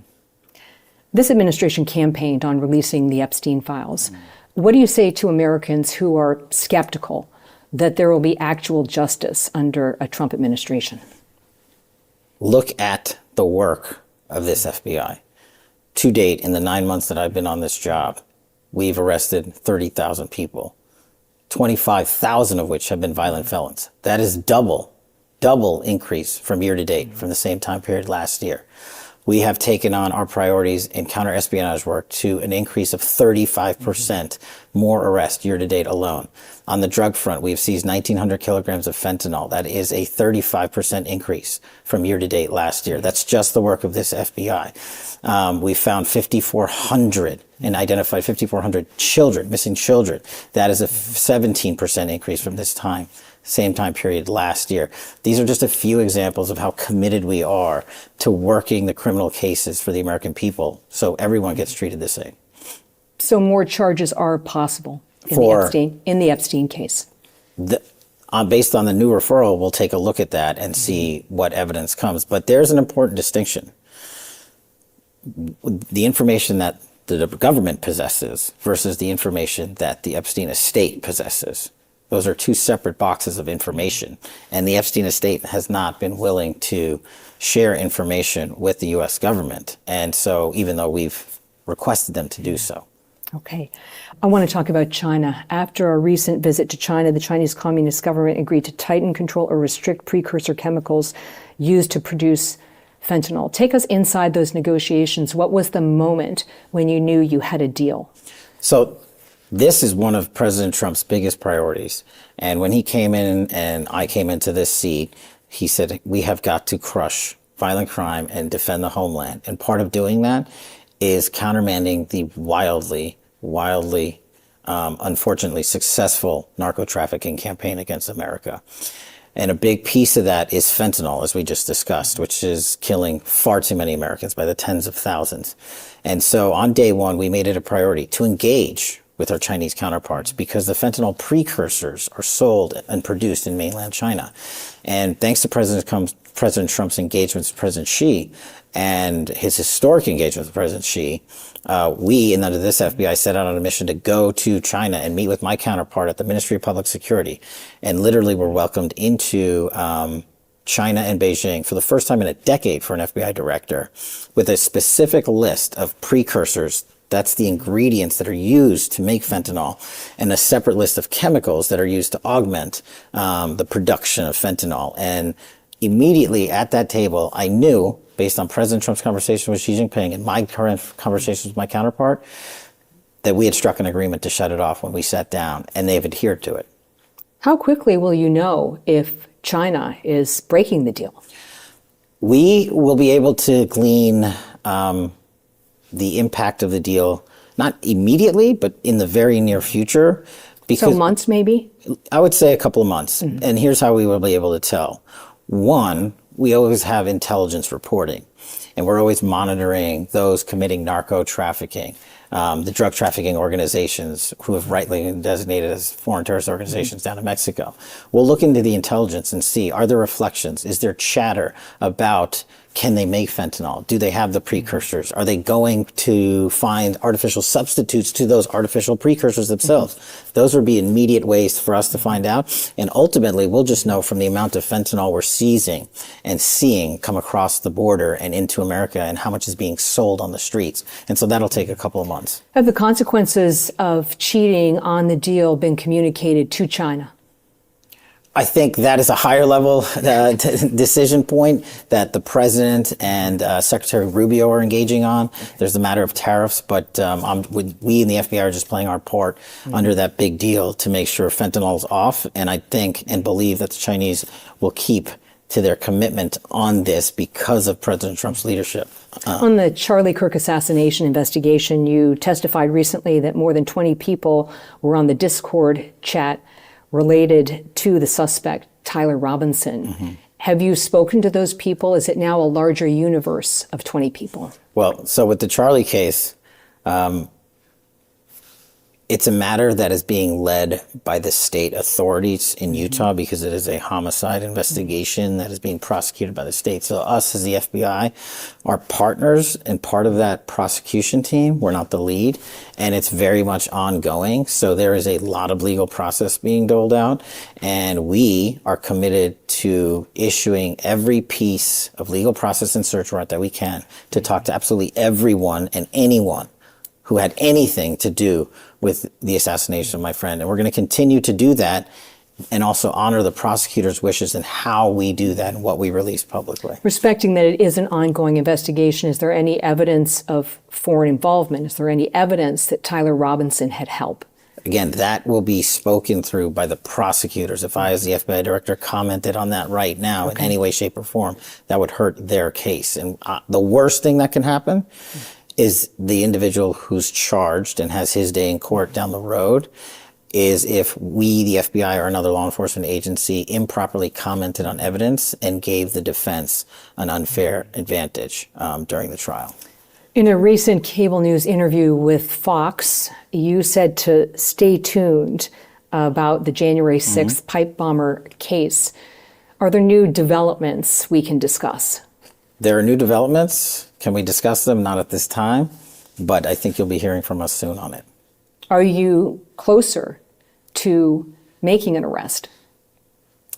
This administration campaigned on releasing the Epstein files. What do you say to Americans who are skeptical that there will be actual justice under a Trump administration? Look at the work of this FBI. To date, in the 9 months that I've been on this job, we've arrested 30,000 people, 25,000 of which have been violent felons. That is double increase from year to date, from the same time period last year. We have taken on our priorities in counter-espionage work to an increase of 35% more arrests year to date alone. On the drug front, we've seized 1,900 kilograms of fentanyl. That is a 35% increase from year to date last year. That's just the work of this FBI. We found 5,400 and identified 5,400 children, missing children. That is a 17% increase from this time. Same time period last year. These are just a few examples of how committed we are to working the criminal cases for the American people so everyone gets treated the same. So more charges are possible in the Epstein case? Based on the new referral, we'll take a look at that and see what evidence comes. But there's an important distinction. The information that the government possesses versus the information that the Epstein estate possesses. Those are two separate boxes of information, and the Epstein estate has not been willing to share information with the U.S. government, and so even though we've requested them to do so. Okay. I want to talk about China. After a recent visit to China, the Chinese Communist government agreed to tighten control or restrict precursor chemicals used to produce fentanyl. Take us inside those negotiations. What was the moment when you knew you had a deal? So this is one of President Trump's biggest priorities. And when he came in and I came into this seat, he said, we have got to crush violent crime and defend the homeland. And part of doing that is countermanding the wildly, unfortunately successful narco-trafficking campaign against America. And a big piece of that is fentanyl, as we just discussed, which is killing far too many Americans by the tens of thousands. And so on day one, we made it a priority to engage with our Chinese counterparts because the fentanyl precursors are sold and produced in mainland China. And thanks to President Trump's engagements with President Xi and his historic engagement with President Xi, we, and under this FBI, set out on a mission to go to China and meet with my counterpart at the Ministry of Public Security, and literally were welcomed into China and Beijing for the first time in a decade for an FBI director with a specific list of precursors. That's the ingredients that are used to make fentanyl, and a separate list of chemicals that are used to augment the production of fentanyl. And immediately at that table, I knew, based on President Trump's conversation with Xi Jinping and my current conversations with my counterpart, that we had struck an agreement to shut it off when we sat down, and they've adhered to it. How quickly will you know if China is breaking the deal? We will be able to glean the impact of the deal, not immediately, but in the very near future. So months, maybe? I would say a couple of months. Mm-hmm. And here's how we will be able to tell. One, we always have intelligence reporting, and we're always monitoring those committing narco trafficking, the drug trafficking organizations who have rightly been designated as foreign terrorist organizations down in Mexico. We'll look into the intelligence and see, are there reflections? Is there chatter about, can they make fentanyl? Do they have the precursors? Are they going to find artificial substitutes to those artificial precursors themselves? Mm-hmm. Those would be immediate ways for us to find out. And ultimately, we'll just know from the amount of fentanyl we're seizing and seeing come across the border and into America and how much is being sold on the streets. And so that'll take a couple of months. Have the consequences of cheating on the deal been communicated to China? I think that is a higher level decision point that the president and Secretary Rubio are engaging on. There's the matter of tariffs, but we in the FBI are just playing our part under that big deal to make sure fentanyl is off. And I think and believe that the Chinese will keep to their commitment on this because of President Trump's leadership. On the Charlie Kirk assassination investigation, you testified recently that more than 20 people were on the Discord chat related to the suspect, Tyler Robinson. Mm-hmm. Have you spoken to those people? Is it now a larger universe of 20 people? Well, so with the Charlie case, It's a matter that is being led by the state authorities in Utah because it is a homicide investigation that is being prosecuted by the state. So us as the FBI are partners and part of that prosecution team. We're not the lead, and it's very much ongoing. So there is a lot of legal process being doled out, and we are committed to issuing every piece of legal process and search warrant that we can to talk to absolutely everyone and anyone who had anything to do with the assassination of my friend. And we're going to continue to do that and also honor the prosecutor's wishes in how we do that and what we release publicly. Respecting that it is an ongoing investigation, is there any evidence of foreign involvement? Is there any evidence that Tyler Robinson had help? Again, that will be spoken through by the prosecutors. If I, as the FBI director, commented on that right now in any way, shape, or form, that would hurt their case. And the worst thing that can happen is the individual who's charged and has his day in court down the road is if we, the FBI, or another law enforcement agency improperly commented on evidence and gave the defense an unfair advantage during the trial. In a recent cable news interview with Fox, you said to stay tuned about the January 6th pipe bomber case. Are there new developments we can discuss? There are new developments. Can we discuss them? Not at this time, but I think you'll be hearing from us soon on it. Are you closer to making an arrest?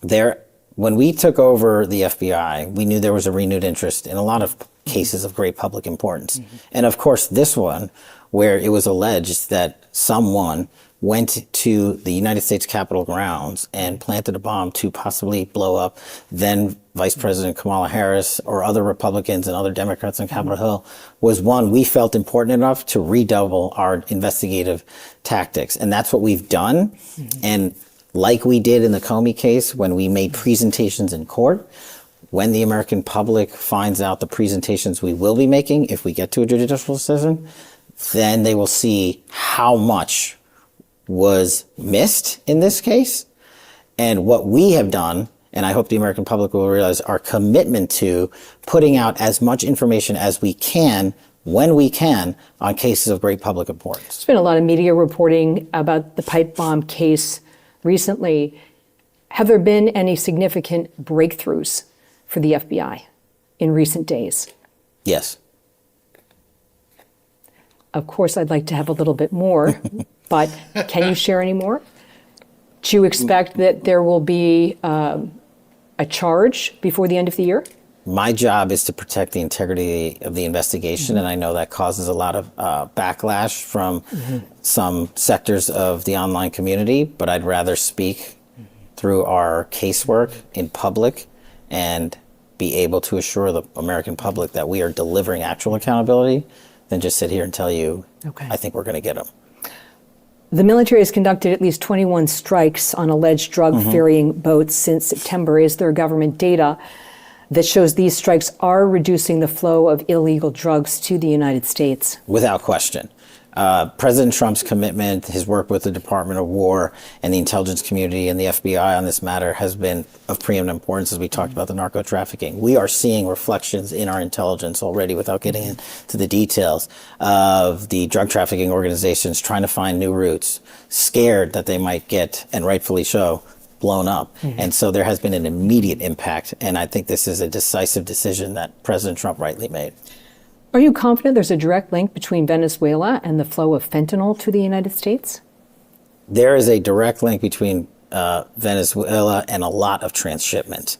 When we took over the FBI, we knew there was a renewed interest in a lot of cases of great public importance. And of course, this one, where it was alleged that someone went to the United States Capitol grounds and planted a bomb to possibly blow up then Vice President Kamala Harris or other Republicans and other Democrats on Capitol Hill, was one we felt important enough to redouble our investigative tactics. And that's what we've done. And like we did in the Comey case, when we made presentations in court, when the American public finds out the presentations we will be making, if we get to a judicial decision, then they will see how much was missed in this case. And what we have done, and I hope the American public will realize, our commitment to putting out as much information as we can, when we can, on cases of great public importance. There's been a lot of media reporting about the pipe bomb case recently. Have there been any significant breakthroughs for the FBI in recent days? Yes. Of course, I'd like to have a little bit more, but can you share any more? Do you expect that there will be a charge before the end of the year? My job is to protect the integrity of the investigation, and I know that causes a lot of backlash from some sectors of the online community, but I'd rather speak through our casework in public and be able to assure the American public that we are delivering actual accountability than just sit here and tell you, I think we're going to get them. The military has conducted at least 21 strikes on alleged drug ferrying boats since September. Is there government data that shows these strikes are reducing the flow of illegal drugs to the United States? Without question. President Trump's commitment, his work with the Department of War and the intelligence community and the FBI on this matter has been of preeminent importance as we talked about the narco trafficking. We are seeing reflections in our intelligence already, without getting into the details, of the drug trafficking organizations trying to find new routes, scared that they might get, and rightfully so, blown up. And so there has been an immediate impact, and I think this is a decisive decision that President Trump rightly made. Are you confident there's a direct link between Venezuela and the flow of fentanyl to the United States? There is a direct link between Venezuela and a lot of transshipment.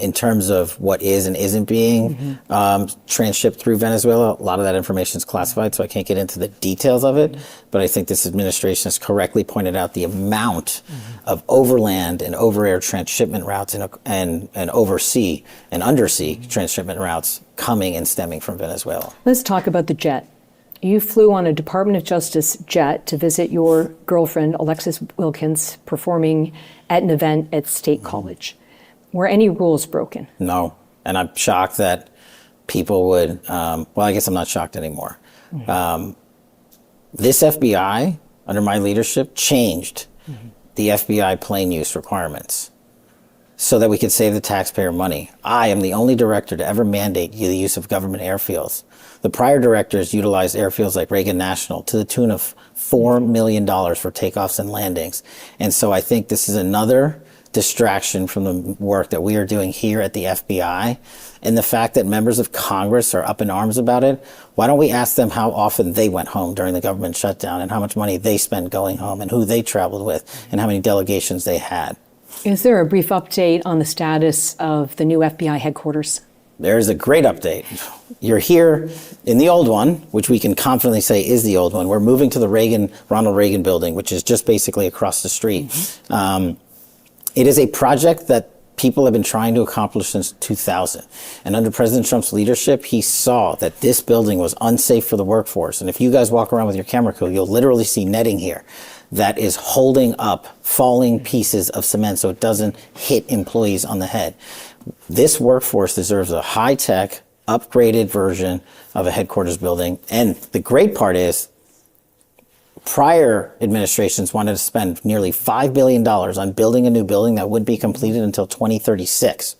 In terms of what is and isn't being transshipped through Venezuela, a lot of that information is classified, so I can't get into the details of it. But I think this administration has correctly pointed out the amount of overland and over-air transshipment routes and oversea and undersea transshipment routes coming and stemming from Venezuela. Let's talk about the jet. You flew on a Department of Justice jet to visit your girlfriend, Alexis Wilkins, performing at an event at State College. Were any rules broken? No. And I'm shocked that people would, well, I guess I'm not shocked anymore. This FBI, under my leadership, changed the FBI plane use requirements. so that we could save the taxpayer money. I am the only director to ever mandate the use of government airfields. The prior directors utilized airfields like Reagan National to the tune of $4 million for takeoffs and landings. And so I think this is another distraction from the work that we are doing here at the FBI. And the fact that members of Congress are up in arms about it, why don't we ask them how often they went home during the government shutdown and how much money they spent going home and who they traveled with and how many delegations they had. Is there a brief update on the status of the new FBI headquarters? There's a great update. You're here in the old one, which we can confidently say is the old one. We're moving to the Ronald Reagan building, which is just basically across the street. Mm-hmm. It is a project that people have been trying to accomplish since 2000. And under President Trump's leadership, he saw that this building was unsafe for the workforce. And if you guys walk around with your camera crew, you'll literally see netting here that is holding up falling pieces of cement so it doesn't hit employees on the head. This workforce deserves a high-tech, upgraded version of a headquarters building. And the great part is, prior administrations wanted to spend nearly $5 billion on building a new building that wouldn't be completed until 2036.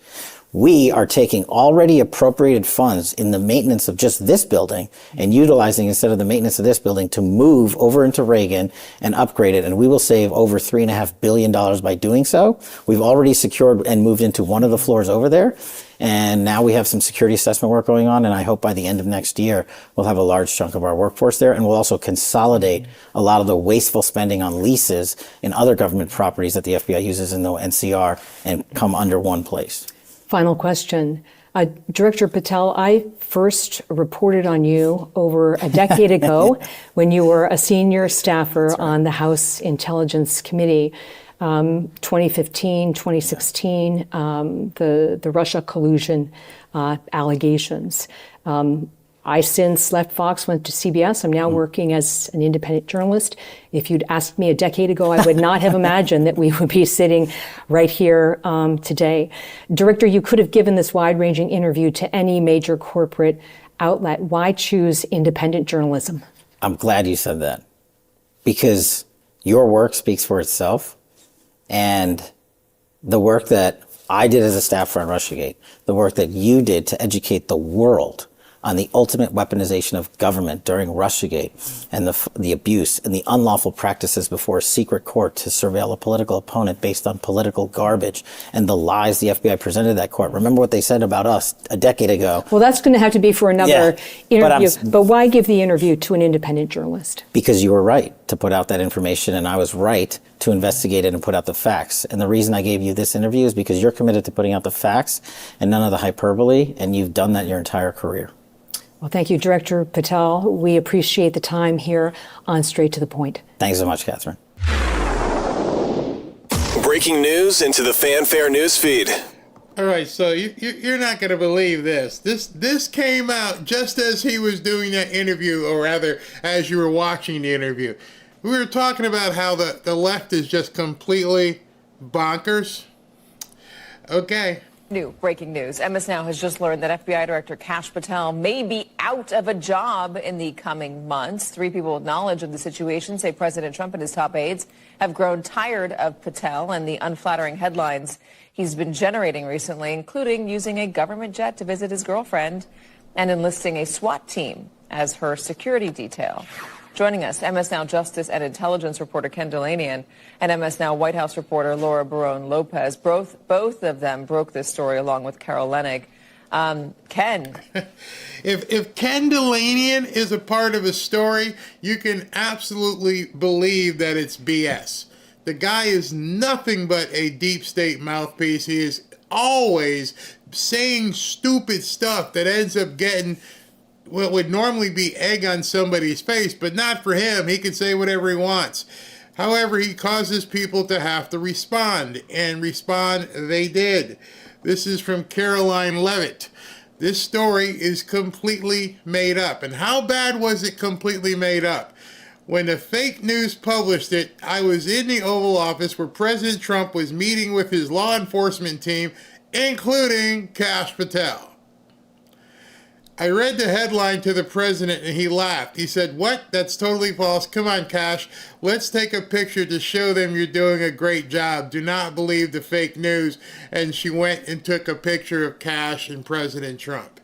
We are taking already appropriated funds in the maintenance of just this building and utilizing, instead of the maintenance of this building, to move over into Reagan and upgrade it. And we will save over $3.5 billion by doing so. We've already secured and moved into one of the floors over there. And now we have some security assessment work going on. And I hope by the end of next year, we'll have a large chunk of our workforce there. And we'll also consolidate a lot of the wasteful spending on leases in other government properties that the FBI uses in the NCR and come under one place. Final question. Director Patel, I first reported on you over a decade ago when you were a senior staffer on the House Intelligence Committee. 2015, 2016, the Russia collusion allegations. I since left Fox, went to CBS. I'm now working as an independent journalist. If you'd asked me a decade ago, I would not have imagined that we would be sitting right here today. Director, you could have given this wide-ranging interview to any major corporate outlet. Why choose independent journalism? I'm glad you said that, because your work speaks for itself. And the work that I did as a staffer on Russiagate, the work that you did to educate the world on the ultimate weaponization of government during Russiagate and the abuse and the unlawful practices before a secret court to surveil a political opponent based on political garbage and the lies the FBI presented to that court. Remember what they said about us a decade ago. Well, that's going to have to be for another interview. But why give the interview to an independent journalist? Because you were right to put out that information, and I was right to investigate it and put out the facts. And the reason I gave you this interview is because you're committed to putting out the facts and none of the hyperbole, and you've done that your entire career. Well, thank you, Director Patel. We appreciate the time here on Straight to the Point. Thanks so much, Catherine. Breaking news into the Fanfare news feed. All right, so you're not going to believe this. This came out just as he was doing that interview, or rather, as you were watching the interview. We were talking about how the left is just completely bonkers. Okay. New breaking news. MS Now has just learned that FBI Director Kash Patel may be out of a job in the coming months. 3 people with knowledge of the situation say President Trump and his top aides have grown tired of Patel and the unflattering headlines he's been generating recently, including using a government jet to visit his girlfriend and enlisting a SWAT team as her security detail. Joining us, MS Now Justice and Intelligence reporter Ken Delanian and MS Now White House reporter Laura Barone Lopez. Both of them broke this story along with Carol Leonnig. Ken. If Ken Delanian is a part of a story, you can absolutely believe that it's BS. The guy is nothing but a deep state mouthpiece. He is always saying stupid stuff that ends up getting what would normally be egg on somebody's face, but not for him. He can say whatever he wants. However, he causes people to have to respond, and respond they did. This is from Caroline Levitt. This story is completely made up. And how bad was it completely made up? When the fake news published it, I was in the Oval Office where President Trump was meeting with his law enforcement team, including Kash Patel. I read the headline to the president and he laughed. He said, "What? That's totally false. Come on, Kash. Let's take a picture to show them you're doing a great job. Do not believe the fake news." And she went and took a picture of Kash and President Trump.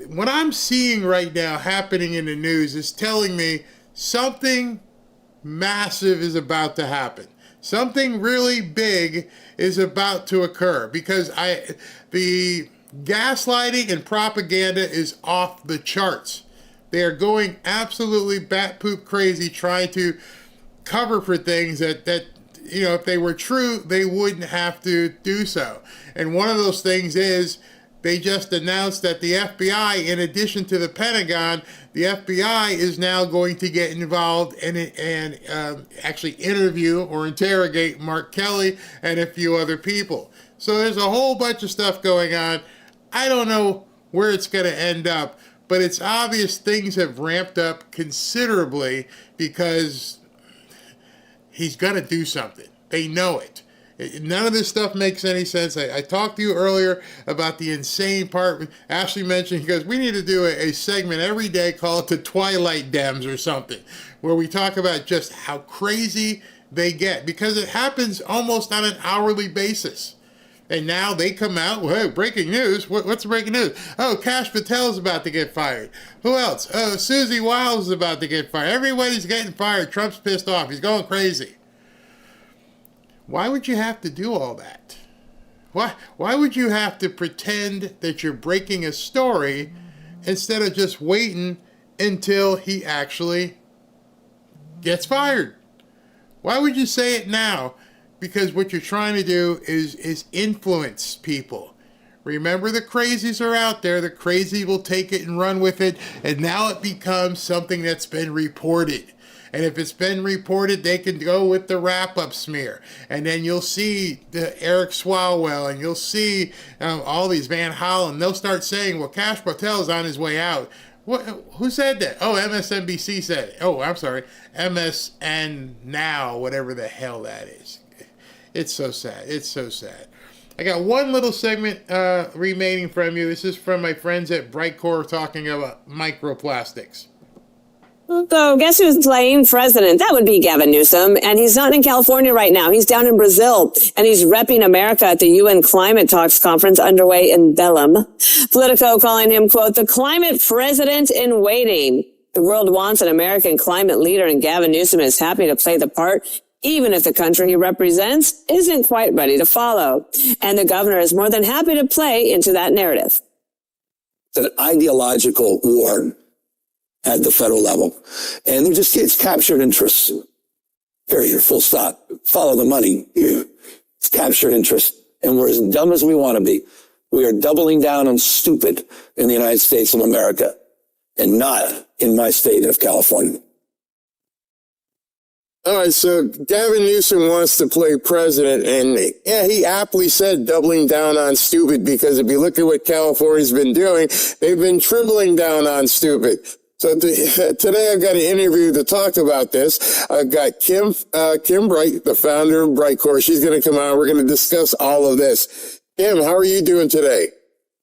What I'm seeing right now happening in the news is telling me something massive is about to happen. Something really big is about to occur because the gaslighting and propaganda is off the charts. They are going absolutely bat poop crazy trying to cover for things that if they were true, they wouldn't have to do so. And one of those things is they just announced that the FBI, in addition to the Pentagon, the FBI is now going to get involved and actually interview or interrogate Mark Kelly and a few other people. So there's a whole bunch of stuff going on. I don't know where it's going to end up, but it's obvious things have ramped up considerably because he's going to do something. They know it. None of this stuff makes any sense. I talked to you earlier about the insane part. Ashley mentioned, he goes, we need to do a segment every day called the Twilight Dems or something, where we talk about just how crazy they get, because it happens almost on an hourly basis. And now they come out, well, hey, breaking news. What's the breaking news? Oh, Kash Patel is about to get fired. Who else? Oh, Susie Wiles is about to get fired. Everybody's getting fired. Trump's pissed off. He's going crazy. Why would you have to do all that? Why would you have to pretend that you're breaking a story instead of just waiting until he actually gets fired? Why would you say it now? Because what you're trying to do is influence people. Remember, the crazies are out there. The crazy will take it and run with it. And now it becomes something that's been reported. And if it's been reported, they can go with the wrap-up smear. And then you'll see the Eric Swalwell, and you'll see all these Van Hollen. They'll start saying, well, Kash Patel's on his way out. Who said that? Oh, MSNBC said it. Oh, I'm sorry. MSN Now, whatever the hell that is. It's so sad. It's so sad. I got one little segment remaining from you. This is from my friends at Brightcore talking about microplastics. So guess who's playing president? That would be Gavin Newsom. And he's not in California right now. He's down in Brazil, and he's repping America at the UN Climate Talks conference underway in Belém. Politico calling him, quote, the climate president in waiting. The world wants an American climate leader, and Gavin Newsom is happy to play the part, even if the country he represents isn't quite ready to follow. And the governor is more than happy to play into that narrative. It's an ideological war at the federal level. And it's captured interests. Period. Full stop. Follow the money. It's captured interest. And we're as dumb as we want to be. We are doubling down on stupid in the United States of America and not in my state of California. All right, so Gavin Newsom wants to play president, and yeah, he aptly said doubling down on stupid, because if you look at what California's been doing, they've been tripling down on stupid. So today I've got an interview to talk about this. I've got Kim Bright, the founder of Brightcore. She's going to come on. We're going to discuss all of this. Kim, how are you doing today?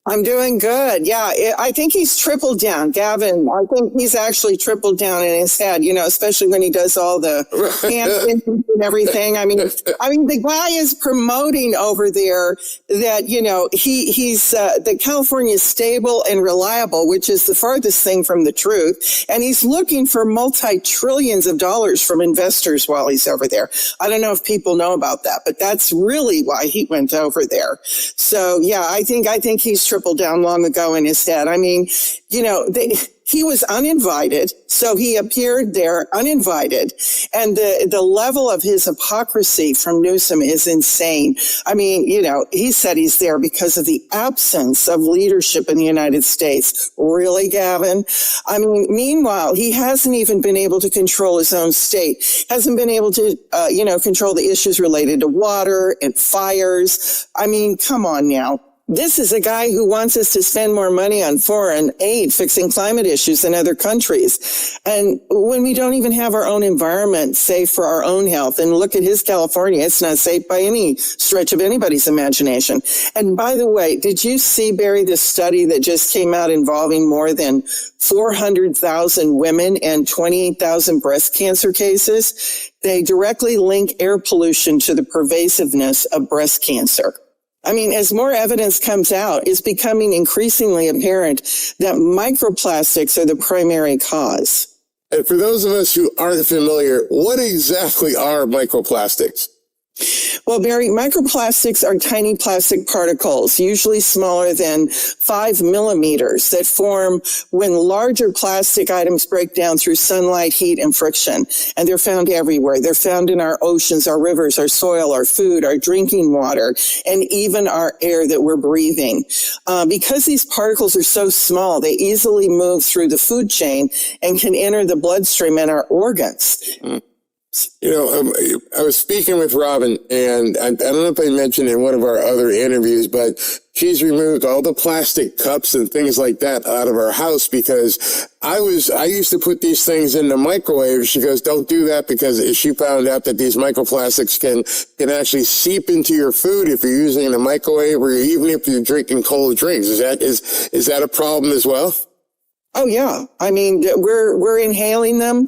I'm doing good. Yeah, I think he's tripled down. Gavin, I think he's actually tripled down in his head, especially when he does all the hand and everything. I mean, the guy is promoting over there that, he's, that California is stable and reliable, which is the farthest thing from the truth. And he's looking for multi-trillions of dollars from investors while he's over there. I don't know if people know about that, but that's really why he went over there. So yeah, I think he's tripled down long ago in his head. I mean, he was uninvited, so he appeared there uninvited. And the level of his hypocrisy from Newsom is insane. I mean, he said he's there because of the absence of leadership in the United States. Really, Gavin? I mean, meanwhile, he hasn't even been able to control his own state, hasn't been able to, control the issues related to water and fires. I mean, come on now. This is a guy who wants us to spend more money on foreign aid fixing climate issues in other countries. And when we don't even have our own environment safe for our own health, and look at his California, it's not safe by any stretch of anybody's imagination. And by the way, did you see, Barry, this study that just came out involving more than 400,000 women and 28,000 breast cancer cases? They directly link air pollution to the pervasiveness of breast cancer. I mean, as more evidence comes out, it's becoming increasingly apparent that microplastics are the primary cause. And for those of us who aren't familiar, what exactly are microplastics? Well, Barry, microplastics are tiny plastic particles, usually smaller than 5 millimeters, that form when larger plastic items break down through sunlight, heat, and friction. And they're found everywhere. They're found in our oceans, our rivers, our soil, our food, our drinking water, and even our air that we're breathing. Because these particles are so small, they easily move through the food chain and can enter the bloodstream and our organs. You know, I was speaking with Robin, and I don't know if I mentioned in one of our other interviews, but she's removed all the plastic cups and things like that out of our house because I used to put these things in the microwave. She goes, don't do that, because she found out that these microplastics can actually seep into your food if you're using the microwave, or even if you're drinking cold drinks. Is that a problem as well? Oh, yeah. I mean, we're inhaling them.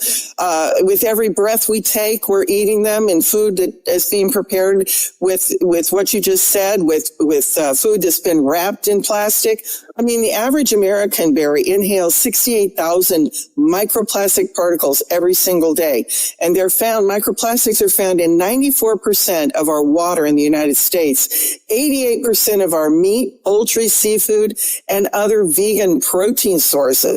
With every breath we take, we're eating them in food that is being prepared with what you just said, with food that's been wrapped in plastic. I mean, the average American, Barry, inhales 68,000 microplastic particles every single day. And microplastics are found in 94% of our water in the United States, 88% of our meat, poultry, seafood, and other vegan protein sources.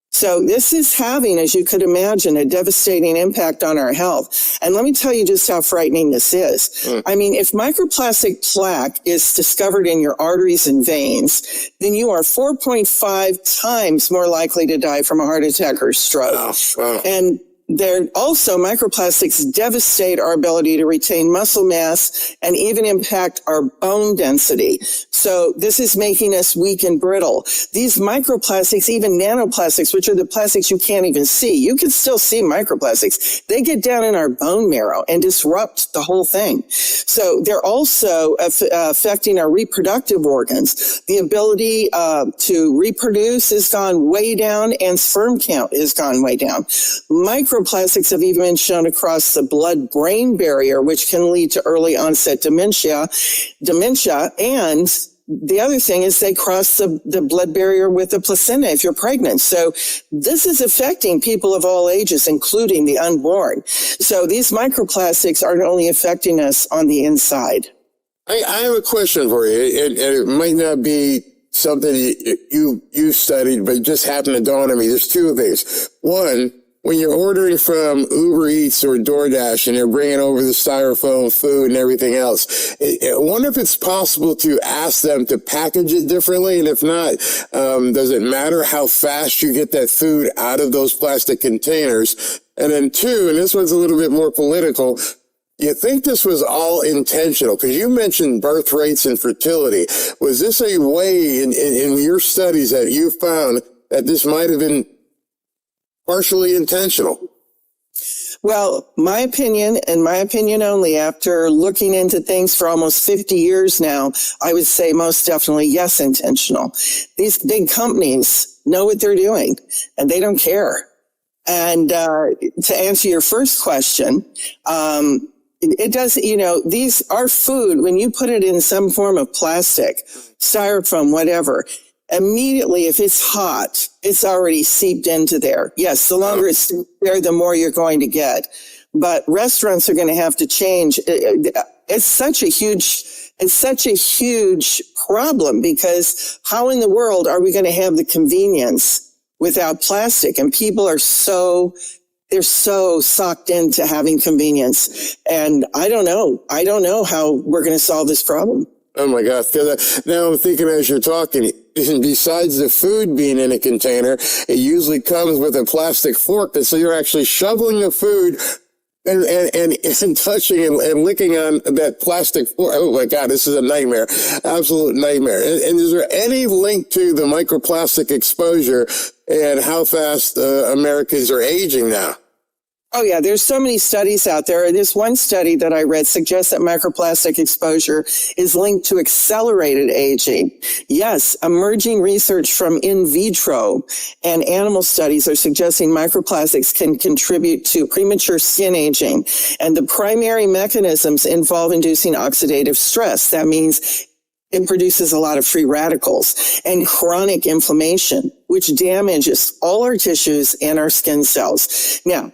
So this is having, as you could imagine, a devastating impact on our health. And let me tell you just how frightening this is. I mean, if microplastic plaque is discovered in your arteries and veins, then you are 4.5 times more likely to die from a heart attack or stroke. Wow. And microplastics devastate our ability to retain muscle mass and even impact our bone density. So this is making us weak and brittle. These microplastics, even nanoplastics, which are the plastics you can't even see, you can still see microplastics. They get down in our bone marrow and disrupt the whole thing. So they're also affecting our reproductive organs. The ability to reproduce has gone way down, and sperm count has gone way down. Microplastics have even been shown to cross the blood-brain barrier, which can lead to early onset dementia, and the other thing is they cross the blood barrier with the placenta if you're pregnant. So this is affecting people of all ages, including the unborn. So these microplastics aren't only affecting us on the inside. I have a question for you, and it might not be something you studied, but it just happened to dawn on me. There's two things. One, when you're ordering from Uber Eats or DoorDash and they're bringing over the styrofoam food and everything else, I wonder if it's possible to ask them to package it differently. And if not, does it matter how fast you get that food out of those plastic containers? And then two, and this one's a little bit more political, you think this was all intentional? Because you mentioned birth rates and fertility. Was this a way in your studies that you found that this might have been partially intentional? Well, my opinion, and my opinion only, after looking into things for almost 50 years now, I would say most definitely yes, intentional. These big companies know what they're doing, and they don't care. And to answer your first question, it does, our food, when you put it in some form of plastic, styrofoam, whatever, immediately, if it's hot, it's already seeped into there. Yes, the longer it's there, the more you're going to get. But restaurants are going to have to change. It's such a huge problem, because how in the world are we going to have the convenience without plastic? And people they're so sucked into having convenience. And I don't know how we're going to solve this problem. Oh my God. Now I'm thinking as you're talking, besides the food being in a container, it usually comes with a plastic fork. And so you're actually shoveling the food and touching and licking on that plastic floor. Oh my God, this is a nightmare. Absolute nightmare. And is there any link to the microplastic exposure and how fast Americans are aging now? Oh, yeah. There's so many studies out there. This one study that I read suggests that microplastic exposure is linked to accelerated aging. Yes, emerging research from in vitro and animal studies are suggesting microplastics can contribute to premature skin aging. And the primary mechanisms involve inducing oxidative stress. That means it produces a lot of free radicals and chronic inflammation, which damages all our tissues and our skin cells. Now,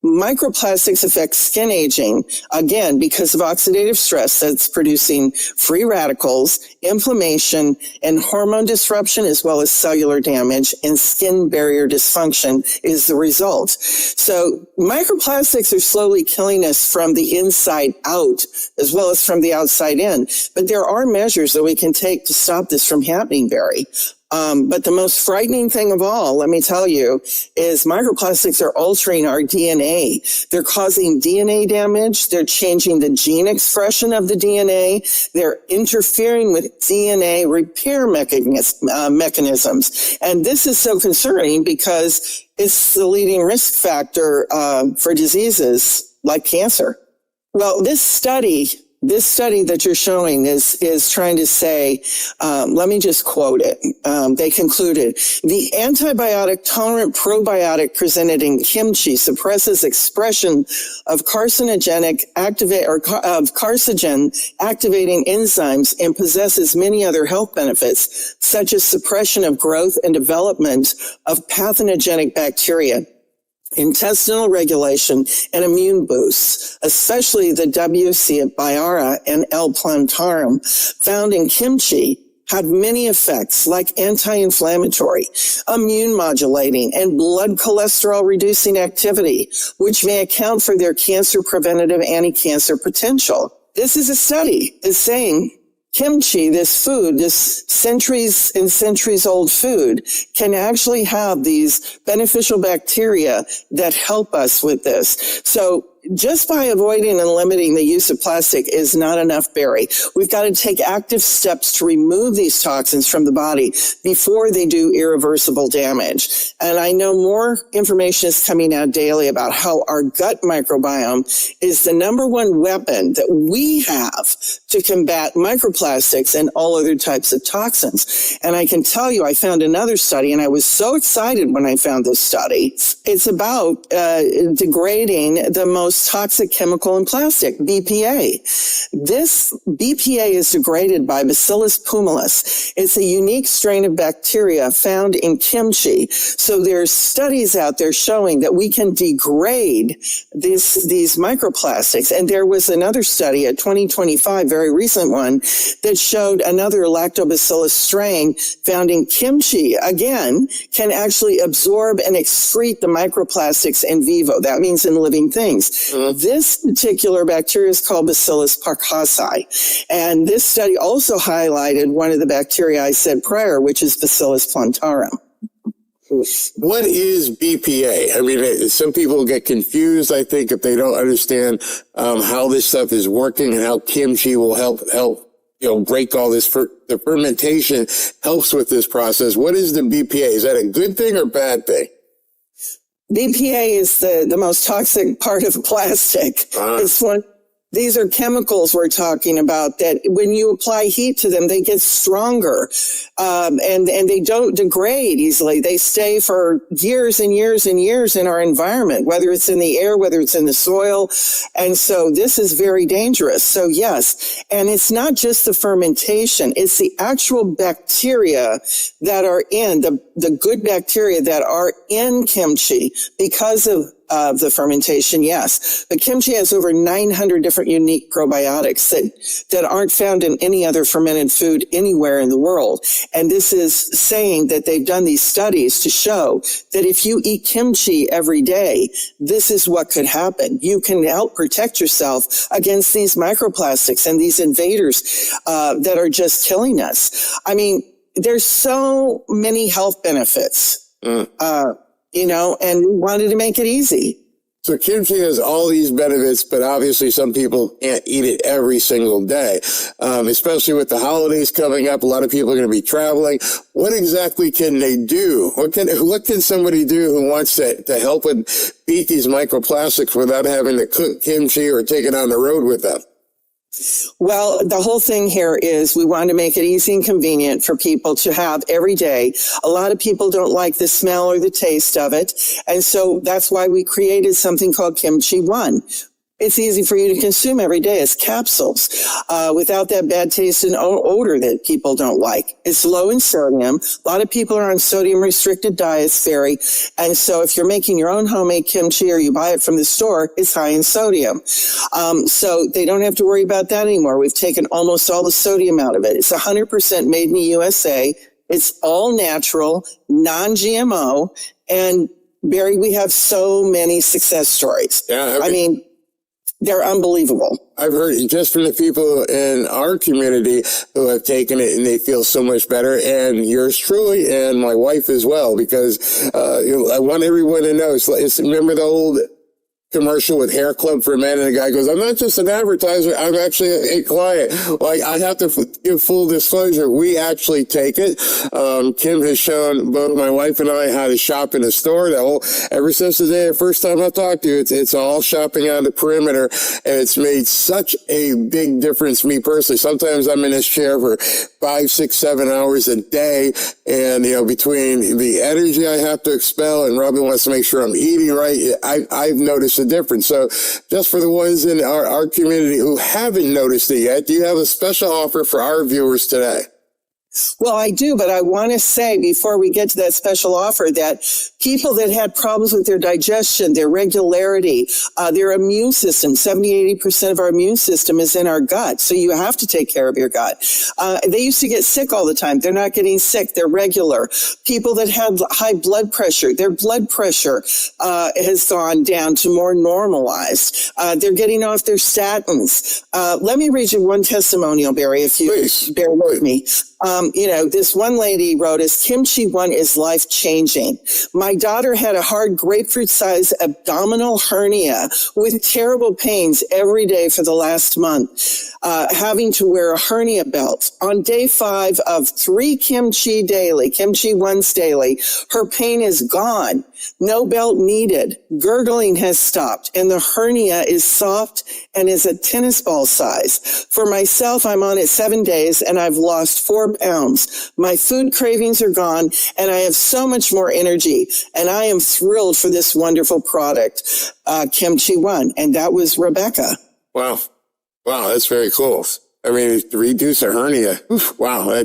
microplastics affect skin aging, again, because of oxidative stress that's producing free radicals, inflammation, and hormone disruption, as well as cellular damage and skin barrier dysfunction is the result. So microplastics are slowly killing us from the inside out, as well as from the outside in. But there are measures that we can take to stop this from happening, Barry. But the most frightening thing of all, let me tell you, is microplastics are altering our DNA. They're causing DNA damage. They're changing the gene expression of the DNA. They're interfering with DNA repair mechanisms. And this is so concerning because it's the leading risk factor for diseases like cancer. Well, this study that you're showing is trying to say, let me just quote it. They concluded, the antibiotic tolerant probiotic presented in kimchi suppresses expression of carcinogen activating enzymes and possesses many other health benefits, such as suppression of growth and development of pathogenic bacteria, intestinal regulation, and immune boosts, especially the WC biara and L. plantarum found in kimchi, had many effects like anti-inflammatory, immune modulating, and blood cholesterol reducing activity, which may account for their cancer preventative anti-cancer potential. This is a study that's saying kimchi, this food, this centuries and centuries old food, can actually have these beneficial bacteria that help us with this. So just by avoiding and limiting the use of plastic is not enough, Barry. We've got to take active steps to remove these toxins from the body before they do irreversible damage. And I know more information is coming out daily about how our gut microbiome is the number one weapon that we have to combat microplastics and all other types of toxins. And I can tell you, I found another study, and I was so excited when I found this study. It's about degrading the most toxic chemical in plastic, BPA. This BPA is degraded by Bacillus pumilus. It's a unique strain of bacteria found in kimchi. So there's studies out there showing that we can degrade these microplastics. And there was another study, a 2025, very recent one, that showed another lactobacillus strain found in kimchi, again, can actually absorb and excrete the microplastics in vivo. That means in living things. This particular bacteria is called Bacillus paracasi. And this study also highlighted one of the bacteria I said prior, which is Bacillus plantarum. What is BPA? I mean, some people get confused, I think, if they don't understand how this stuff is working and how kimchi will help break all this. The fermentation helps with this process. What is the BPA? Is that a good thing or bad thing? BPA is the most toxic part of plastic. It's one. These are chemicals we're talking about that when you apply heat to them, they get stronger, and they don't degrade easily. They stay for years and years and years in our environment, whether it's in the air, whether it's in the soil. And so this is very dangerous. So yes, and it's not just the fermentation, it's the actual bacteria that are in, the good bacteria that are in kimchi because of the fermentation, yes. But kimchi has over 900 different unique probiotics that aren't found in any other fermented food anywhere in the world. And this is saying that they've done these studies to show that if you eat kimchi every day, this is what could happen. You can help protect yourself against these microplastics and these invaders that are just killing us. I mean, there's so many health benefits. And we wanted to make it easy. So kimchi has all these benefits, but obviously some people can't eat it every single day, especially with the holidays coming up. A lot of people are going to be traveling. What exactly can they do? What can somebody do who wants to help with beat these microplastics without having to cook kimchi or take it on the road with them? Well, the whole thing here is we want to make it easy and convenient for people to have every day. A lot of people don't like the smell or the taste of it. And so that's why we created something called Kimchi One. It's easy for you to consume every day as capsules without that bad taste and odor that people don't like. It's low in sodium. A lot of people are on sodium-restricted diets, Barry. And so if you're making your own homemade kimchi or you buy it from the store, it's high in sodium. So they don't have to worry about that anymore. We've taken almost all the sodium out of it. It's 100% made in the USA. It's all natural, non-GMO. And Barry, we have so many success stories. Yeah, I mean, they're unbelievable. I've heard it just from the people in our community who have taken it and they feel so much better, and yours truly and my wife as well, because I want everyone to know. Remember the old commercial with Hair Club for Men, and the guy goes, I'm not just an advertiser, I'm actually a client. Like, I have to give full disclosure. We actually take it. Kim has shown both my wife and I how to shop in a store. Ever since the day, the first time I talked to you, it's all shopping on the perimeter, and it's made such a big difference to me personally. Sometimes I'm in this chair for 5, 6, 7 hours a day, and between the energy I have to expel and Robin wants to make sure I'm eating right, I've noticed a difference. So just for the ones in our community who haven't noticed it yet, do you have a special offer for our viewers today? Well, I do, but I want to say before we get to that special offer that people that had problems with their digestion, their regularity, their immune system, 70-80% of our immune system is in our gut. So you have to take care of your gut. They used to get sick all the time. They're not getting sick. They're regular. People that had high blood pressure, their blood pressure has gone down to more normalized. They're getting off their statins. Let me read you one testimonial, Barry, if you bear with me. This one lady wrote us, Kimchi One is life-changing. My daughter had a hard grapefruit-sized abdominal hernia with terrible pains every day for the last month, having to wear a hernia belt. On day 5 of 3 Kimchi Ones daily, her pain is gone. No belt needed. Gurgling has stopped, and the hernia is soft and is a tennis ball size. For myself, I'm on it 7 days, and I've lost 4 pounds. My food cravings are gone, and I have so much more energy, and I am thrilled for this wonderful product, Kimchi One. And that was Rebecca. Wow, that's very cool. I mean, to reduce a hernia, wow,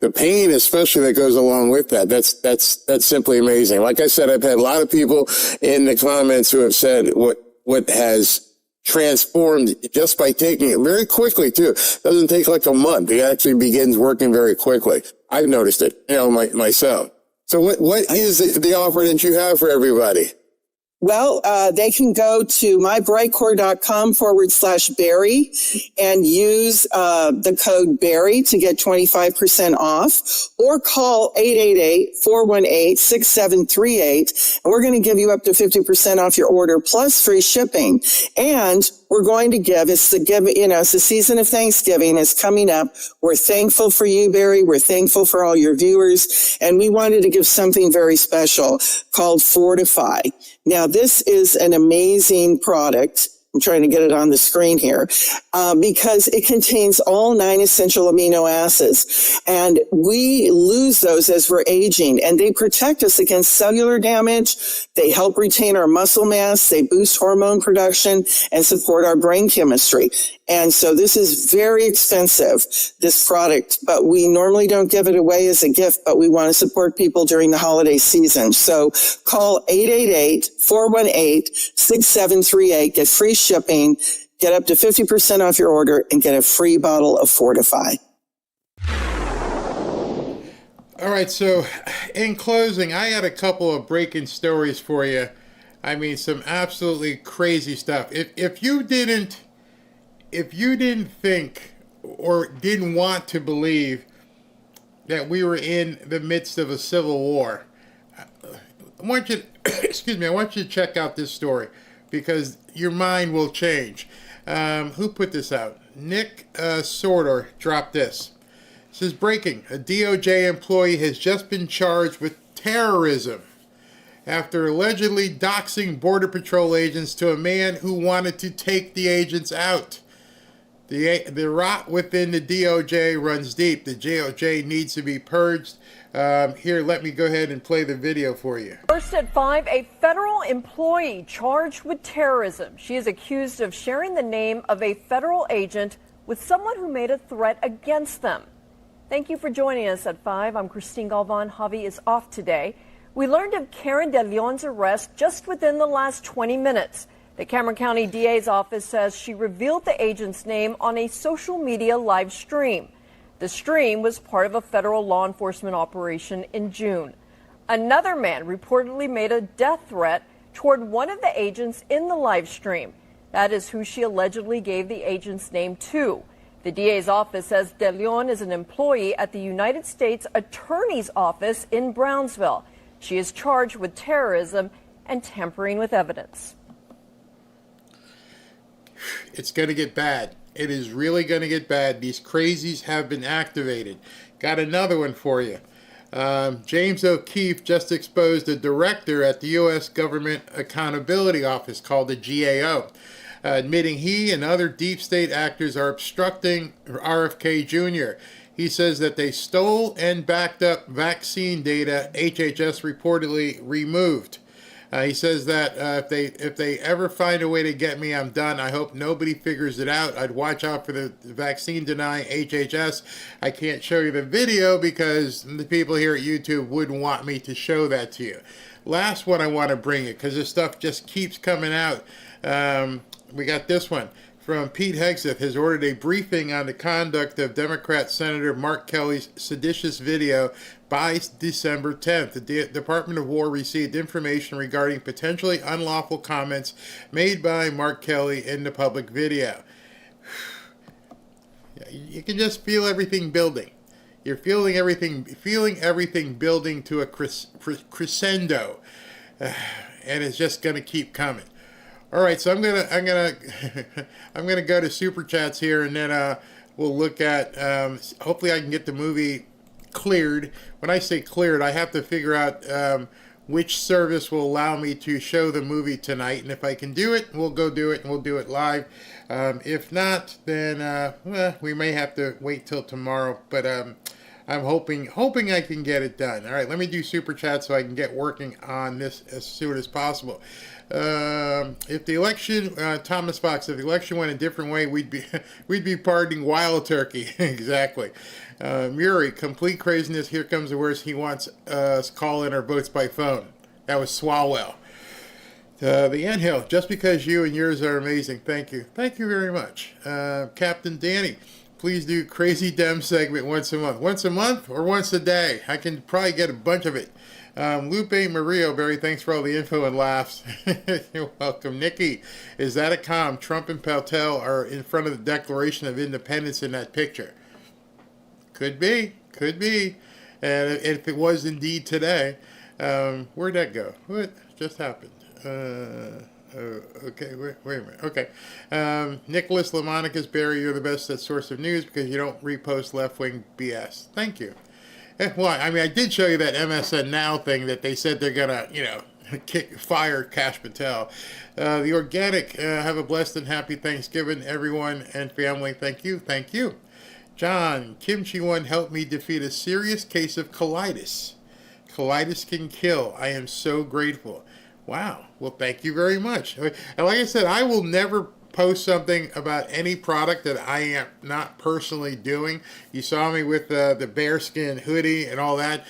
the pain especially that goes along with that's simply amazing. Like I said, I've had a lot of people in the comments who have said what has transformed just by taking it very quickly too. Doesn't take like a month. It actually begins working very quickly. I've noticed it, myself. So what is the offer that you have for everybody? Well, they can go to mybrightcore.com/Barry and use the code Barry to get 25% off, or call 888-418-6738. And we're going to give you up to 50% off your order plus free shipping. And we're going to it's the season of Thanksgiving is coming up. We're thankful for you, Barry. We're thankful for all your viewers. And we wanted to give something very special called Fortify. Now, this is an amazing product. I'm trying to get it on the screen here, because it contains all 9 essential amino acids, and we lose those as we're aging, and they protect us against cellular damage. They help retain our muscle mass. They boost hormone production and support our brain chemistry. And so this is very expensive, this product, but we normally don't give it away as a gift, but we want to support people during the holiday season. So call 888-418-6738, get free shipping, get up to 50% off your order, and get a free bottle of Fortify. All right, so in closing, I had a couple of breaking stories for you. I mean, some absolutely crazy stuff. If you didn't think or didn't want to believe that we were in the midst of a civil war, I want you to, I want you to check out this story. because your mind will change. Who put this out? Nick Sorter dropped this. It says, breaking, a DOJ employee has just been charged with terrorism after allegedly doxing Border Patrol agents to a man who wanted to take the agents out. The rot within the DOJ runs deep. The DOJ needs to be purged. Here, let me go ahead and play the video for you. First at 5, a federal employee charged with terrorism. She is accused of sharing the name of a federal agent with someone who made a threat against them. Thank you for joining us at 5. I'm Christine Galvan. Javi is off today. We learned of Karen De Leon's arrest just within the last 20 minutes. The Cameron County DA's office says she revealed the agent's name on a social media live stream. The stream was part of a federal law enforcement operation in June. Another man reportedly made a death threat toward one of the agents in the live stream. That is who she allegedly gave the agent's name to. The DA's office says De Leon is an employee at the United States Attorney's Office in Brownsville. She is charged with terrorism and tampering with evidence. It's going to get bad. It is really going to get bad. These crazies have been activated. Got another one for you. James O'Keefe just exposed a director at the U.S. Government Accountability Office called the GAO, admitting he and other deep state actors are obstructing RFK Jr. He says that they stole and backed up vaccine data HHS reportedly removed. He says that if they ever find a way to get me, I'm done. I hope nobody figures it out. I'd watch out for the vaccine denying HHS. I can't show you the video because the people here at YouTube wouldn't want me to show that to you. Last one I want to bring you because this stuff just keeps coming out. We got this one from Pete Hegseth has ordered a briefing on the conduct of Democrat Senator Mark Kelly's seditious video by December 10th. The Department of War received information regarding potentially unlawful comments made by Mark Kelly in the public video. You can just feel everything building. You're feeling everything building to a crescendo, and it's just going to keep coming. All right, so I'm gonna go to super chats here, and then we'll look at. Hopefully, I can get the movie cleared. When I say cleared, I have to figure out which service will allow me to show the movie tonight, and if I can do it, we'll go do it, and we'll do it live. If not, then we may have to wait till tomorrow. But I'm hoping I can get it done. All right, let me do super chat so I can get working on this as soon as possible. If the election, Thomas Fox, if the election went a different way, we'd be pardoning Wild Turkey. Exactly. Murray, complete craziness. Here comes the worst. He wants us call in our votes by phone. That was Swalwell. The Anthill, just because you and yours are amazing. Thank you. Thank you very much. Captain Danny, please do Crazy Dem segment once a month. Once a month or once a day? I can probably get a bunch of it. Lupe Mario, Barry, thanks for all the info and laughs. You're welcome. Nikki, is that a comm? Trump and Patel are in front of the Declaration of Independence in that picture. Could be. And if it was indeed today, where'd that go? What just happened? Okay, wait a minute. Okay. Nicholas Lamonicus, Barry, you're the best at source of news because you don't repost left-wing BS. Thank you. Well, I mean, I did show you that MSN Now thing that they said they're going to, fire Kash Patel. The Organic, have a blessed and happy Thanksgiving, everyone and family. Thank you. Thank you. John, Kimchi One helped me defeat a serious case of colitis. Colitis can kill. I am so grateful. Wow. Well, thank you very much. And like I said, I will never post something about any product that I am not personally doing. You saw me with the bearskin hoodie and all that.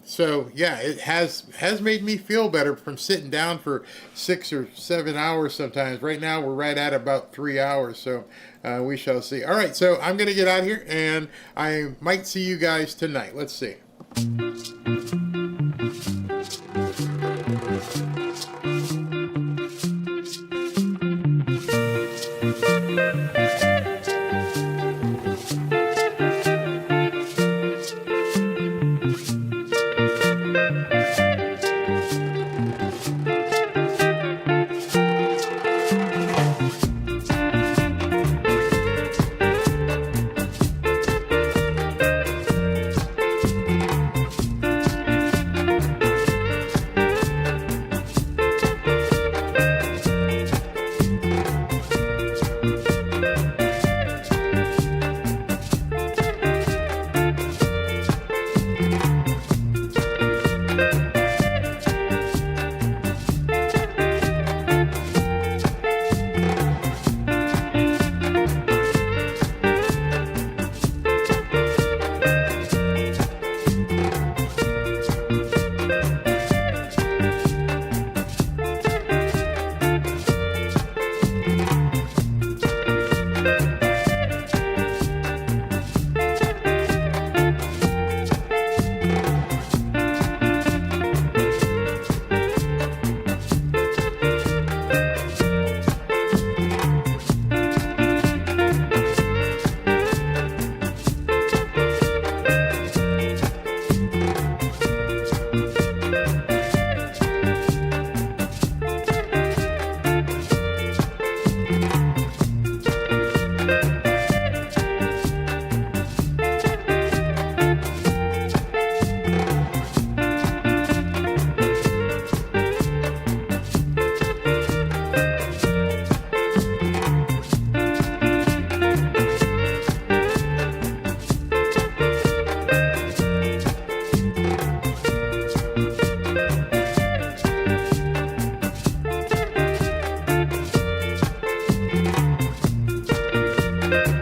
So yeah, it has made me feel better from sitting down for 6 or 7 hours sometimes. Right now we're right at about 3 hours. So we shall see. All right. So I'm going to get out of here and I might see you guys tonight. Let's see. Bye.